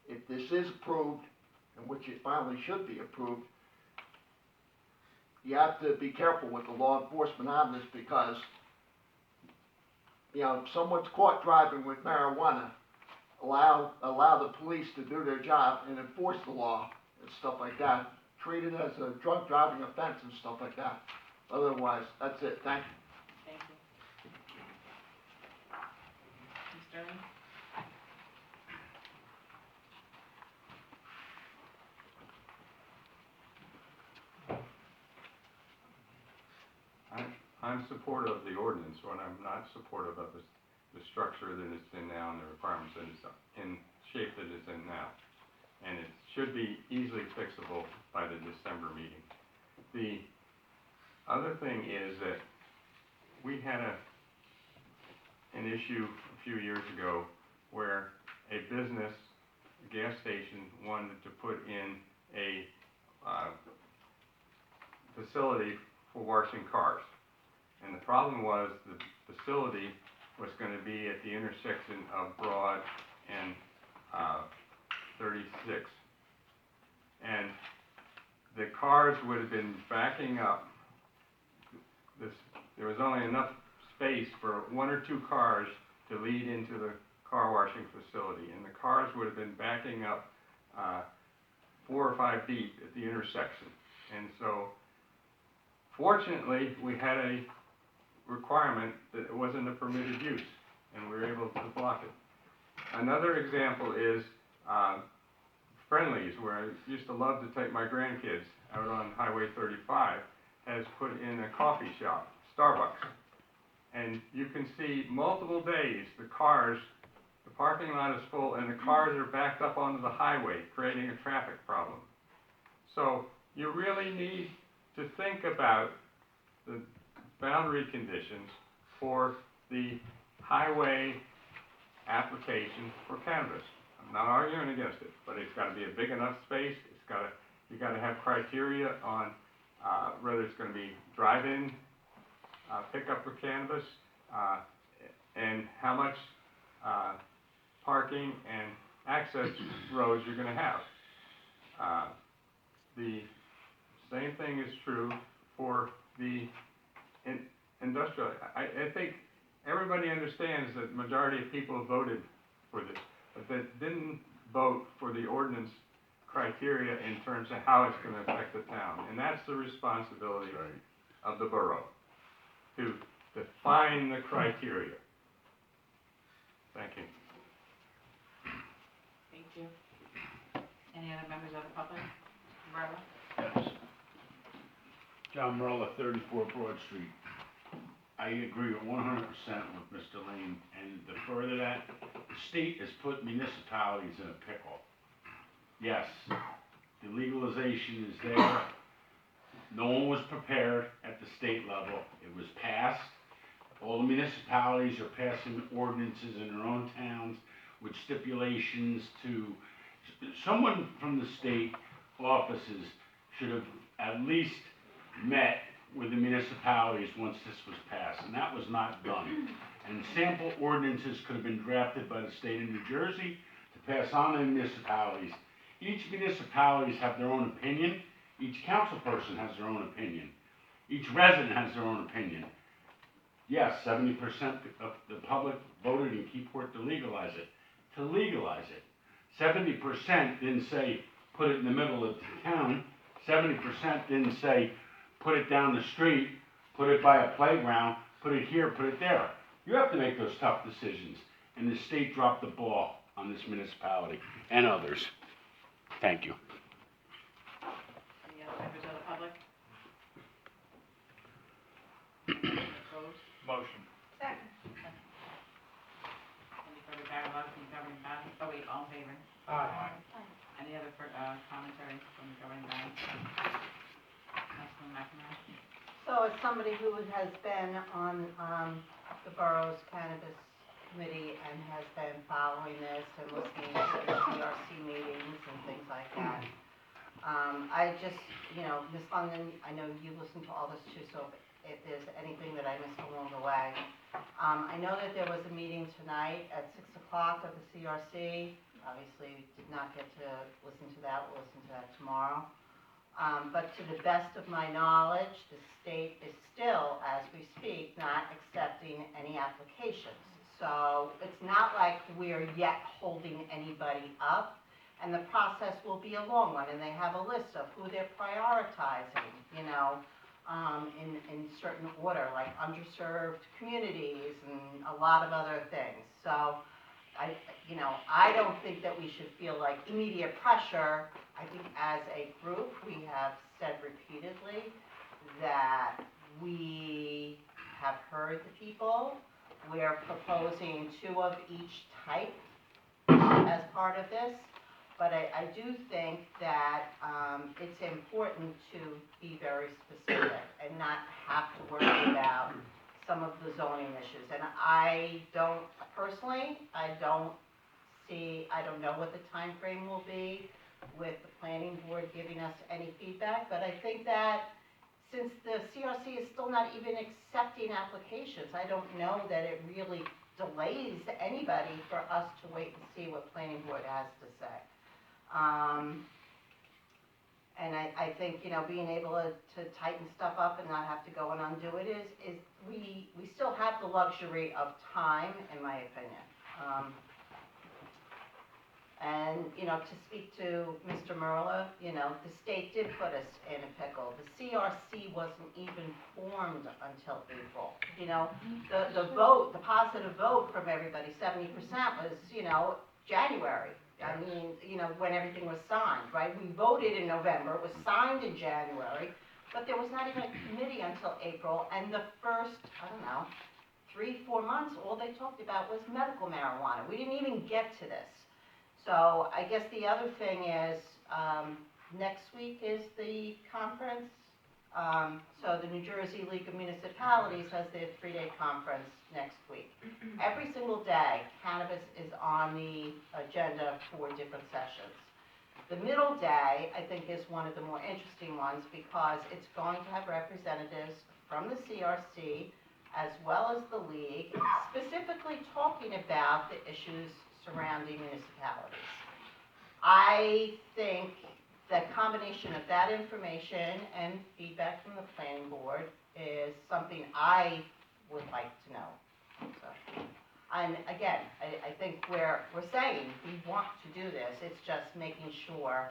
If this is approved, and which it finally should be approved, you have to be careful with the law enforcement on this because, you know, if someone's caught driving with marijuana, allow the police to do their job and enforce the law and stuff like that. Treat it as a drunk driving offense and stuff like that. Otherwise, that's it. Thank you. Thank you. Mr. Lee? I'm supportive of the ordinance, but I'm not supportive of the structure that it's in now and the requirements that it's in shape that it's in now. And it should be easily fixable by the December meeting. The other thing is that we had an issue a few years ago where a business, a gas station, wanted to put in a facility for washing cars. And the problem was the facility was going to be at the intersection of Broad and 36. And the cars would have been backing up. There was only enough space for one or two cars to lead into the car washing facility. And the cars would have been backing up 4 or 5 deep at the intersection. And so, fortunately, we had a requirement that it wasn't a permitted use, and we were able to block it. Another example is Friendlies, where I used to love to take my grandkids out on Highway 35, has put in a coffee shop, Starbucks. And you can see multiple days, the parking lot is full and the cars are backed up onto the highway, creating a traffic problem. So you really need to think about the boundary conditions for the highway application for cannabis. I'm not arguing against it, but it's gotta be a big enough space, you gotta have criteria on, whether it's gonna be drive-in, pickup for cannabis, and how much, parking and access roads you're gonna have. The same thing is true for the industrial. I think everybody understands that majority of people voted for this, but that didn't vote for the ordinance criteria in terms of how it's gonna affect the town. And that's the responsibility of the borough, to define the criteria. Thank you. Thank you. Any other members of the public? Marla? Yes. John Merle, 34 Broad Street. I agree 100% with Mr. Lane, and to further that, the state has put municipalities in a pickle. Yes, the legalization is there. No one was prepared at the state level. It was passed. All the municipalities are passing ordinances in their own towns with stipulations to, someone from the state offices should have at least met with the municipalities once this was passed, and that was not done. And sample ordinances could have been drafted by the state of New Jersey to pass on to municipalities. Each municipalities have their own opinion. Each council person has their own opinion. Each resident has their own opinion. Yes, 70% of the public voted in Keyport to legalize it. 70% didn't say put it in the middle of the town. 70% didn't say put it down the street, put it by a playground, put it here, put it there. You have to make those tough decisions, and the state dropped the ball on this municipality and others. Thank you. Any other members of the public? Opposed? Motion. Second. Any further dialogue from the governing body? Oh wait, all in favor? Aye. Any other commentary from the governing body? Councilman McNamara? So as somebody who has been on the borough's cannabis committee and has been following this and listening to the CRC meetings and things like that, I just, Ms. London, I know you listen to all this too, so if there's anything that I missed along the way. I know that there was a meeting tonight at 6 o'clock of the CRC. Obviously, did not get to listen to that. We'll listen to that tomorrow. But to the best of my knowledge, the state is still, as we speak, not accepting any applications. So it's not like we are yet holding anybody up, and the process will be a long one, and they have a list of who they're prioritizing, in certain order, like underserved communities and a lot of other things. So I don't think that we should feel like immediate pressure. I think as a group, we have said repeatedly that we have heard the people. We're proposing 2 of each type as part of this. But I do think that it's important to be very specific and not have to worry about some of the zoning issues. And I don't know what the time frame will be with the planning board giving us any feedback, but I think that since the CRC is still not even accepting applications, I don't know that it really delays anybody for us to wait and see what planning board has to say. And I think, being able to tighten stuff up and not have to go and undo it is we still have the luxury of time, in my opinion. And, to speak to Mr. Merla, the state did put us in a pickle. The CRC wasn't even formed until April. The vote, the positive vote from everybody, 70% was, January. I mean, you know, when everything was signed, right? We voted in November, it was signed in January, but there was not even a committee until April, and the first, I don't know, 3-4 months, all they talked about was medical marijuana. We didn't even get to this. So I guess the other thing is, next week is the conference. So the New Jersey League of Municipalities has their 3-day conference next week. Every single day, cannabis is on the agenda for different sessions. The middle day, I think, is one of the more interesting ones because it's going to have representatives from the CRC as well as the League, specifically talking about the issues surrounding municipalities. I think the combination of that information and feedback from the planning board is something I would like to know. So, and again, I think we're saying we want to do this, it's just making sure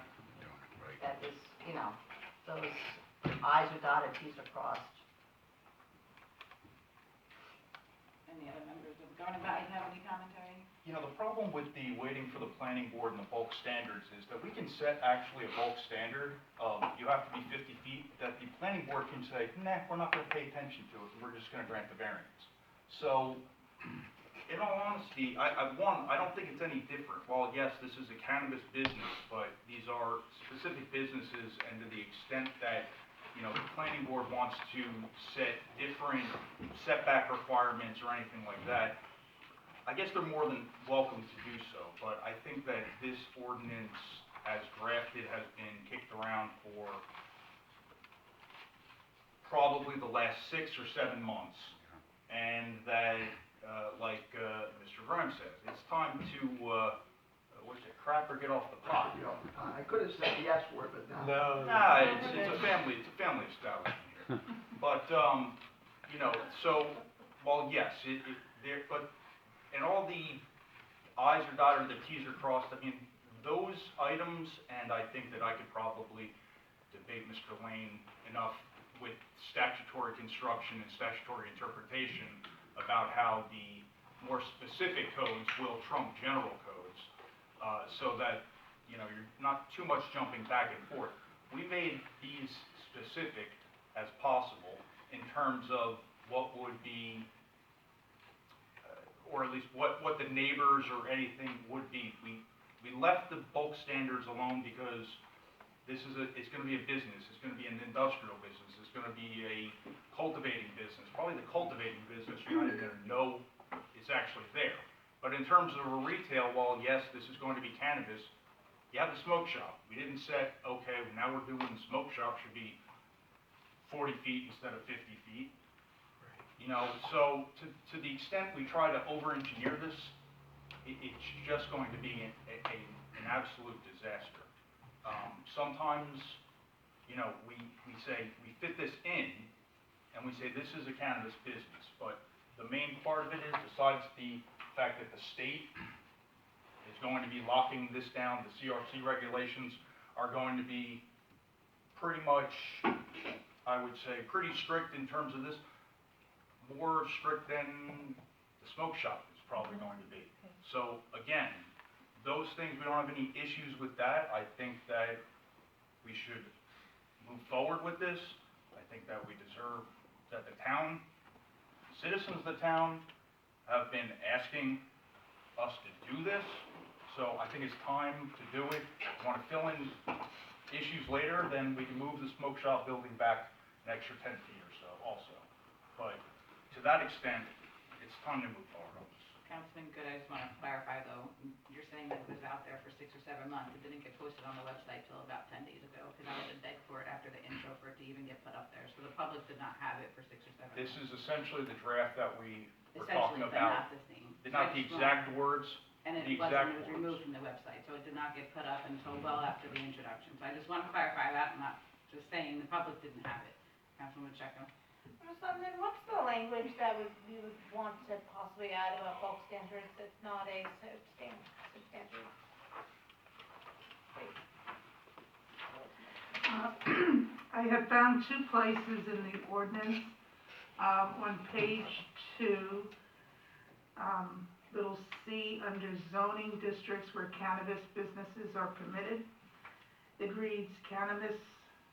that this, you know, those I's are dotted, T's are crossed. Any other members of the governing body have any commentary? You know, the problem with the waiting for the planning board and the bulk standards is that we can set actually a bulk standard of you have to be 50 feet, that the planning board can say, nah, we're not gonna pay attention to it, we're just gonna grant the variance. So, in all honesty, I don't think it's any different. While yes, this is a cannabis business, but these are specific businesses, and to the extent that, you know, the planning board wants to set different setback requirements or anything like that, I guess they're more than welcome to do so, but I think that this ordinance, as drafted, has been kicked around for probably the last 6 or 7 months, and that, like Mr. Grimes says, it's time to, what's it, crap or get off the pot. You know, I could have said the S word, but no. No. Nah, it's a family establishment here. But, you know, so, well, yes, but, and all the I's are dotted, the T's are crossed, I mean, those items, and I think that I could probably debate Mr. Lane enough with statutory construction and statutory interpretation about how the more specific codes will trump general codes, so that, you know, you're not too much jumping back and forth. We made these specific as possible in terms of what would be, or at least what the neighbors or anything would be. We left the bulk standards alone because it's gonna be a business, it's gonna be an industrial business, it's gonna be a cultivating business. Probably the cultivating business, you're not even gonna know it's actually there. But in terms of a retail, while yes, this is going to be cannabis, you have the smoke shop. We didn't set, okay, now we're doing the smoke shop should be 40 feet instead of 50 feet. You know, so to the extent we try to over-engineer this, it's just going to be an absolute disaster. Sometimes, you know, we say, we fit this in, and we say this is a cannabis business, but the main part of it is, besides the fact that the state is going to be locking this down, the CRC regulations are going to be pretty much, I would say, pretty strict in terms of this. More strict than the smoke shop is probably going to be. So again, those things, we don't have any issues with that. I think that we should move forward with this. I think that we deserve, that the town, citizens of the town have been asking us to do this. So I think it's time to do it. If you want to fill in issues later, then we can move the smoke shop building back an extra 10 feet or so also. But to that extent, it's time to move forward on this. Councilman Good, I just want to clarify though, you're saying that it was out there for 6 or 7 months. It didn't get posted on the website till about 10 days ago, because I had to beg for it after the intro for it to even get put up there. So the public did not have it for 6 or 7 months. This is essentially the draft that we were Essentially, talking but about. not the same. Not the exact words, And it the wasn't, exact it was words. removed from the website, so it did not get put up until well after the introduction. So I just want to clarify that, I'm not just saying the public didn't have it. Councilwoman Checo. Then what's the language that we would want to possibly add about bulk standards that's not a substandard? I have found 2 places in the ordinance, on page 2, little c, under zoning districts where cannabis businesses are permitted. It reads, cannabis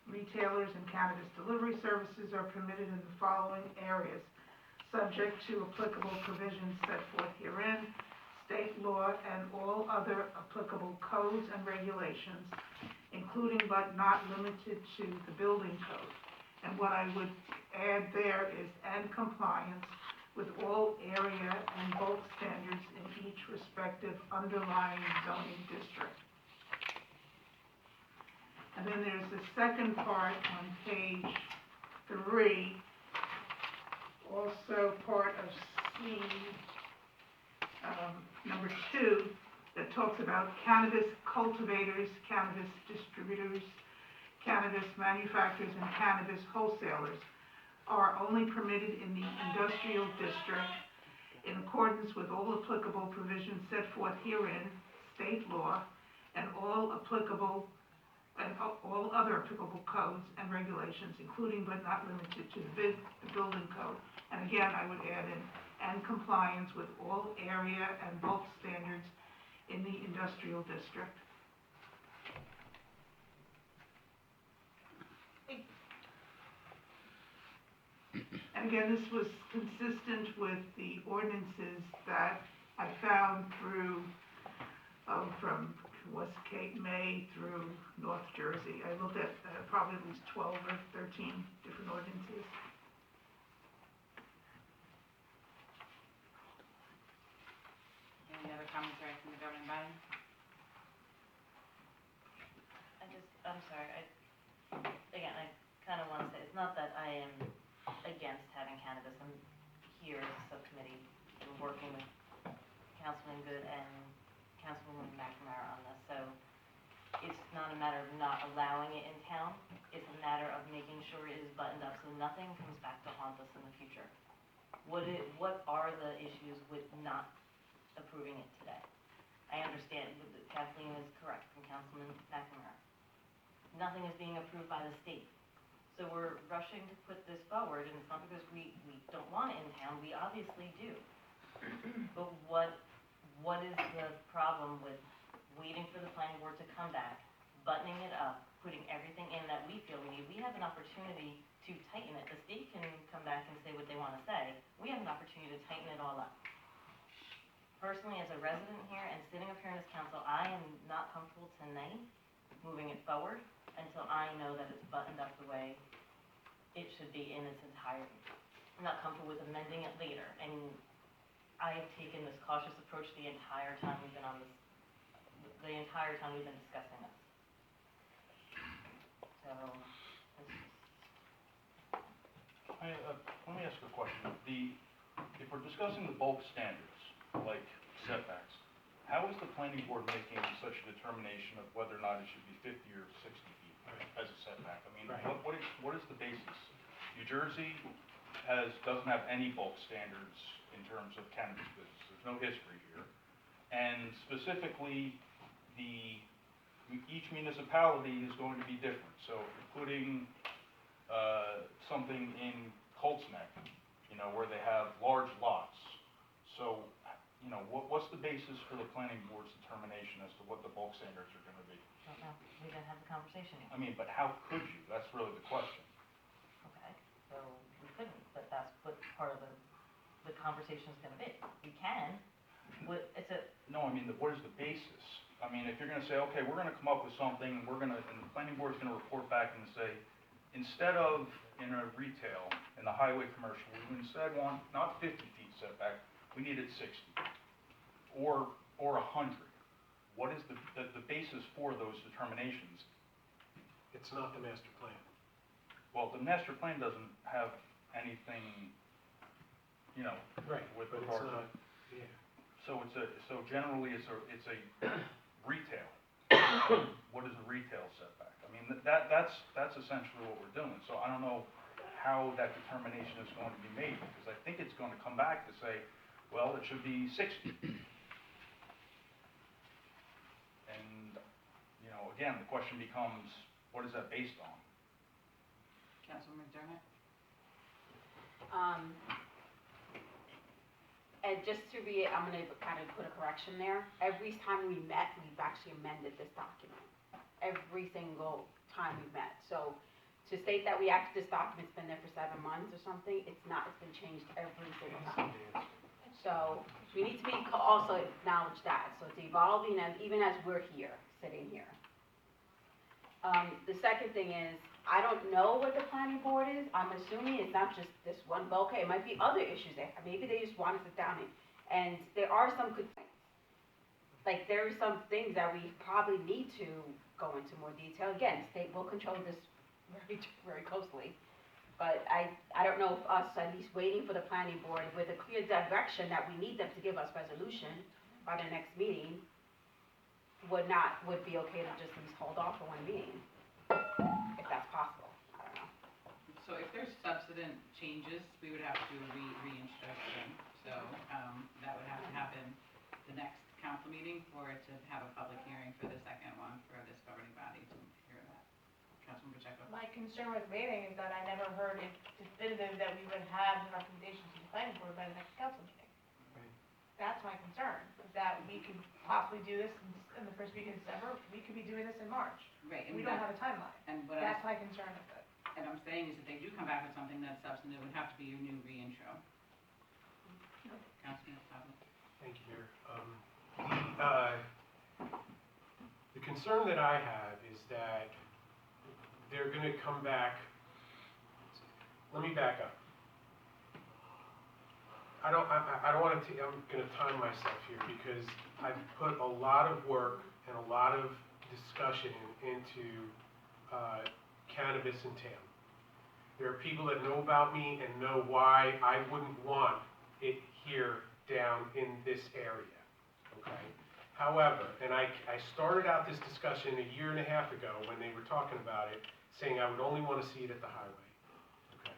retailers and cannabis delivery services are permitted in the following areas, subject to applicable provisions set forth herein, state law, and all other applicable codes and regulations, including but not limited to the building code. And what I would add there is, and compliance with all area and bulk standards in each respective underlying zoning district. And then there's the second part on page 3, also part of C, number 2, that talks about cannabis cultivators, cannabis distributors, cannabis manufacturers, and cannabis wholesalers are only permitted in the industrial district in accordance with all applicable provisions set forth herein, state law, and all other applicable codes and regulations, including but not limited to the building code. And again, I would add in, and compliance with all area and bulk standards in the industrial district. And again, this was consistent with the ordinances that I found through, from West Cape, May through North Jersey. I looked at probably at least 12 or 13 different ordinances. Any other commentary from the governing body? I'm sorry, again, I kind of want to say, it's not that I am against having cannabis. I'm here as a subcommittee and working with Councilman Good and Councilwoman McNamara on this. So it's not a matter of not allowing it in town. It's a matter of making sure it is buttoned up so nothing comes back to haunt us in the future. What are the issues with not approving it today? I understand, Kathleen is correct, and Councilman McNamara. Nothing is being approved by the state. So we're rushing to put this forward, and it's not because we don't want it in town, we obviously do. But what is the problem with waiting for the planning board to come back, buttoning it up, putting everything in that we feel we need? We have an opportunity to tighten it. The state can come back and say what they want to say. We have an opportunity to tighten it all up. Personally, as a resident here and sitting up here in this council, I am not comfortable tonight moving it forward until I know that it's buttoned up the way it should be in its entirety. I'm not comfortable with amending it later, and I have taken this cautious approach the entire time we've been on this, the entire time we've been discussing this. So, let me ask a question. If we're discussing the bulk standards, like setbacks, how is the planning board making such a determination of whether or not it should be 50 or 60 feet as a setback? I mean, what is the basis? New Jersey doesn't have any bulk standards in terms of cannabis business. There's no history here. And specifically, each municipality is going to be different. So if you're putting something in Colts Neck, where they have large lots, so what's the basis for the planning board's determination as to what the bulk standards are going to be? don't know, we didn't have the conversation yet. I mean, but how could you? That's really the question. Okay, so we couldn't, but that's what part of the conversation's gonna be. We can, No, I mean, what is the basis? I mean, if you're gonna say, okay, we're gonna come up with something, and the planning board's gonna report back and say, instead of in a retail, in the highway commercial, we instead want not 50 feet setback, we need it 60, or 100. What is the basis for those determinations? It's not the master plan. Well, the master plan doesn't have anything, Right, with but it's regard to. not, yeah. So generally, it's a retail. What is a retail setback? I mean, that's essentially what we're doing. So I don't know how that determination is going to be made, because I think it's going to come back to say, well, it should be 60. And, again, the question becomes, what is that based on? Councilman McDermott? And just to I'm gonna kind of put a correction there. Every time we met, we've actually amended this document. Every single time we've met. So to state that this document's been there for 7 months or something, it's not, it's been changed every single time. So we need to also acknowledge that. So it's evolving even as we're here, sitting here. The second thing is, I don't know what the planning board is. I'm assuming it's not just this one bulkhead. It might be other issues there. Maybe they just want to sit down and there are some good things. Like there are some things that we probably need to go into more detail. Again, state will control this very, very closely. But I don't know if us at least waiting for the planning board with a clear direction that we need them to give us resolution by the next meeting would be okay to just at least hold off for one meeting. If that's possible, I don't know. So if there's substantive changes, we would have to do a reintroduce them. So, that would have to happen the next council meeting for it to have a public hearing for the second one for this governing body to hear that. Councilman Pacheco? My concern with waiting is that I never heard it definitive that we would have the recommendations from the planning board by the next council meeting. That's my concern, is that we could possibly do this in the first week of December, we could be doing this in March. Right. We don't have a timeline. And what That's my concern with it. And I'm saying is if they do come back with something that's substantive, it would have to be your new reintro. Councilman Pablo? Thank you, Mayor. The concern that I have is that they're gonna come back, let me back up. I don't wanna, I'm gonna time myself here because I've put a lot of work and a lot of discussion into cannabis in town. There are people that know about me and know why I wouldn't want it here down in this area, okay? However, and I started out this discussion 1.5 years ago when they were talking about it, saying I would only want to see it at the highway, okay?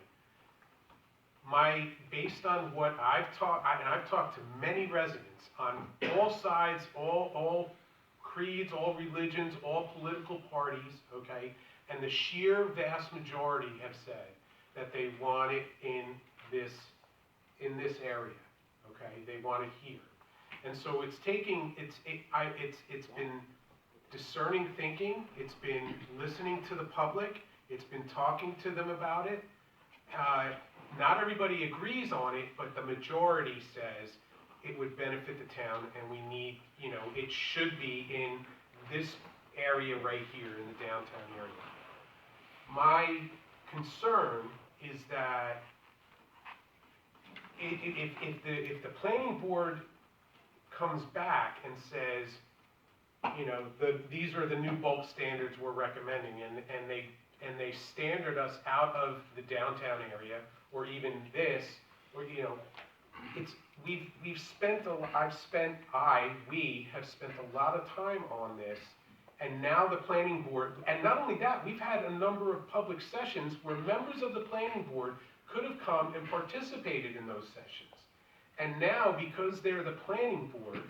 Based on what I've talked, and I've talked to many residents on all sides, all creeds, all religions, all political parties, okay? And the sheer vast majority have said that they want it in this area, okay? They want it here. And so it's been discerning thinking, it's been listening to the public, it's been talking to them about it. Not everybody agrees on it, but the majority says it would benefit the town and we need, it should be in this area right here in the downtown area. My concern is that if the planning board comes back and says, these are the new bulk standards we're recommending, and they standard us out of the downtown area, or even this, or we have spent a lot of time on this, and now the planning board, and not only that, we've had a number of public sessions where members of the planning board could have come and participated in those sessions. And now, because they're the planning board,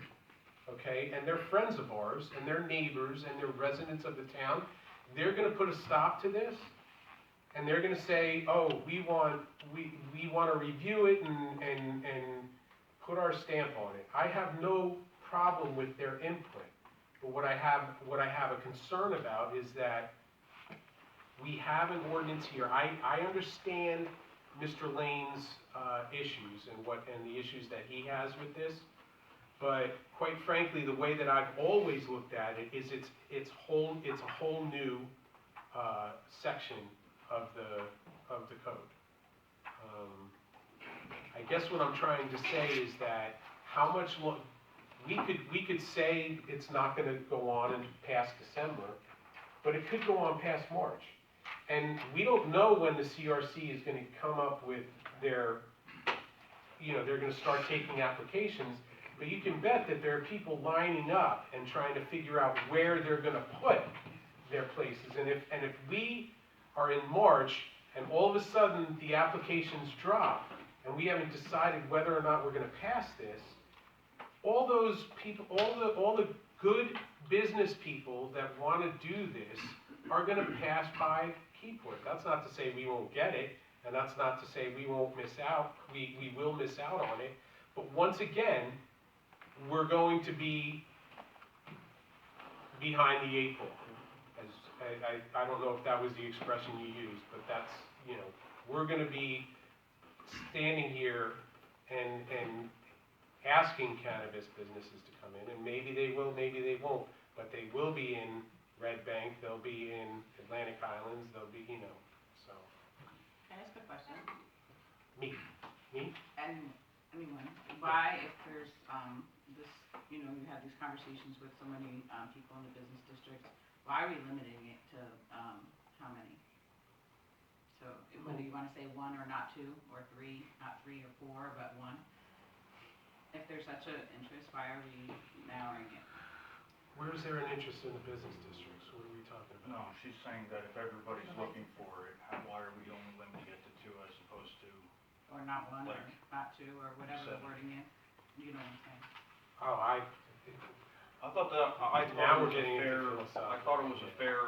okay, and they're friends of ours, and they're neighbors, and they're residents of the town, they're gonna put a stop to this, and they're gonna say, oh, we want to review it and put our stamp on it. I have no problem with their input, but what I have a concern about is that we have an ordinance here. I understand Mr. Lane's issues and the issues that he has with this, but quite frankly, the way that I've always looked at it is it's a whole new section of the code. I guess what I'm trying to say is that how much we could say it's not going to go on and past December, but it could go on past March. And we don't know when the CRC is going to come up with their, they're going to start taking applications, but you can bet that there are people lining up and trying to figure out where they're going to put their places. And if we are in March and all of a sudden the applications drop and we haven't decided whether or not we're going to pass this, all those people, all the good business people that want to do this are going to pass by Keyport. That's not to say we won't get it, and that's not to say we won't miss out. We will miss out on it, But once again, we're going to be behind the eight ball. I don't know if that was the expression you used, but that's, you know, we're gonna be standing here and asking cannabis businesses to come in, and maybe they will, maybe they won't, but they will be in Red Bank, they'll be in Atlantic Highlands, they'll be, you know, so. Can I ask a question? Me? And anyone, why, if there's, this, you know, you have these conversations with so many, people in the business districts, why are we limiting it to, how many? So, whether you wanna say one or not two, or three, not three or four, but one? If there's such an interest, why are we narrowing it? Where is there an interest in the business districts? What are we talking No, about? she's saying that if everybody's looking for it, why are we only limiting it to two as opposed to, Or not one, or Like, not two, or whatever the seven. wording is, you know what I'm saying? Oh, I thought that, I Now thought we're it was a getting into fair, philosophical, I thought it was a yeah. fair,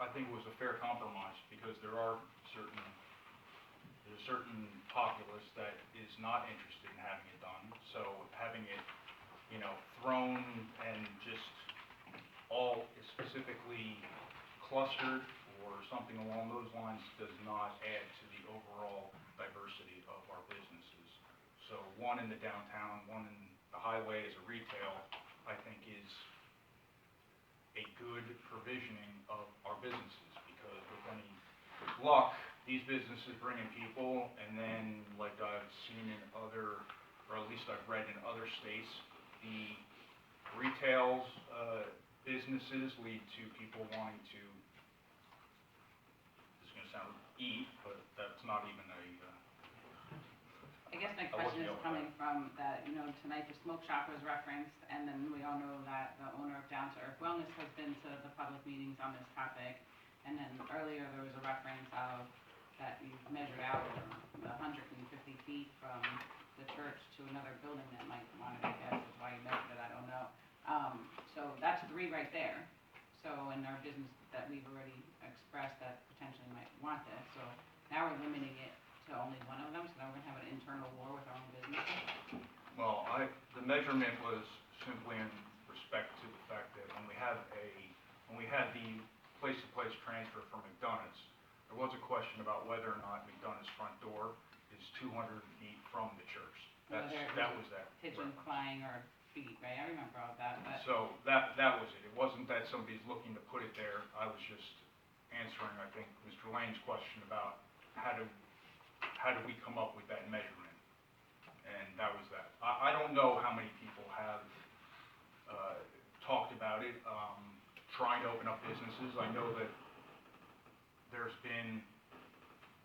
I think it was a fair compromise, because there's a certain populace that is not interested in having it done, so having it, you know, thrown and just all specifically clustered or something along those lines does not add to the overall diversity of our businesses. So one in the downtown, one in the highway as a retail, I think is a good provisioning of our businesses, because with any luck, these businesses bring in people, and then, like I've seen in other, or at least I've read in other states, the retails, businesses lead to people wanting to, this is gonna sound eat, but that's not even a, I guess my I question wasn't is yelling coming from that, you know, tonight the smoke shop was referenced, and then we all know that the owner of Down to Earth Wellness has been to the public meetings on this topic. And then earlier there was a reference of that you measured out 150 feet from the church to another building that might want to, I guess, is why you measured it, I don't know. So that's three right there. So in our business that we've already expressed that potentially might want this, so now we're limiting it to only one of them, so now we're gonna have an internal war with our own businesses? well, the measurement was simply in respect to the fact that when we had the place-to-place transfer from McDonald's, there was a question about whether or not McDonald's front door is 200 feet from the church. That was that. Pigeon flying or feet, right? I remember all that, but. So that was it. It wasn't that somebody's looking to put it there. I was just answering, I think, Mr. Lane's question about how do we come up with that measurement? And that was that. I don't know how many people have talked about it, trying to open up businesses. I know that there's been,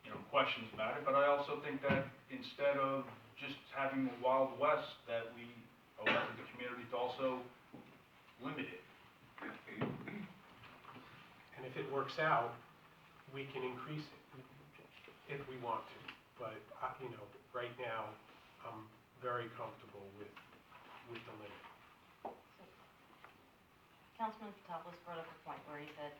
you know, questions about it, but I also think that instead of just having the Wild West, that we owe it to the community to also limit it. And if it works out, we can increase it if we want to. But, you know, right now, I'm very comfortable with the limit. Councilman Patopoulos brought up a point where he said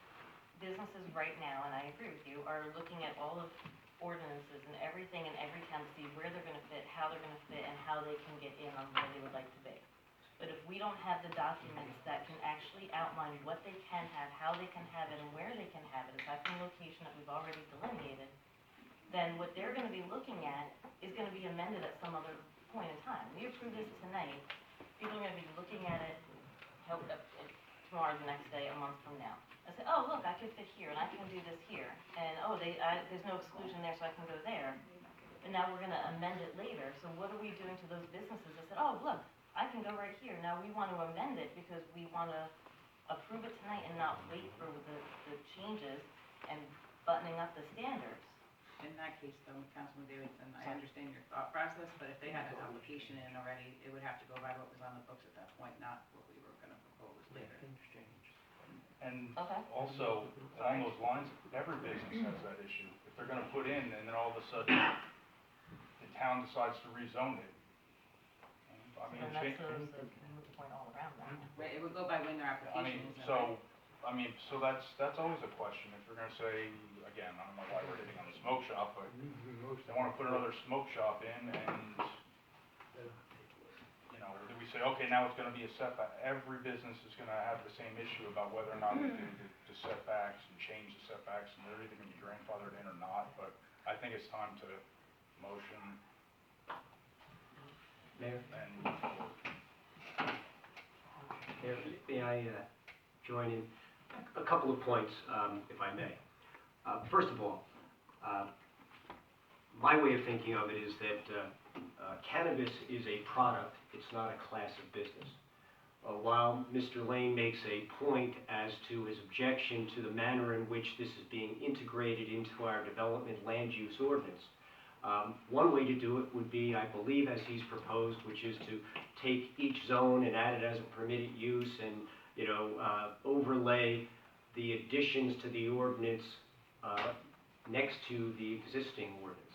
businesses right now, and I agree with you, are looking at all of ordinances and everything in every town to see where they're gonna fit, how they're gonna fit, and how they can get in on where they would like to be. But if we don't have the documents that can actually outline what they can have, how they can have it, and where they can have it, aside from the location that we've already delineated, then what they're gonna be looking at is gonna be amended at some other point in time. We approve this tonight, people are gonna be looking at it, tomorrow, the next day, a month from now. I say, oh, look, I can fit here, and I can do this here, and, oh, there's no exclusion there, so I can go there. And now we're gonna amend it later, so what are we doing to those businesses that said, oh, look, I can go right here, now we wanna amend it because we wanna approve it tonight and not wait for the changes and buttoning up the standards. In that case, though, Councilman Davidson, I understand your thought process, but if they had an application in already, it would have to go by what was on the books at that point, not what we were gonna propose later. And Okay. also, along those lines, every business has that issue. If they're gonna put in, and then all of a sudden, the town decides to rezone it. I mean, And that's the moot point all around that. Right, it would go by when their I application mean, is in. so, I mean, so that's always a question, if we're gonna say, again, I don't know why we're hitting on the smoke shop, but they wanna put another smoke shop in and, you know, do we say, okay, now it's gonna be a setback, every business is gonna have the same issue about whether or not they do the setbacks and change the setbacks, and they're either gonna be grandfathered in or not, but I think it's time to motion Mayor, and move forward. Mayor, may I join in? A couple of points, if I may. First of all, my way of thinking of it is that cannabis is a product, it's not a class of business. While Mr. Lane makes a point as to his objection to the manner in which this is being integrated into our development land use ordinance, one way to do it would be, I believe, as he's proposed, which is to take each zone and add it as a permitted use and, you know, overlay the additions to the ordinance next to the existing ordinance.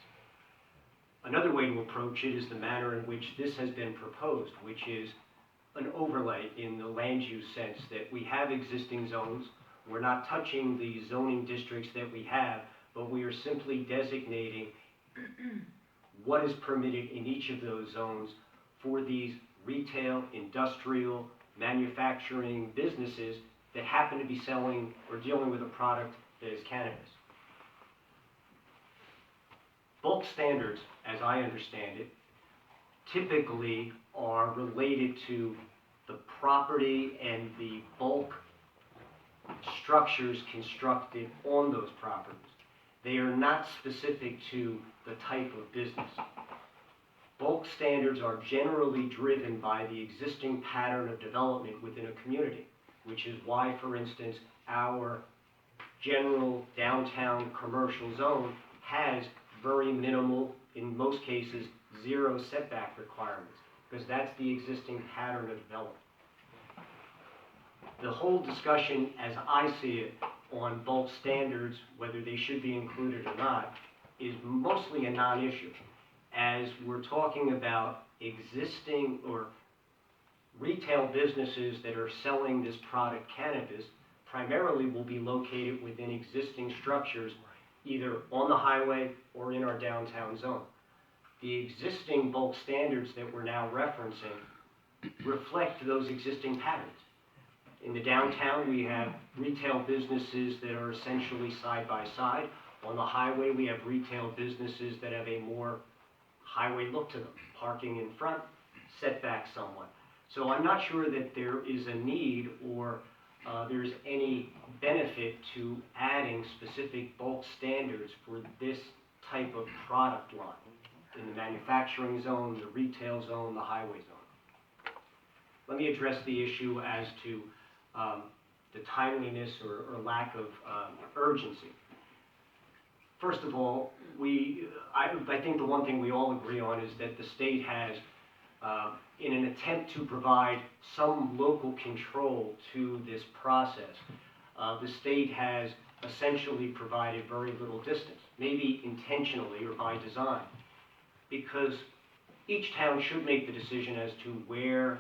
Another way to approach it is the manner in which this has been proposed, which is an overlay in the land use sense that we have existing zones. We're not touching the zoning districts that we have, but we are simply designating what is permitted in each of those zones for these retail, industrial, manufacturing businesses that happen to be selling or dealing with a product that is cannabis. Bulk standards, as I understand it, typically are related to the property and the bulk structures constructed on those properties. They are not specific to the type of business. Bulk standards are generally driven by the existing pattern of development within a community, which is why, for instance, our general downtown commercial zone has very minimal, in most cases, zero setback requirements, because that's the existing pattern of development. The whole discussion, as I see it, on bulk standards, whether they should be included or not, is mostly a non-issue. As we're talking about existing or retail businesses that are selling this product, cannabis, primarily will be located within existing structures, either on the highway or in our downtown zone. The existing bulk standards that we're now referencing reflect those existing patterns. In the downtown, we have retail businesses that are essentially side by side. On the highway, we have retail businesses that have a more highway look to them, parking in front, setback somewhat. So I'm not sure that there is a need or there's any benefit to adding specific bulk standards for this type of product line in the manufacturing zone, the retail zone, the highway zone. Let me address the issue as to the timeliness or lack of urgency. First of all, I think the one thing we all agree on is that the state has, in an attempt to provide some local control to this process, the state has essentially provided very little distance, maybe intentionally or by design, because each town should make the decision as to where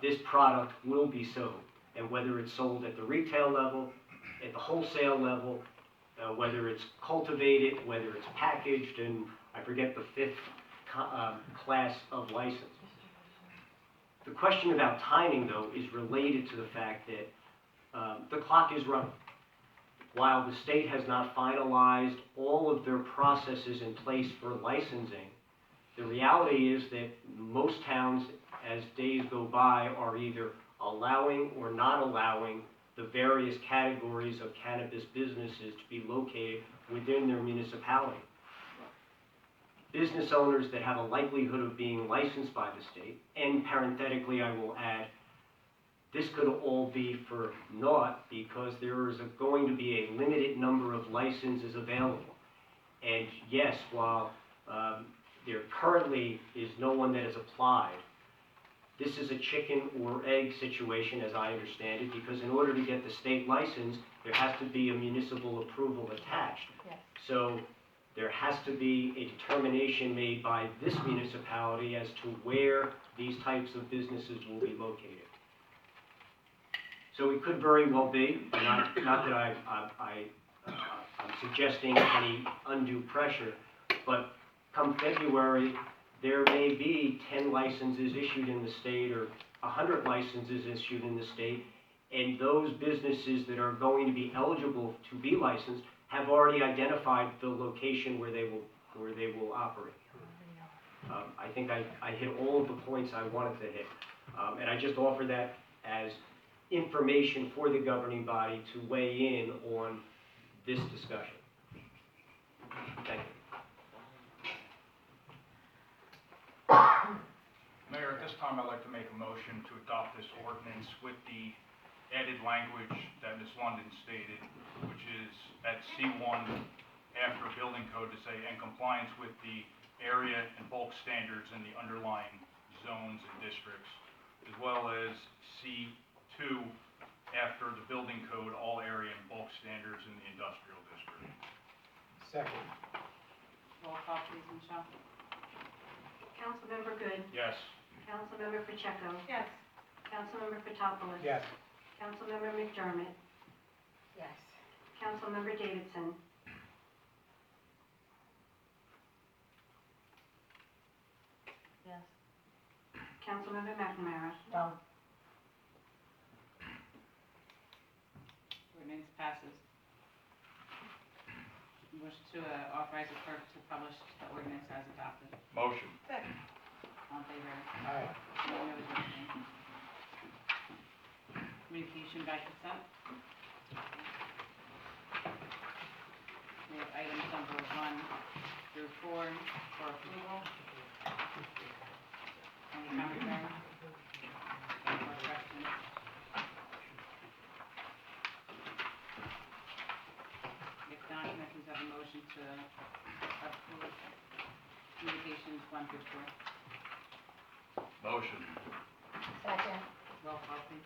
this product will be sold, and whether it's sold at the retail level, at the wholesale level, whether it's cultivated, whether it's packaged, and I forget the fifth class of license. The question about timing, though, is related to the fact that the clock is running. While the state has not finalized all of their processes in place for licensing, the reality is that most towns, as days go by, are either allowing or not allowing the various categories of cannabis businesses to be located within their municipality. Business owners that have a likelihood of being licensed by the state, and parenthetically I will add, this could all be for naught because there is going to be a limited number of licenses available. And yes, while there currently is no one that has applied, this is a chicken or egg situation as I understand it, because in order to get the state license, there has to be a municipal approval attached. Yes. So there has to be a determination made by this municipality as to where these types of businesses will be located. So it could very well be, not that I'm suggesting any undue pressure, but come February, there may be 10 licenses issued in the state or 100 licenses issued in the state, and those businesses that are going to be eligible to be licensed have already identified the location where they will operate. I think I hit all of the points I wanted to hit, and I just offer that as information for the governing body to weigh in on this discussion. Thank you. Mayor, at this time, I'd like to make a motion to adopt this ordinance with the added language that Ms. London stated, which is at C1 after building code to say, in compliance with the area and bulk standards in the underlying zones and districts, as well as C2 after the building code, all area and bulk standards in the industrial district. Second. Roll call, please, Michelle. Councilmember Good. Yes. Councilmember Pacheco. Yes. Councilmember Fotopoulos. Yes. Councilmember McDermott. Yes. Councilmember Davidson. Yes. Councilmember McNamara. No. Ordinance passes. Motion to authorize the clerk to publish the ordinance as adopted. Motion. Second. All in favor? Aye. No opposed, abstained. Communication by consent. We have items number 1 through 4 for approval. Any commentary? Any more questions? If not, can I please have a motion to approve communications 1 through 4? Motion. Second. Roll call, please.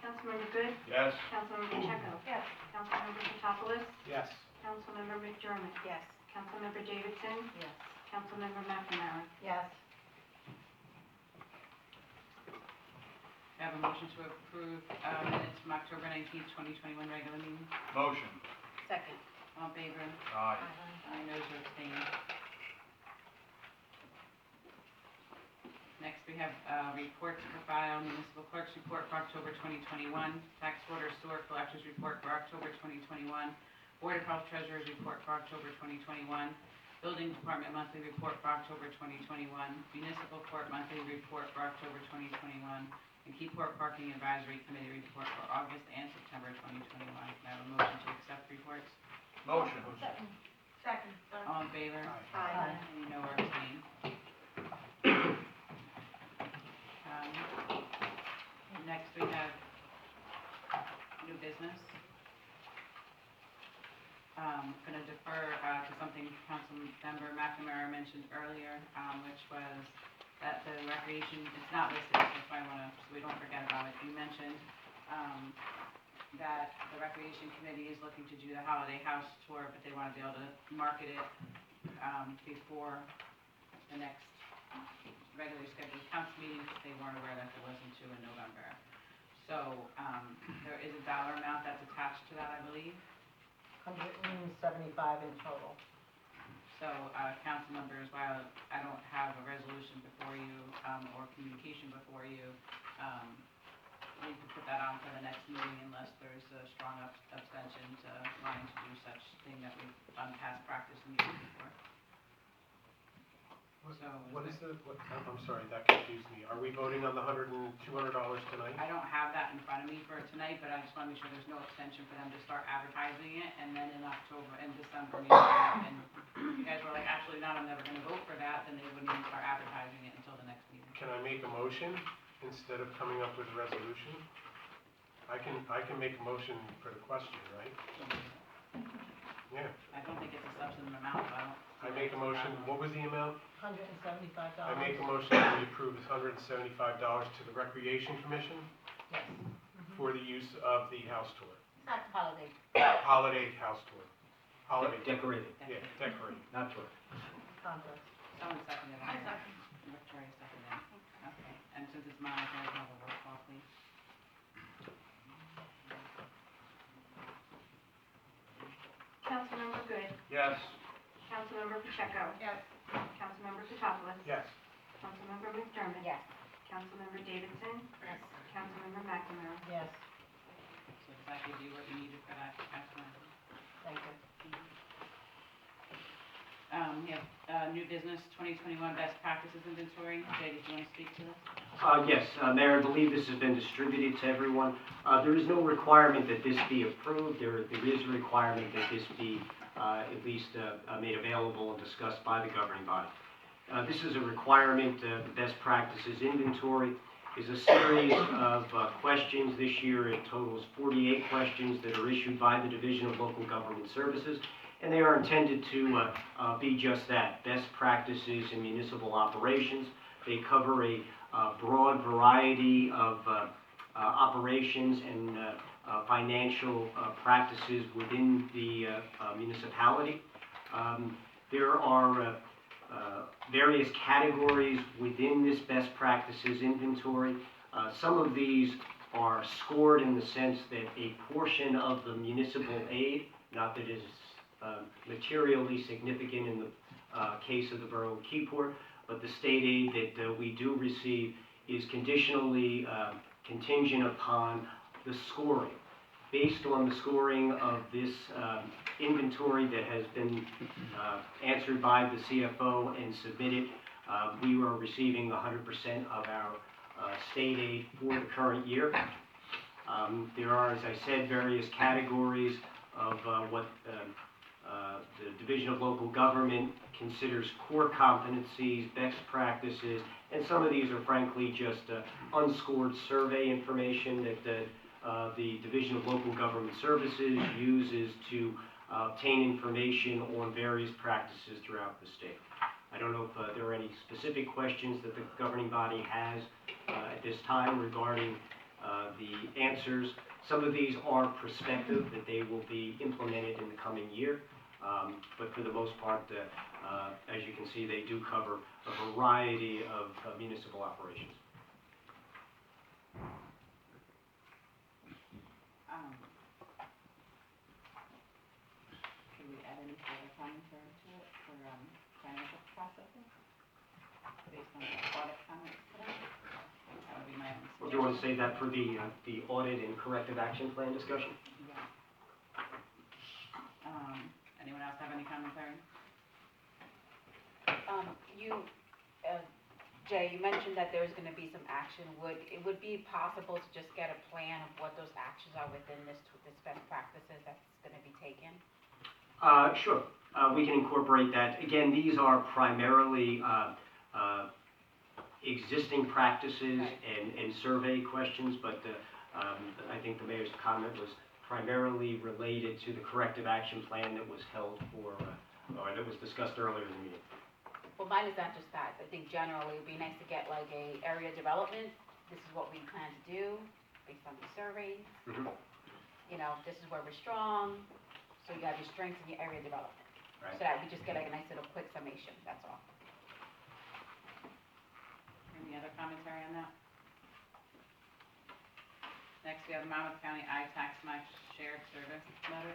Councilmember Good. Yes. Councilmember Pacheco. Yes. Councilmember Fotopoulos. Yes. Councilmember McDermott. Yes. Councilmember Davidson. Yes. Councilmember McNamara. Yes. I have a motion to approve minutes from October 19th, 2021 regular meeting. Motion. Second. All in favor? Aye. I know you abstain. Next, we have reports for file, municipal clerk's report for October 2021, tax order sewer collector's report for October 2021, Board of Health treasurer's report for October 2021, building department monthly report for October 2021, municipal court monthly report for October 2021, and Keyport Parking Advisory Committee report for August and September 2021. Can I have a motion to accept reports? Motion. Second. Second, sorry. All in favor? Aye. Any no or abstain? Next, we have new business. Going to defer to something Councilmember McNamara mentioned earlier, which was that the recreation, it's not listed, that's why I want to, so we don't forget about it. You mentioned that the Recreation Committee is looking to do the holiday house tour, but they want to be able to market it before the next regularly scheduled council meeting, because they weren't aware that there wasn't two in November. So, there is a dollar amount that's attached to that, I believe. 175 in total. So, council members, while I don't have a resolution before you, or communication before you, you can put that on for the next meeting unless there's a strong abstention to wanting to do such thing that we've done past practice in years before. So, I'm sorry, that confused me. Are we voting on the $200 tonight? I don't have that in front of me for tonight, but I just want to make sure there's no extension for them to start advertising it, and then in October, in December, and you guys were like, actually not, I'm never gonna vote for that, then they wouldn't even start advertising it until the next meeting. Can I make a motion instead of coming up with a resolution? I can make a motion for the question, right? Yeah. I don't think it's a substantive amount, so I don't. I make a motion, what was the amount? $175. I make a motion that we approve $175 to the Recreation Commission Yes. for the use of the house tour. Not holiday. Holiday house tour. Holiday. Decorated, Yeah, decorating. not tour. Contract. Someone seconded it. I second. Victoria seconded it. Okay, and since it's mine, I can have a roll call, Yes. Councilmember Pacheco. Yes. Councilmember Patopoulos. Yes. Councilmember McDermott. Yes. Councilmember Davidson. Yes. Councilmember McNamara. Yes. So does that give you what you needed for that, Councilmember? Thank you. We have, new business, 2021 best practices inventory. Jay, did you want to speak to this? Yes, Mayor, I believe this has been distributed to everyone. There is no requirement that this be approved. There is a requirement that this be at least made available and discussed by the governing body. This is a requirement. The best practices inventory is a series of questions. This year it totals 48 questions that are issued by the Division of Local Government Services, and they are intended to be just that, best practices in municipal operations. They cover a broad variety of operations and financial practices within the municipality. There are various categories within this best practices inventory. Some of these are scored in the sense that a portion of the municipal aid, not that it is materially significant in the case of the Borough of Keyport, but the state aid that we do receive is conditionally contingent upon the scoring. Based on the scoring of this inventory that has been answered by the CFO and submitted, we are receiving 100% of our state aid for the current year. There are, as I said, various categories of what the Division of Local Government considers core competencies, best practices, and some of these are frankly just unscored survey information that the Division of Local Government Services uses to obtain information on various practices throughout the state. I don't know if there are any specific questions that the governing body has at this time regarding the answers. Some of these are prospective, that they will be implemented in the coming year. But for the most part, as you can see, they do cover a variety of municipal operations. Can we add any further commentary to it for financial processing? Based on the audit comments today? That would be my own Well, do you want to say that for the audit and corrective action plan discussion? Yeah. Anyone else have any commentary? Jay, you mentioned that there's gonna be some action. It would be possible to just get a plan of what those actions are within this best practices that's gonna be taken? Sure. We can incorporate that. Again, these are primarily existing practices and survey questions, but I think the mayor's comment was primarily related to the corrective action plan that was held or that was discussed earlier in the meeting. Well, mine is not just that. I think generally it'd be nice to get like a area development. This is what we plan to do based on the surveys. Mm-hmm. You know, this is where we're strong. So you have your strengths and your area development. Right. So that we just get like a nice little quick summation, that's all. Any other commentary on that? Next, we have the Monmouth County iTax My Shared Service letter.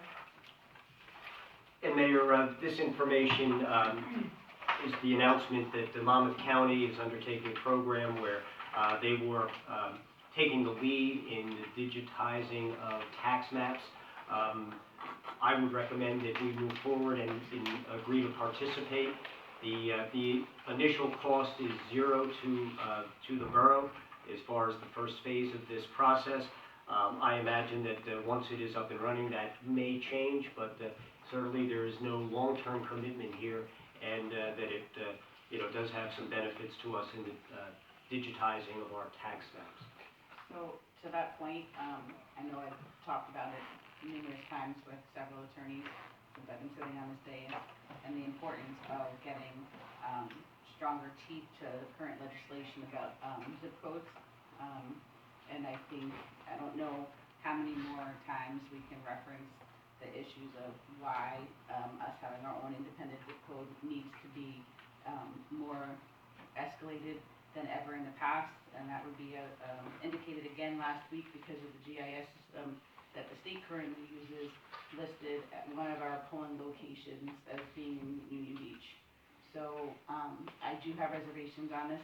And Mayor, this information is the announcement that the Monmouth County is undertaking a program where they were taking the lead in the digitizing of tax maps. I would recommend that we move forward and agree to participate. The initial cost is zero to the borough as far as the first phase of this process. I imagine that once it is up and running, that may change, but certainly there is no long-term commitment here, and that it does have some benefits to us in the digitizing of our tax maps. So, to that point, I know I've talked about it numerous times with several attorneys since I've been sitting on this dais, and the importance of getting stronger teeth to current legislation about zip codes. And I think, I don't know how many more times we can reference the issues of why us having our own independent zip code needs to be more escalated than ever in the past. And that would be indicated again last week because of the GIS system that the state currently uses listed at one of our polling locations as being in Union Beach. So, I do have reservations on this,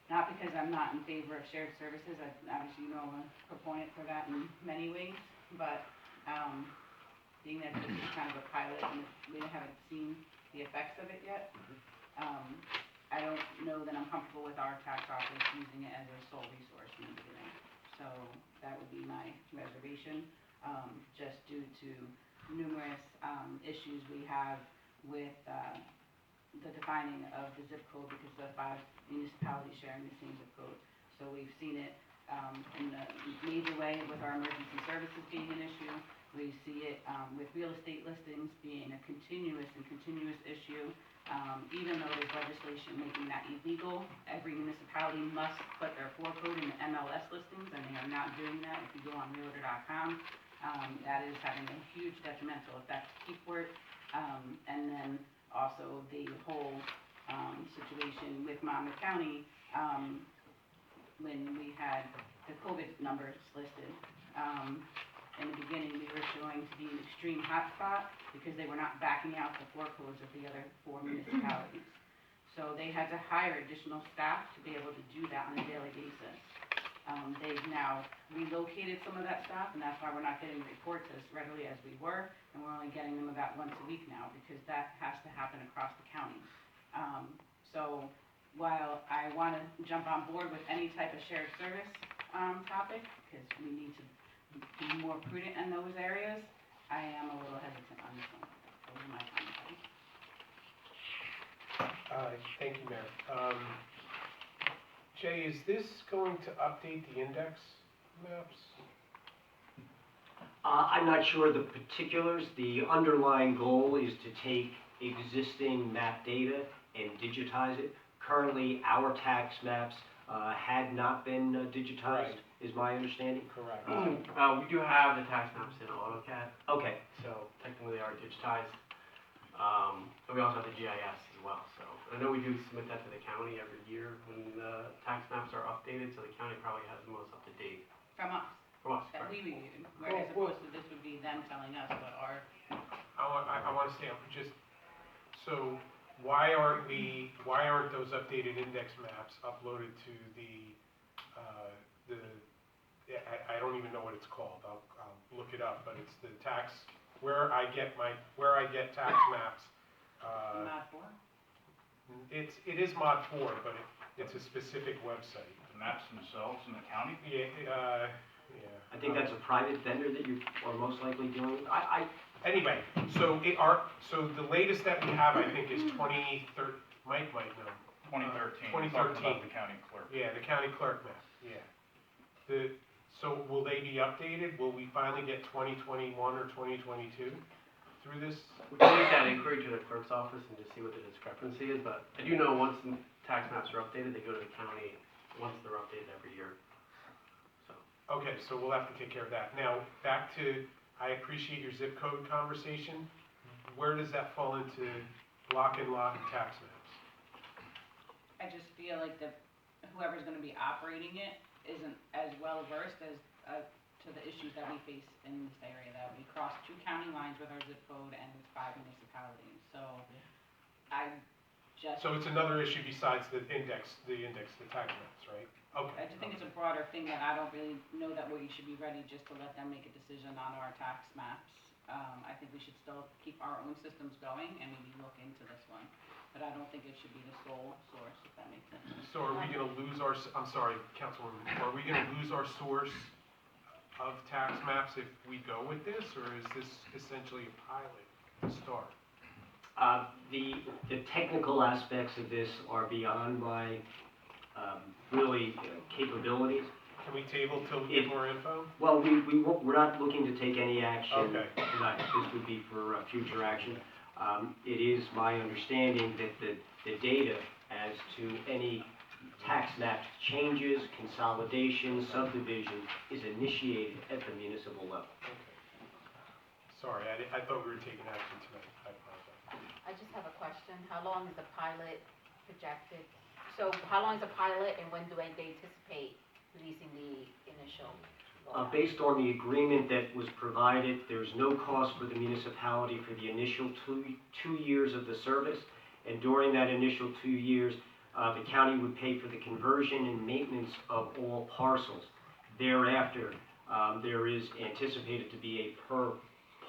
not because I'm not in favor of shared services, obviously, I'm a proponent for that in many ways, but, being that this is kind of a pilot and we haven't seen the effects of it yet, I don't know that I'm comfortable with our tax office using it as a sole resource in the beginning. So that would be my reservation, just due to numerous, issues we have with, the defining of the zip code because the 5 municipalities sharing the same zip code. So we've seen it, in a major way with our emergency services being an issue. We see it with real estate listings being a continuous issue. Even though there's legislation making that illegal, every municipality must put their floor code in the MLS listings, and they are not doing that. If you go on realtor.com, that is having a huge detrimental effect to Keyport. And then also the whole situation with Monmouth County, when we had the COVID numbers listed. In the beginning, we were showing to be an extreme hotspot because they were not backing out the floor codes of the other 4 municipalities. So they had to hire additional staff to be able to do that on a daily basis. They've now relocated some of that staff, and that's why we're not getting reports as readily as we were, and we're only getting them about once a week now because that has to happen across the county. So while I want to jump on board with any type of shared service topic, because we need to be more prudent in those areas, I am a little hesitant on this one. Those are my comments. Thank you, Mayor. Jay, is this going to update the index maps? I'm not sure the particulars. The underlying goal is to take existing map data and digitize it. Currently, our tax maps had not been digitized, is my understanding. Correct. We do have the tax maps in AutoCAD, Okay, so technically they are digitized. But we also have the GIS as well, so I know we do submit that to the county every year when the tax maps are updated, so the county probably has the most up to date From us, from us. that Correct. we review, whereas opposed to this would be them telling us what our, I want to stay up, so why aren't those updated index maps uploaded to I don't even know what it's called, I'll look it up, but it's the tax, where I get tax maps. Mod 4? It is Mod 4, but it's a specific website. The maps themselves in the county? Yeah. I think that's a private vendor that you are most likely dealing with. Anyway, so the latest that we have, I think, is 2013, Mike might know. 2013. 2013. Talking about the county clerk. Yeah, the county clerk map, yeah. So will they be updated? Will we finally get 2021 or 2022 through this? We can make that inquiry to the clerk's office and just see what the discrepancy is, but I do know once the tax maps are updated, they go to the county once they're updated every year. So. Okay, so we'll have to take care of that. Now, back to, I appreciate your zip code conversation. Where does that fall into block and lot and tax maps? I just feel like whoever's gonna be operating it isn't as well versed as, to the issues that we face in this area, that we cross 2 county lines with our zip code and it's 5 municipalities, so I just. So it's another issue besides the tax maps, right? Okay. I just think it's a broader thing that I don't really know that we should be ready just to let them make a decision on our tax maps. I think we should still keep our own systems going and maybe look into this one. But I don't think it should be the sole source, if that makes sense. So are we gonna lose I'm sorry, Councilwoman, are we gonna lose our source of tax maps if we go with this, or is this essentially a pilot to start? The technical aspects of this are beyond my really capabilities. Can we table till we get more info? Well, we're not looking to take any action Okay. tonight. This would be for future action. It is my understanding that the data as to any tax map changes, consolidation, subdivision is initiated at the municipal level. Okay. Sorry, I thought we were taking action tonight. I apologize. I just have a question. How long is the pilot projected? So how long is the pilot and when do they anticipate releasing the initial? Based on the agreement that was provided, there's no cost for the municipality for the initial two years of the service. And during that initial 2 years, the county would pay for the conversion and maintenance of all parcels. Thereafter, there is anticipated to be a per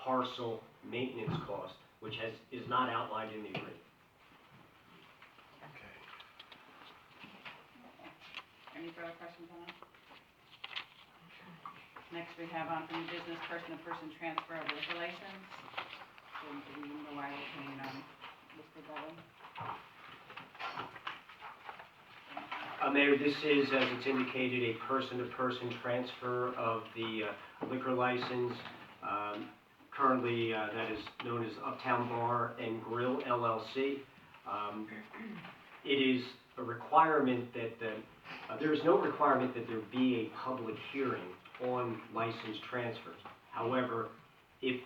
parcel maintenance cost, which is not outlined in the agreement. Any further questions on that? Next, we have on from business person-to-person transfer of liquor license. So do you know why we're paying Mr. Bowling? Mayor, this is, as it's indicated, a person-to-person transfer of the liquor license. Currently, that is known as Uptown Bar and Grill LLC. It is a requirement that there is no requirement that there be a public hearing on license transfers. However, if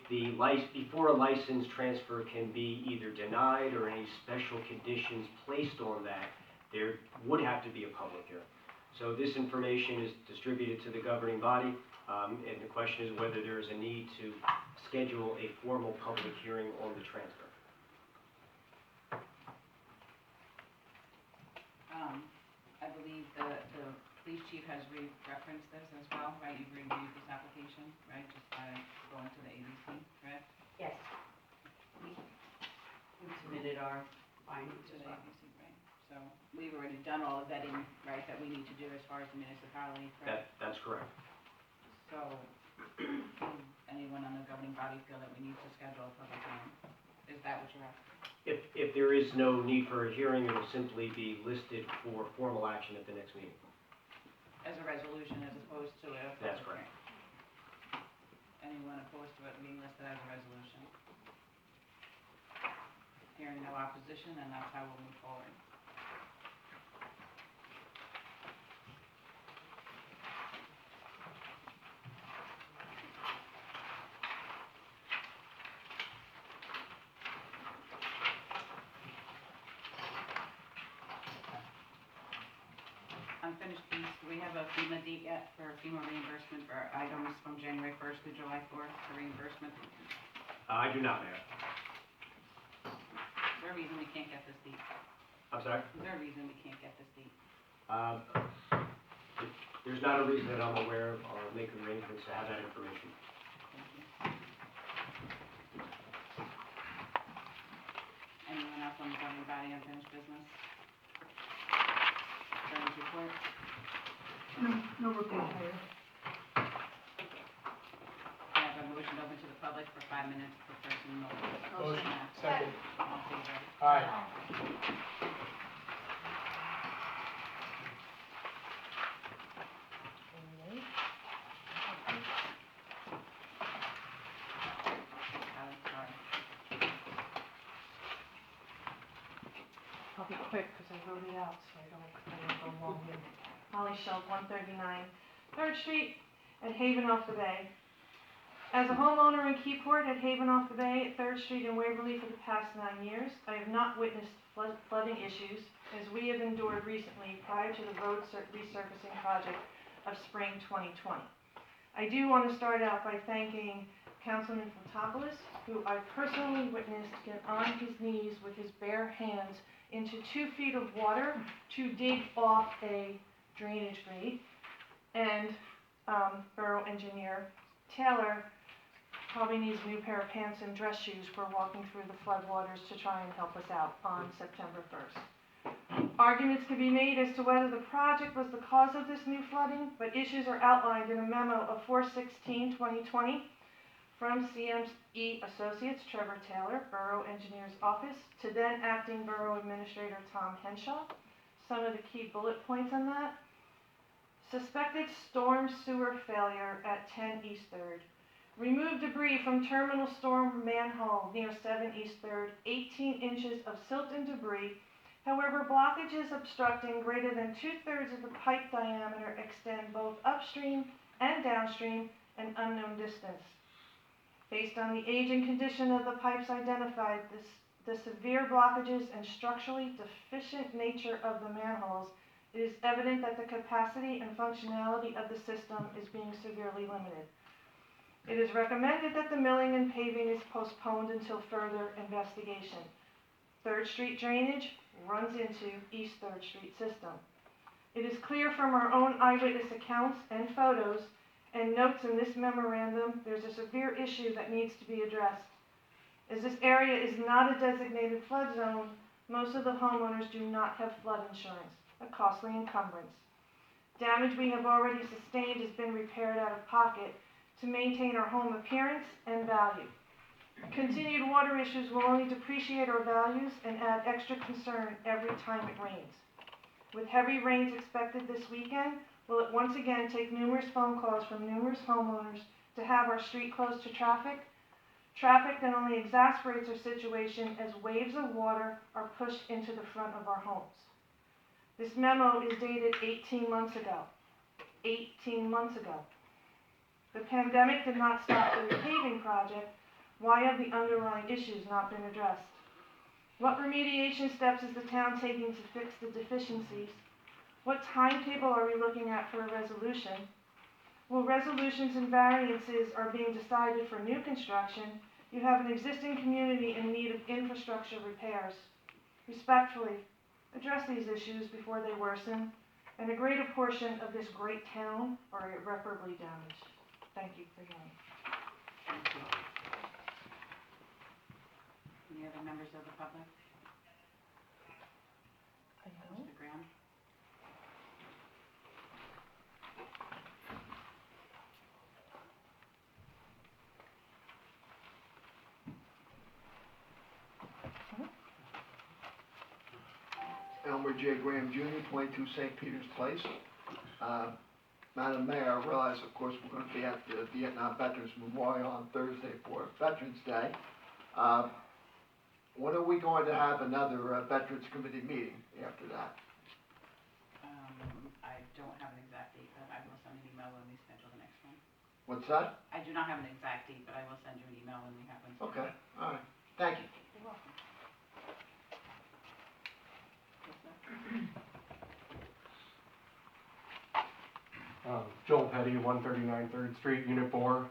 before a license transfer can be either denied or any special conditions placed on that, there would have to be a public hearing. So this information is distributed to the governing body, and the question is whether there is a need to schedule a formal public hearing on the transfer. I believe the police chief has referenced this as well, right? You've reviewed this application, right, just by going to the ABC, correct? Yes. We submitted our findings To as the well. ABC, right? So we've already done all the vetting, right, that we need to do as far as the municipality, correct? That's correct. So, anyone on the governing body feel that we need to schedule a public hearing? Is that what you're asking? If there is no need for a hearing, it'll simply be listed for formal action at the next meeting. As a resolution as opposed to a public That's correct. hearing? Anyone opposed to it being listed as a resolution? Hearing no opposition, and that's how we'll move forward. Unfinished piece, do we have a FEMA date yet for FEMA reimbursement for items from January 1st through July 4th for reimbursement? I do not, Mayor. Is there a reason we can't get this date? I'm sorry? Is there a reason we can't get this date? There's not a reason that I'm aware of or make arrangements to have that information. Thank you. Anyone else on the governing body unfinished business? Attorney's report? No report, Mayor. I have a motion open to the public for 5 minutes per person. Motion. Second. All in favor? Aye. Sorry. I'll be quick because I wrote it out so I don't go long-winded. Holly Schultz, 139 3rd Street at Haven off the Bay. As a homeowner in Keyport at Haven off the Bay at 3rd Street in Waverly for the past 9 years, I have not witnessed flooding issues as we have endured recently prior to the road resurfacing project of spring 2020. I do want to start out by thanking Councilman Fotopoulos, who I personally witnessed get on his knees with his bare hands into 2 feet of water to dig off a drainage grate, and Borough Engineer Taylor probably needs a new pair of pants and dress shoes for walking through the floodwaters to try and help us out on September 1st. Arguments can be made as to whether the project was the cause of this new flooding, but issues are outlined in a memo of 4/16/2020 from CME Associates Trevor Taylor, Borough Engineer's Office, to then Acting Borough Administrator Tom Henshaw. Some of the key bullet points on that: suspected storm sewer failure at 10 East 3rd. Remove debris from terminal storm manhole near 7 East 3rd, 18 inches of silt and debris. However, blockages obstructing greater than 2/3 of the pipe diameter extend both upstream and downstream an unknown distance. Based on the age and condition of the pipes identified, the severe blockages and structurally deficient nature of the manholes It is evident that the capacity and functionality of the system is being severely limited. It is recommended that the milling and paving is postponed until further investigation. 3rd Street drainage runs into East 3rd Street system. It is clear from our own eyewitness accounts and photos and notes in this memorandum, there's a severe issue that needs to be addressed. As this area is not a designated flood zone, most of the homeowners do not have flood insurance, a costly encumbrance. Damage we have already sustained has been repaired out of pocket to maintain our home appearance and value. Continued water issues will only depreciate our values and add extra concern every time it rains. With heavy rains expected this weekend, will it once again take numerous phone calls from numerous homeowners to have our street closed to traffic? Traffic that only exasperates our situation as waves of water are pushed into the front of our homes. This memo is dated 18 months ago. 18 months ago. The pandemic did not stop the repaving project. Why have the underlying issues not been addressed? What remediation steps is the town taking to fix the deficiencies? What timetable are we looking at for a resolution? Will resolutions and variances are being decided for new construction? You have an existing community in need of infrastructure repairs. Respectfully, address these issues before they worsen, and a greater portion of this great town are irreparably damaged. Thank you for hearing. Thank you. Any other members of the public? Mr. Graham? Elmer J. Graham Jr., 22 St. Peter's Place. Madam Mayor, I realize, of course, we're going to be at the Vietnam Veterans Memorial on Thursday for Veterans Day. When are we going to have another Veterans Committee meeting after that? I don't have an exact date, but I will send an email when we schedule the next one. What's that? I do not have an exact date, but I will send you an email when we have one. Okay, all right. Thank you. You're welcome. Joel Petty, 139 3rd Street, Unit 4.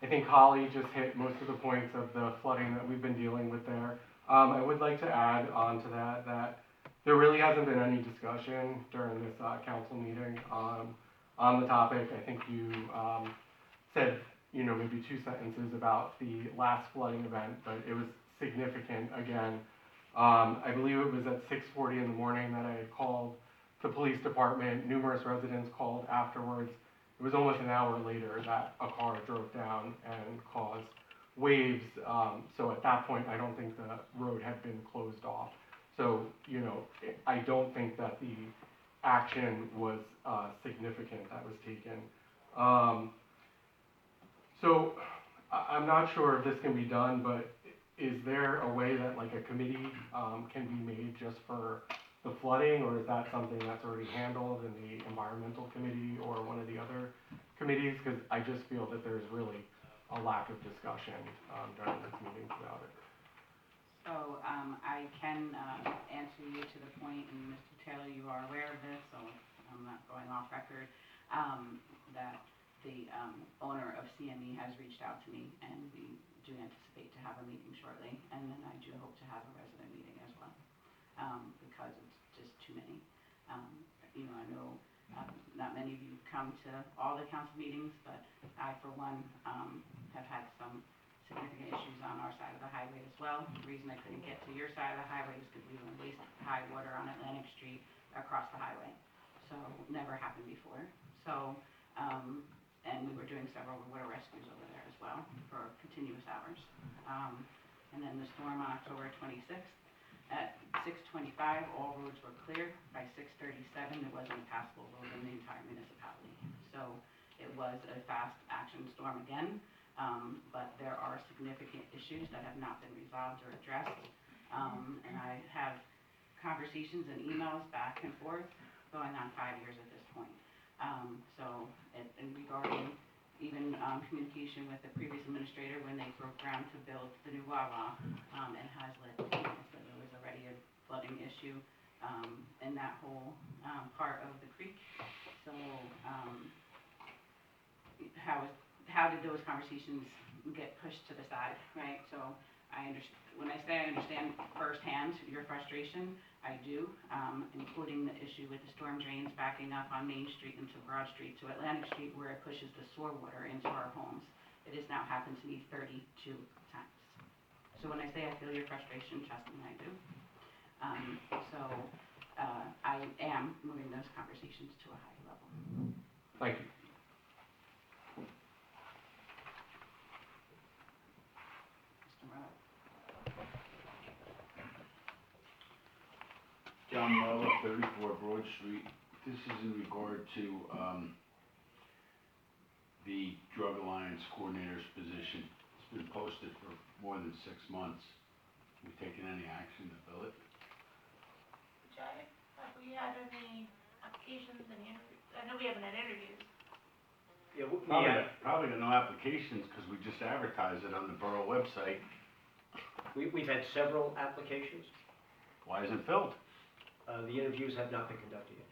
I think Holly just hit most of the points of the flooding that we've been dealing with there. I would like to add on to that there really hasn't been any discussion during this council meeting on the topic. I think you said, maybe 2 sentences about the last flooding event, but it was significant again. I believe it was at 6:40 in the morning that I had called the police department. Numerous residents called afterwards. It was almost an hour later that a car drove down and caused waves. So at that point, I don't think the road had been closed off. So, I don't think that the action was significant that was taken. So I'm not sure if this can be done, but is there a way that like a committee can be made just for the flooding, or is that something that's already handled in the environmental committee or one of the other committees? Because I just feel that there's really a lack of discussion during this meeting about it. So I can answer you to the point, and Mr. Taylor, you are aware of this, so I'm not going off record, that the owner of CME has reached out to me, and we do anticipate to have a meeting shortly, and then I do hope to have a resident meeting as well, because it's just too many. I know not many of you come to all the council meetings, but I, for one, have had some significant issues on our side of the highway as well. The reason I couldn't get to your side of the highway is because we were in waist high water on Atlantic Street across the highway. So, never happened before. So, and we were doing several water rescues over there as well for continuous hours. And then the storm on October 26th, at 6:25, all roads were clear. By 6:37, there wasn't a passable road in the entire municipality. So it was a fast action storm again, but there are significant issues that have not been resolved or addressed. And I have conversations and emails back and forth going on 5 years at this point. And regarding even communication with the previous administrator when they broke ground to build the new Wawa in Hazlet, so there was already a flooding issue in that whole, part of the creek. So, how did those conversations get pushed to the side, right? So when I say I understand firsthand your frustration, I do, including the issue with the storm drains backing up on Main Street into Broad Street to Atlantic Street where it pushes the sewer water into our homes. It has now happened to me 32 times. So when I say I feel your frustration, trust me, I do. I am moving those conversations to a higher level. Thank you. Mr. Morrow? John Muller, 34 Broad Street. This is in regard to the Drug Alliance Coordinator's position. It's been posted for more than 6 months. We've taken any action to fill it? Jay, have we had any applications, any interviews? I know we haven't had interviews. Yeah, Probably got no applications because we just advertised it on the borough website. we've had several applications. Why isn't it filled? The interviews have not been conducted yet.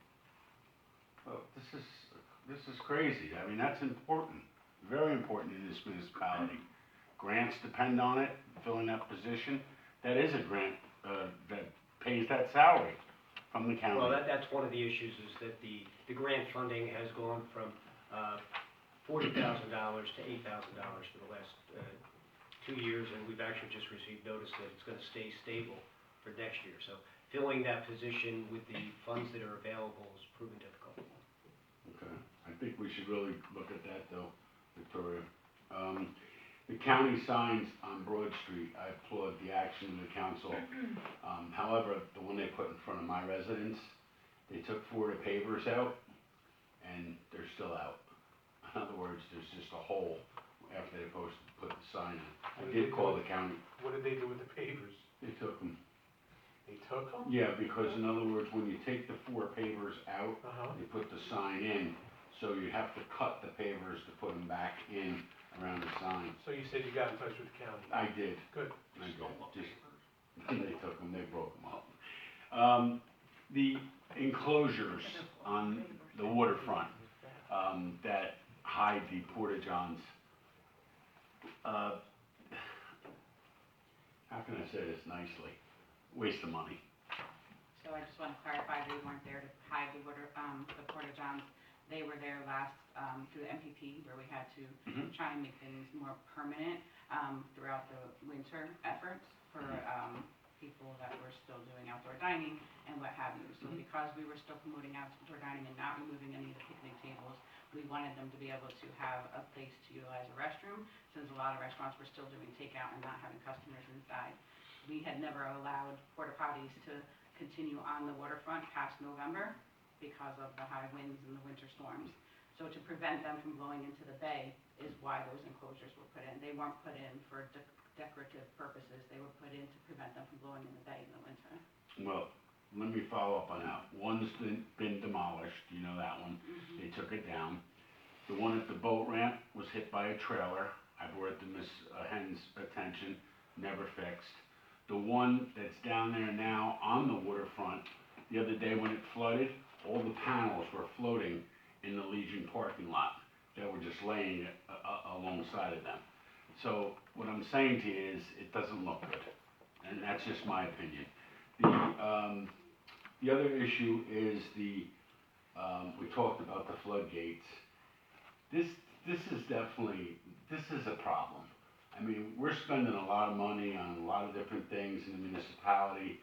Well, this is crazy. I mean, that's important, very important in this municipality. Grants depend on it, filling that position. That is a grant that pays that salary from the county. Well, that's one of the issues, is that the grant funding has gone from $40,000 to $8,000 for the last 2 years, and we've actually just received notice that it's going to stay stable for next year. So filling that position with the funds that are available is proven difficult. Okay, I think we should really look at that though, Victoria. The county signs on Broad Street, I applaud the action of the council. However, the one they put in front of my residence, they took 4 of the pavers out, and they're still out. In other words, there's just a hole after they put the sign in. I did call the county. What did they do with the pavers? They took them. They took them? Yeah, because in other words, when you take the 4 pavers out, they put the sign in, so you have to cut the pavers to put them back in around the sign. So you said you got in touch with the county? I did. Good. I did. They took them, they broke them up. The enclosures on the waterfront, that hide the porta-johns, how can I say this nicely? Waste of money. So I just want to clarify, they weren't there to hide the porta-johns. They were there last, through the MPP, where we had to try and make things more permanent, throughout the winter efforts for, people that were still doing outdoor dining and what have you. So because we were still promoting outdoor dining and not removing any of the picnic tables, we wanted them to be able to have a place to utilize a restroom, since a lot of restaurants were still doing takeout and not having customers inside. We had never allowed porta potties to continue on the waterfront past November because of the high winds and the winter storms. So to prevent them from blowing into the bay is why those enclosures were put in. They weren't put in for decorative purposes. They were put in to prevent them from blowing in the bay in the winter. Well, let me follow up on that. One's been demolished, you know that one. They took it down. The one at the boat ramp was hit by a trailer. I brought it to Miss Henn's attention, never fixed. The one that's down there now on the waterfront, the other day when it flooded, all the panels were floating in the Legion parking lot. They were just laying alongside of them. So what I'm saying to you is, it doesn't look good, and that's just my opinion. The other issue is we talked about the floodgates. This is a problem. I mean, we're spending a lot of money on a lot of different things in the municipality,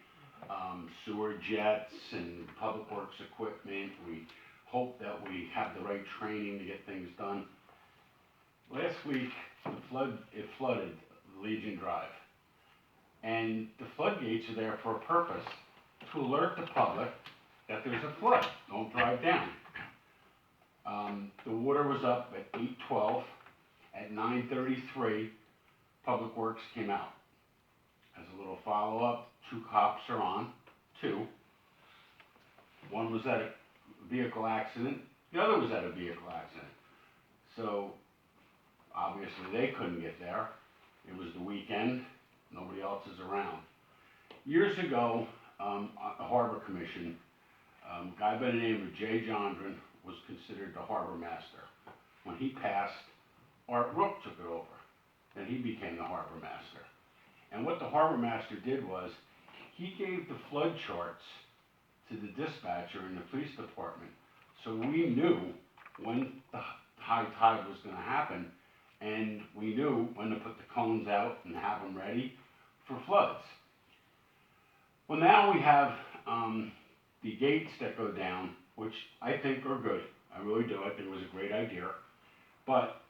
sewer jets and public works equipment. We hope that we have the right training to get things done. Last week, it flooded Legion Drive. And the floodgates are there for a purpose, to alert the public that there's a flood. Don't drive down. The water was up at 8:12. At 9:33, Public Works came out. As a little follow-up, 2 cops are on, 2. One was at a vehicle accident, the other was at a vehicle accident. So, obviously they couldn't get there. It was the weekend, nobody else is around. Years ago, at the Harbor Commission, a guy by the name of Jay Jondren was considered the harbor master. When he passed, Art Rook took it over, and he became the harbor master. And what the harbor master did was, he gave the flood charts to the dispatcher in the police department, so we knew when the high tide was gonna happen, and we knew when to put the cones out and have them ready for floods. Well, now we have the gates that go down, which I think are good. I really do. I think it was a great idea. But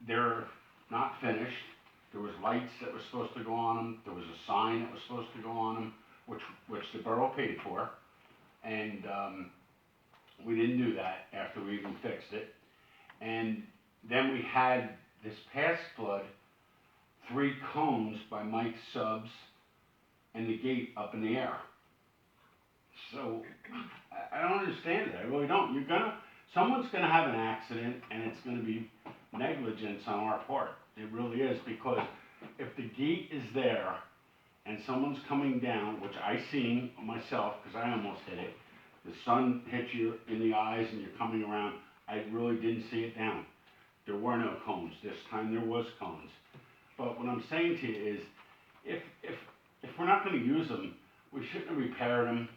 they're not finished. There was lights that were supposed to go on them. There was a sign that was supposed to go on them, which the borough paid for. And we didn't do that after we even fixed it. And then we had this past flood, 3 cones by Mike Subs and the gate up in the air. So I don't understand it. I really don't. Someone's gonna have an accident, and it's gonna be negligence on our part. It really is, because if the gate is there and someone's coming down, which I seen myself because I almost hit it, the sun hits you in the eyes and you're coming around. I really didn't see it down. There were no cones. This time there was cones. But what I'm saying to you is, if we're not going to use them, we shouldn't have repaired them.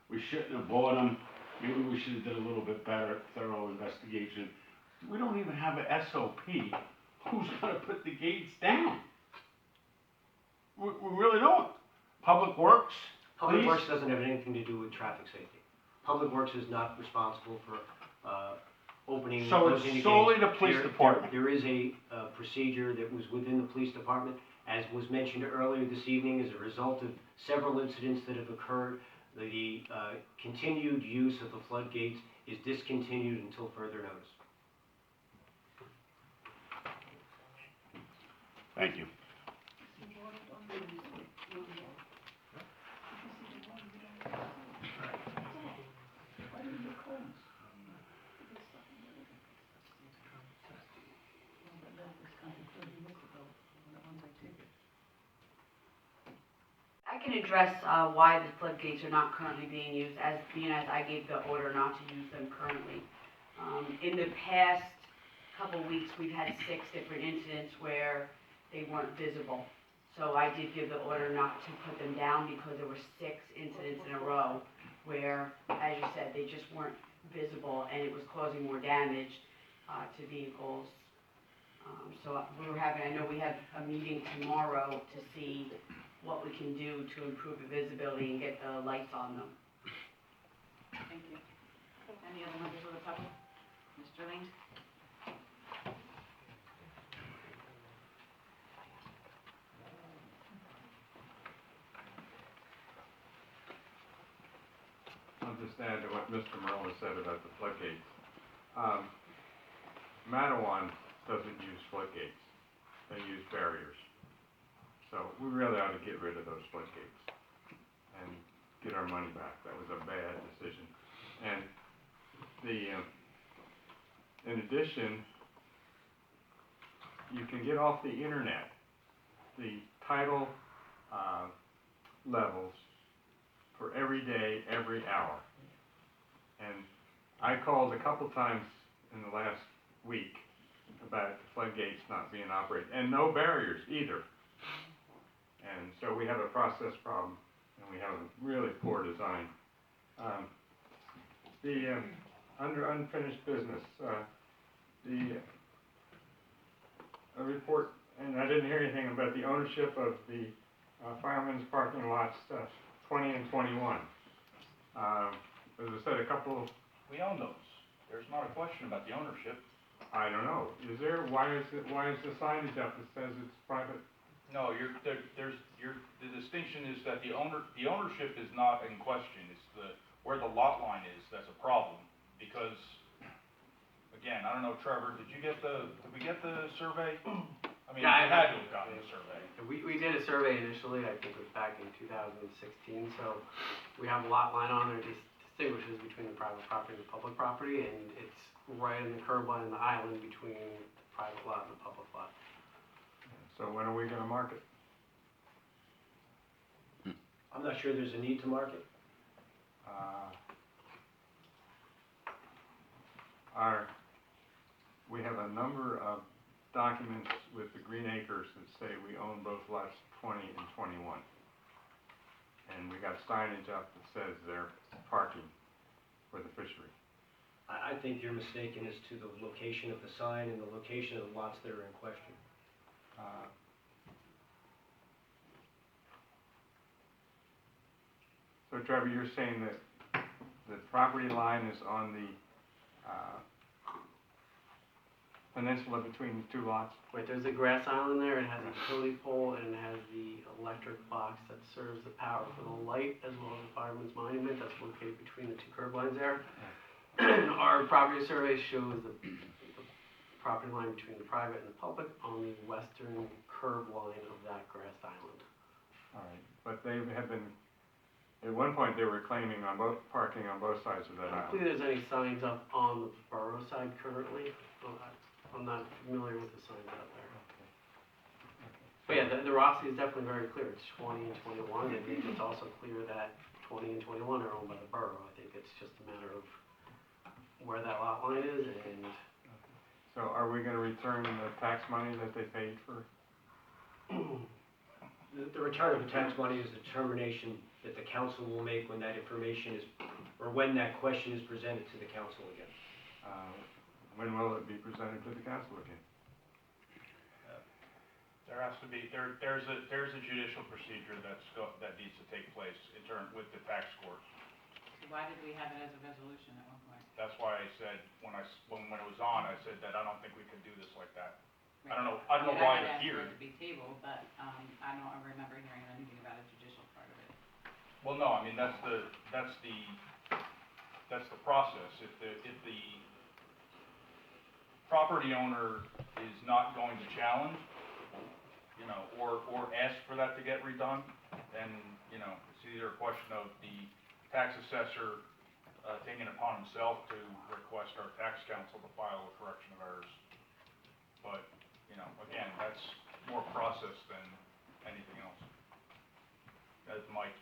We shouldn't have bought them. Maybe we should have did a little bit better, thorough investigation. We don't even have an SOP. Who's going to put the gates down? We really don't. Public Works. Public Police? Works doesn't have anything to do with traffic safety. Public Works is not responsible for opening and So closing the it's gates. solely the police department. There is a procedure that was within the police department, as was mentioned earlier this evening, as a result of several incidents that have occurred. The continued use of the floodgates is discontinued until further notice. Thank you. I can address why the floodgates are not currently being used, as I gave the order not to use them currently. In the past couple weeks, we've had 6 different incidents where they weren't visible. So I did give the order not to put them down because there were 6 incidents in a row where, as you said, they just weren't visible and it was causing more damage to vehicles. So I know we have a meeting tomorrow to see what we can do to improve the visibility and get the lights on them. Thank you. Any other members of the public? Mr. Lane? I'll just add to what Mr. Morella said about the floodgates. Mattawan doesn't use floodgates, they use barriers. So we really ought to get rid of those floodgates and get our money back. That was a bad decision. And in addition, you can get off the internet the title levels for every day, every hour. And I called a couple times in the last week about the floodgates not being operated, and no barriers either. And so we have a process problem, and we have a really poor design. Under unfinished business, a report, and I didn't hear anything about the ownership of the firemen's parking lots 20 and 21. As I said, We own those. There's not a question about the ownership. I don't know. Why is the signage up that says it's private? No, the distinction is that the ownership is not in question. It's where the lot line is that's a problem. Because, again, I don't know, Trevor, did we get the survey? I mean, Yeah, we had to have gotten the survey. We did a survey initially, I think it was back in 2016, so we have a lot line on there that distinguishes between the private property and the public property, and it's right in the curb line in the island between the private lot and the public lot. So when are we gonna mark it? I'm not sure there's a need to market. We have a number of documents with the Green Acres that say we own both lots 20 and 21. And we got signage up that says they're parking for the fishery. I think you're mistaken as to the location of the sign and the location of the lots that are in question. So Trevor, you're saying that the property line is on the peninsula between the two lots? Wait, there's a grass island there, it has a utility pole, and it has the electric box that serves the power for the light, as well as the fireman's monument that's located between the two curb lines there. And our property survey shows the property line between the private and the public on the western curb line of that grass island. All right, but they have been, at one point they were claiming on both, parking on both sides of that I don't island. think there's any signs up on the borough side currently. I'm not familiar with the signs out there. But yeah, the Rossi is definitely very clear. It's 20 and 21. I think it's also clear that 20 and 21 are owned by the borough. I think it's just a matter of where that lot line is and... So are we gonna return the tax money that they paid for? The return of the tax money is a determination that the council will make when that information is, or when that question is presented to the council again. When will it be presented to the council again? There has to be, there's a judicial procedure that needs to take place in turn with the tax court. So why did we have it as a resolution at one point? That's why I said, when it was on, I said that I don't think we could do this like that. I don't know why it's here. I had asked for it to be tabled, but, I don't remember hearing anything about a judicial part of it. Well, no, I mean, that's the process. If the property owner is not going to challenge, you know, or ask for that to get redone, then, you know, it's either a question of the tax assessor taking it upon himself to request our tax council to file a correction of errors. But, you know, again, that's more process than anything else. As Mike,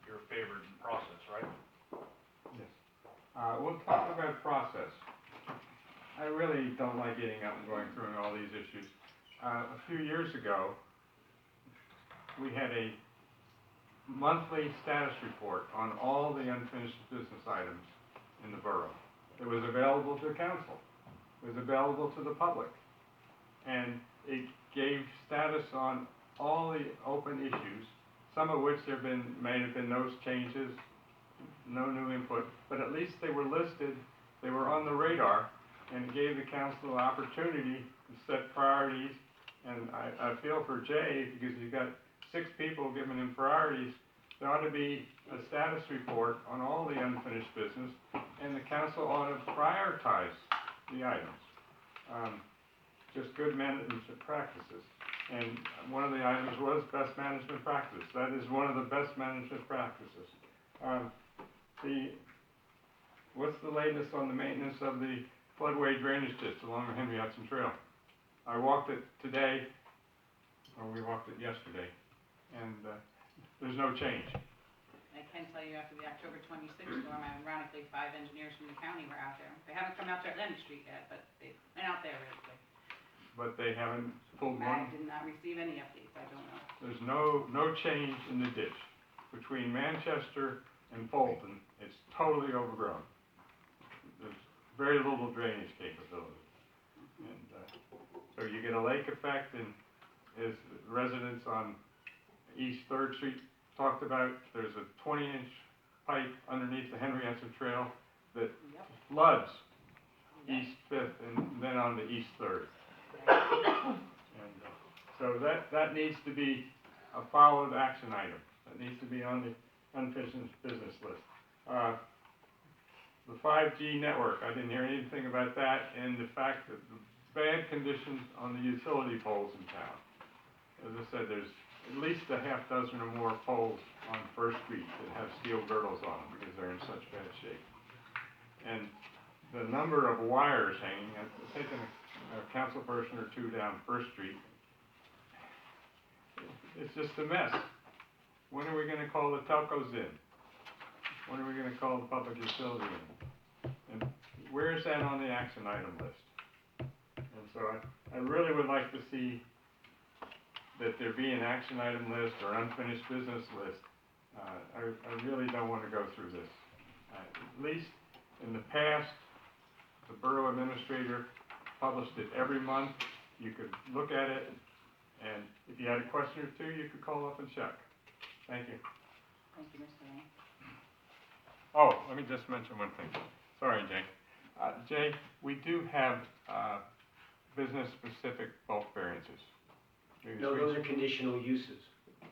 you're favored in process, right? Yes. We'll talk about process. I really don't like getting up and going through all these issues. A few years ago, we had a monthly status report on all the unfinished business items in the borough. It was available to council. It was available to the public. And it gave status on all the open issues, some of which may have been no changes, no new input, but at least they were listed, they were on the radar, and it gave the council an opportunity to set priorities. And I feel for Jay, because he's got 6 people giving him priorities, there ought to be a status report on all the unfinished business, and the council ought to prioritize the items. Just good management practices. And one of the items was best management practice. That is one of the best management practices. What's the latest on the maintenance of the floodway drainage ditch along the Henry Hudson Trail? I walked it today, or we walked it yesterday, and there's no change. I can tell you after the October 26th storm, ironically, 5 engineers from the county were out there. They haven't come out to Atlantic Street yet, but they've been out there really quick. But they haven't pulled I one? did not receive any updates, I don't know. There's no change in the ditch. Between Manchester and Fulton, it's totally overgrown. There's very little drainage capability. And so you get a lake effect, and as residents on East 3rd Street talked about, there's a 20-inch pipe underneath the Henry Hudson Trail that floods East 5th and then on to East 3rd. And so that needs to be a followed action item. That needs to be on the unfinished business list. The 5G network, I didn't hear anything about that, and the fact that the bad conditions on the utility poles in town. As I said, there's at least a half dozen or more poles on First Street that have steel girdles on them because they're in such bad shape. And the number of wires hanging, I've taken a council person or two down First Street. It's just a mess. When are we going to call the telcos in? when are we gonna call the public utility in? And where is that on the action item list? And so I really would like to see that there be an action item list or unfinished business list. I really don't wanna go through this. At least in the past, the borough administrator published it every month. You could look at it, and if you had a question or two, you could call up and check. Thank you. Thank you, Mr. Mayor. Oh, let me just mention one thing. Sorry, Jay. Jay, we do have, business-specific bulk variances. No, those are conditional uses.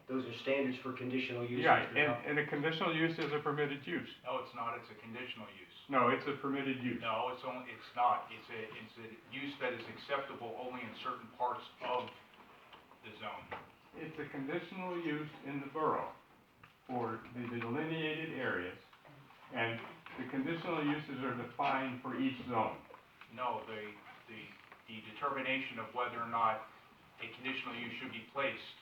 Those are standards for conditional uses. Yeah, and a conditional use is a permitted use. No, it's not, it's a conditional use. No, it's a permitted use. No, it's not, it's a use that is acceptable only in certain parts of the zone. It's a conditional use in the borough for the delineated areas, and the conditional uses are defined for each zone. No, the determination of whether or not a conditional use should be placed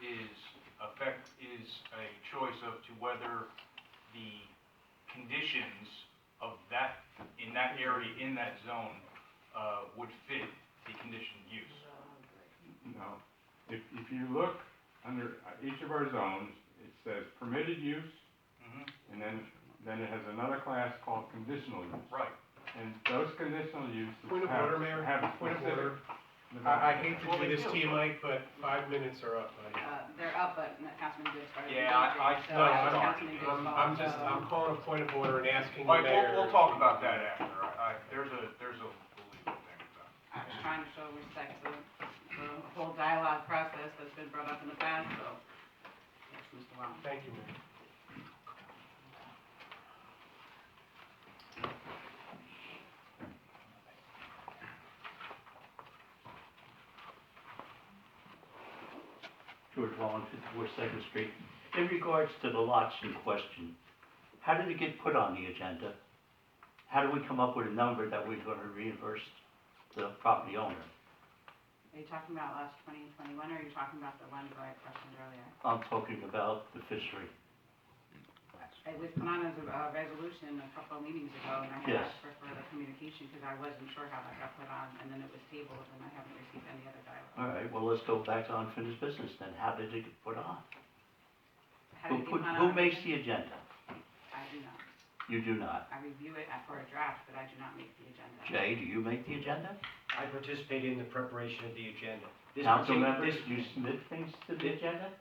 is a choice of to whether the conditions of that, in that area, in that zone, would fit the conditioned use. No. If you look under each of our zones, it says permitted use, and then it has another class called conditional use. Right. And those conditional uses Point of order, Mayor. have Point of specific- order. I hate to do this to you, Mike, but 5 minutes are up, buddy. They're up, but Councilman Good started. Yeah, So No, Councilman Good's fault, I'm calling a point of order and asking the Mike, mayor. we'll talk about that after. There's a legal thing with that. I was trying to show respect to the whole dialogue process that's been brought up in the past, so, yes, Mr. Wong. Thank you, Mayor. George Wallen, 54 Second Street. In regards to the lots in question, how did it get put on the agenda? How did we come up with a number that we're gonna reimburse the property owner? Are you talking about last 2021, or are you talking about the one that I questioned earlier? I'm talking about the fishery. It was put on as a resolution a couple of meetings ago, and I had Yes. asked for further communication, because I wasn't sure how that got put on, and then it was tabled, and I haven't received any other dialogue. All right, well, let's go back to unfinished business then. How did it get put on? How did it get put on? Who makes the agenda? I do not. You do not. I review it for a draft, but I do not make the agenda. Jay, do you make the agenda? I participated in the preparation of the agenda. This Council partic- members, this- do you submit things to the agenda?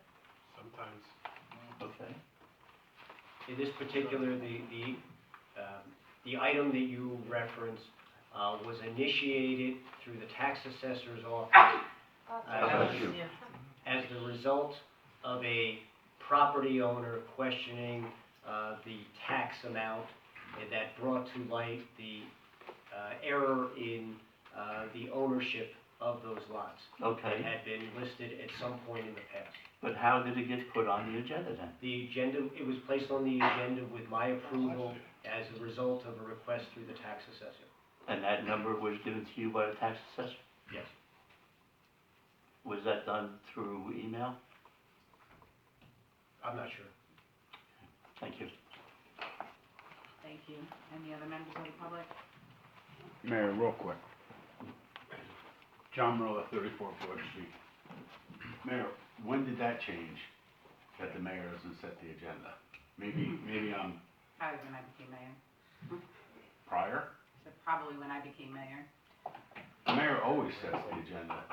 Sometimes. Okay. In this particular, the item that you referenced was initiated through the tax assessor's office as the result of a property owner questioning the tax amount, and that brought to light the error in the ownership of those lots. Okay. That had been listed at some point in the past. But how did it get put on the agenda then? The agenda, it was placed on the agenda with my approval as a result of a request through the tax assessor. And that number was given to you by the tax assessor? Yes. Was that done through email? I'm not sure. Thank you. Thank you. Any other members of the public? Mayor, real quick. John Merle, 34 Broad Street. Mayor, when did that change, that the mayor doesn't set the agenda? Maybe I'm Probably when I became mayor. prior? So probably when I became mayor. The mayor always sets the agenda.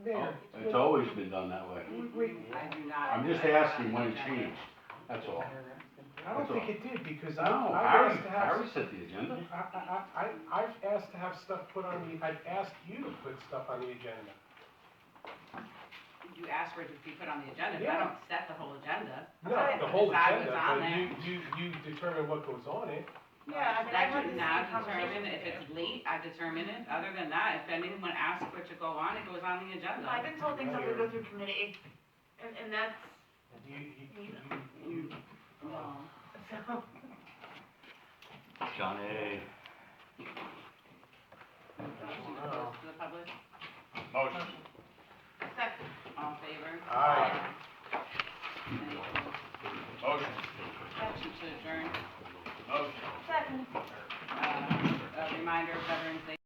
Mayor. It's always been done that way. I do not. I'm just asking when it changed, that's all. I don't think it did, because No, I've asked to have. Harry set the agenda. I've asked to have stuff put on I've asked you to put stuff on the agenda. You asked for it to be put on the agenda, but I Yeah. don't set the whole agenda. No, I the whole decide agenda, what's on but there. you determine what goes on it. Yeah, I mean, I I've had do the not same determine conversation. if it's late, I determine it. Other than that, if anyone asks for it to go on, it goes on the agenda. I've been told things have to go through committee, and that's, No. so. John A. Motion to close to the public, Motion. Second. all in favor? Aye. Any opposed? Motion. motion to adjourn. Motion. Second. A reminder of Veterans Day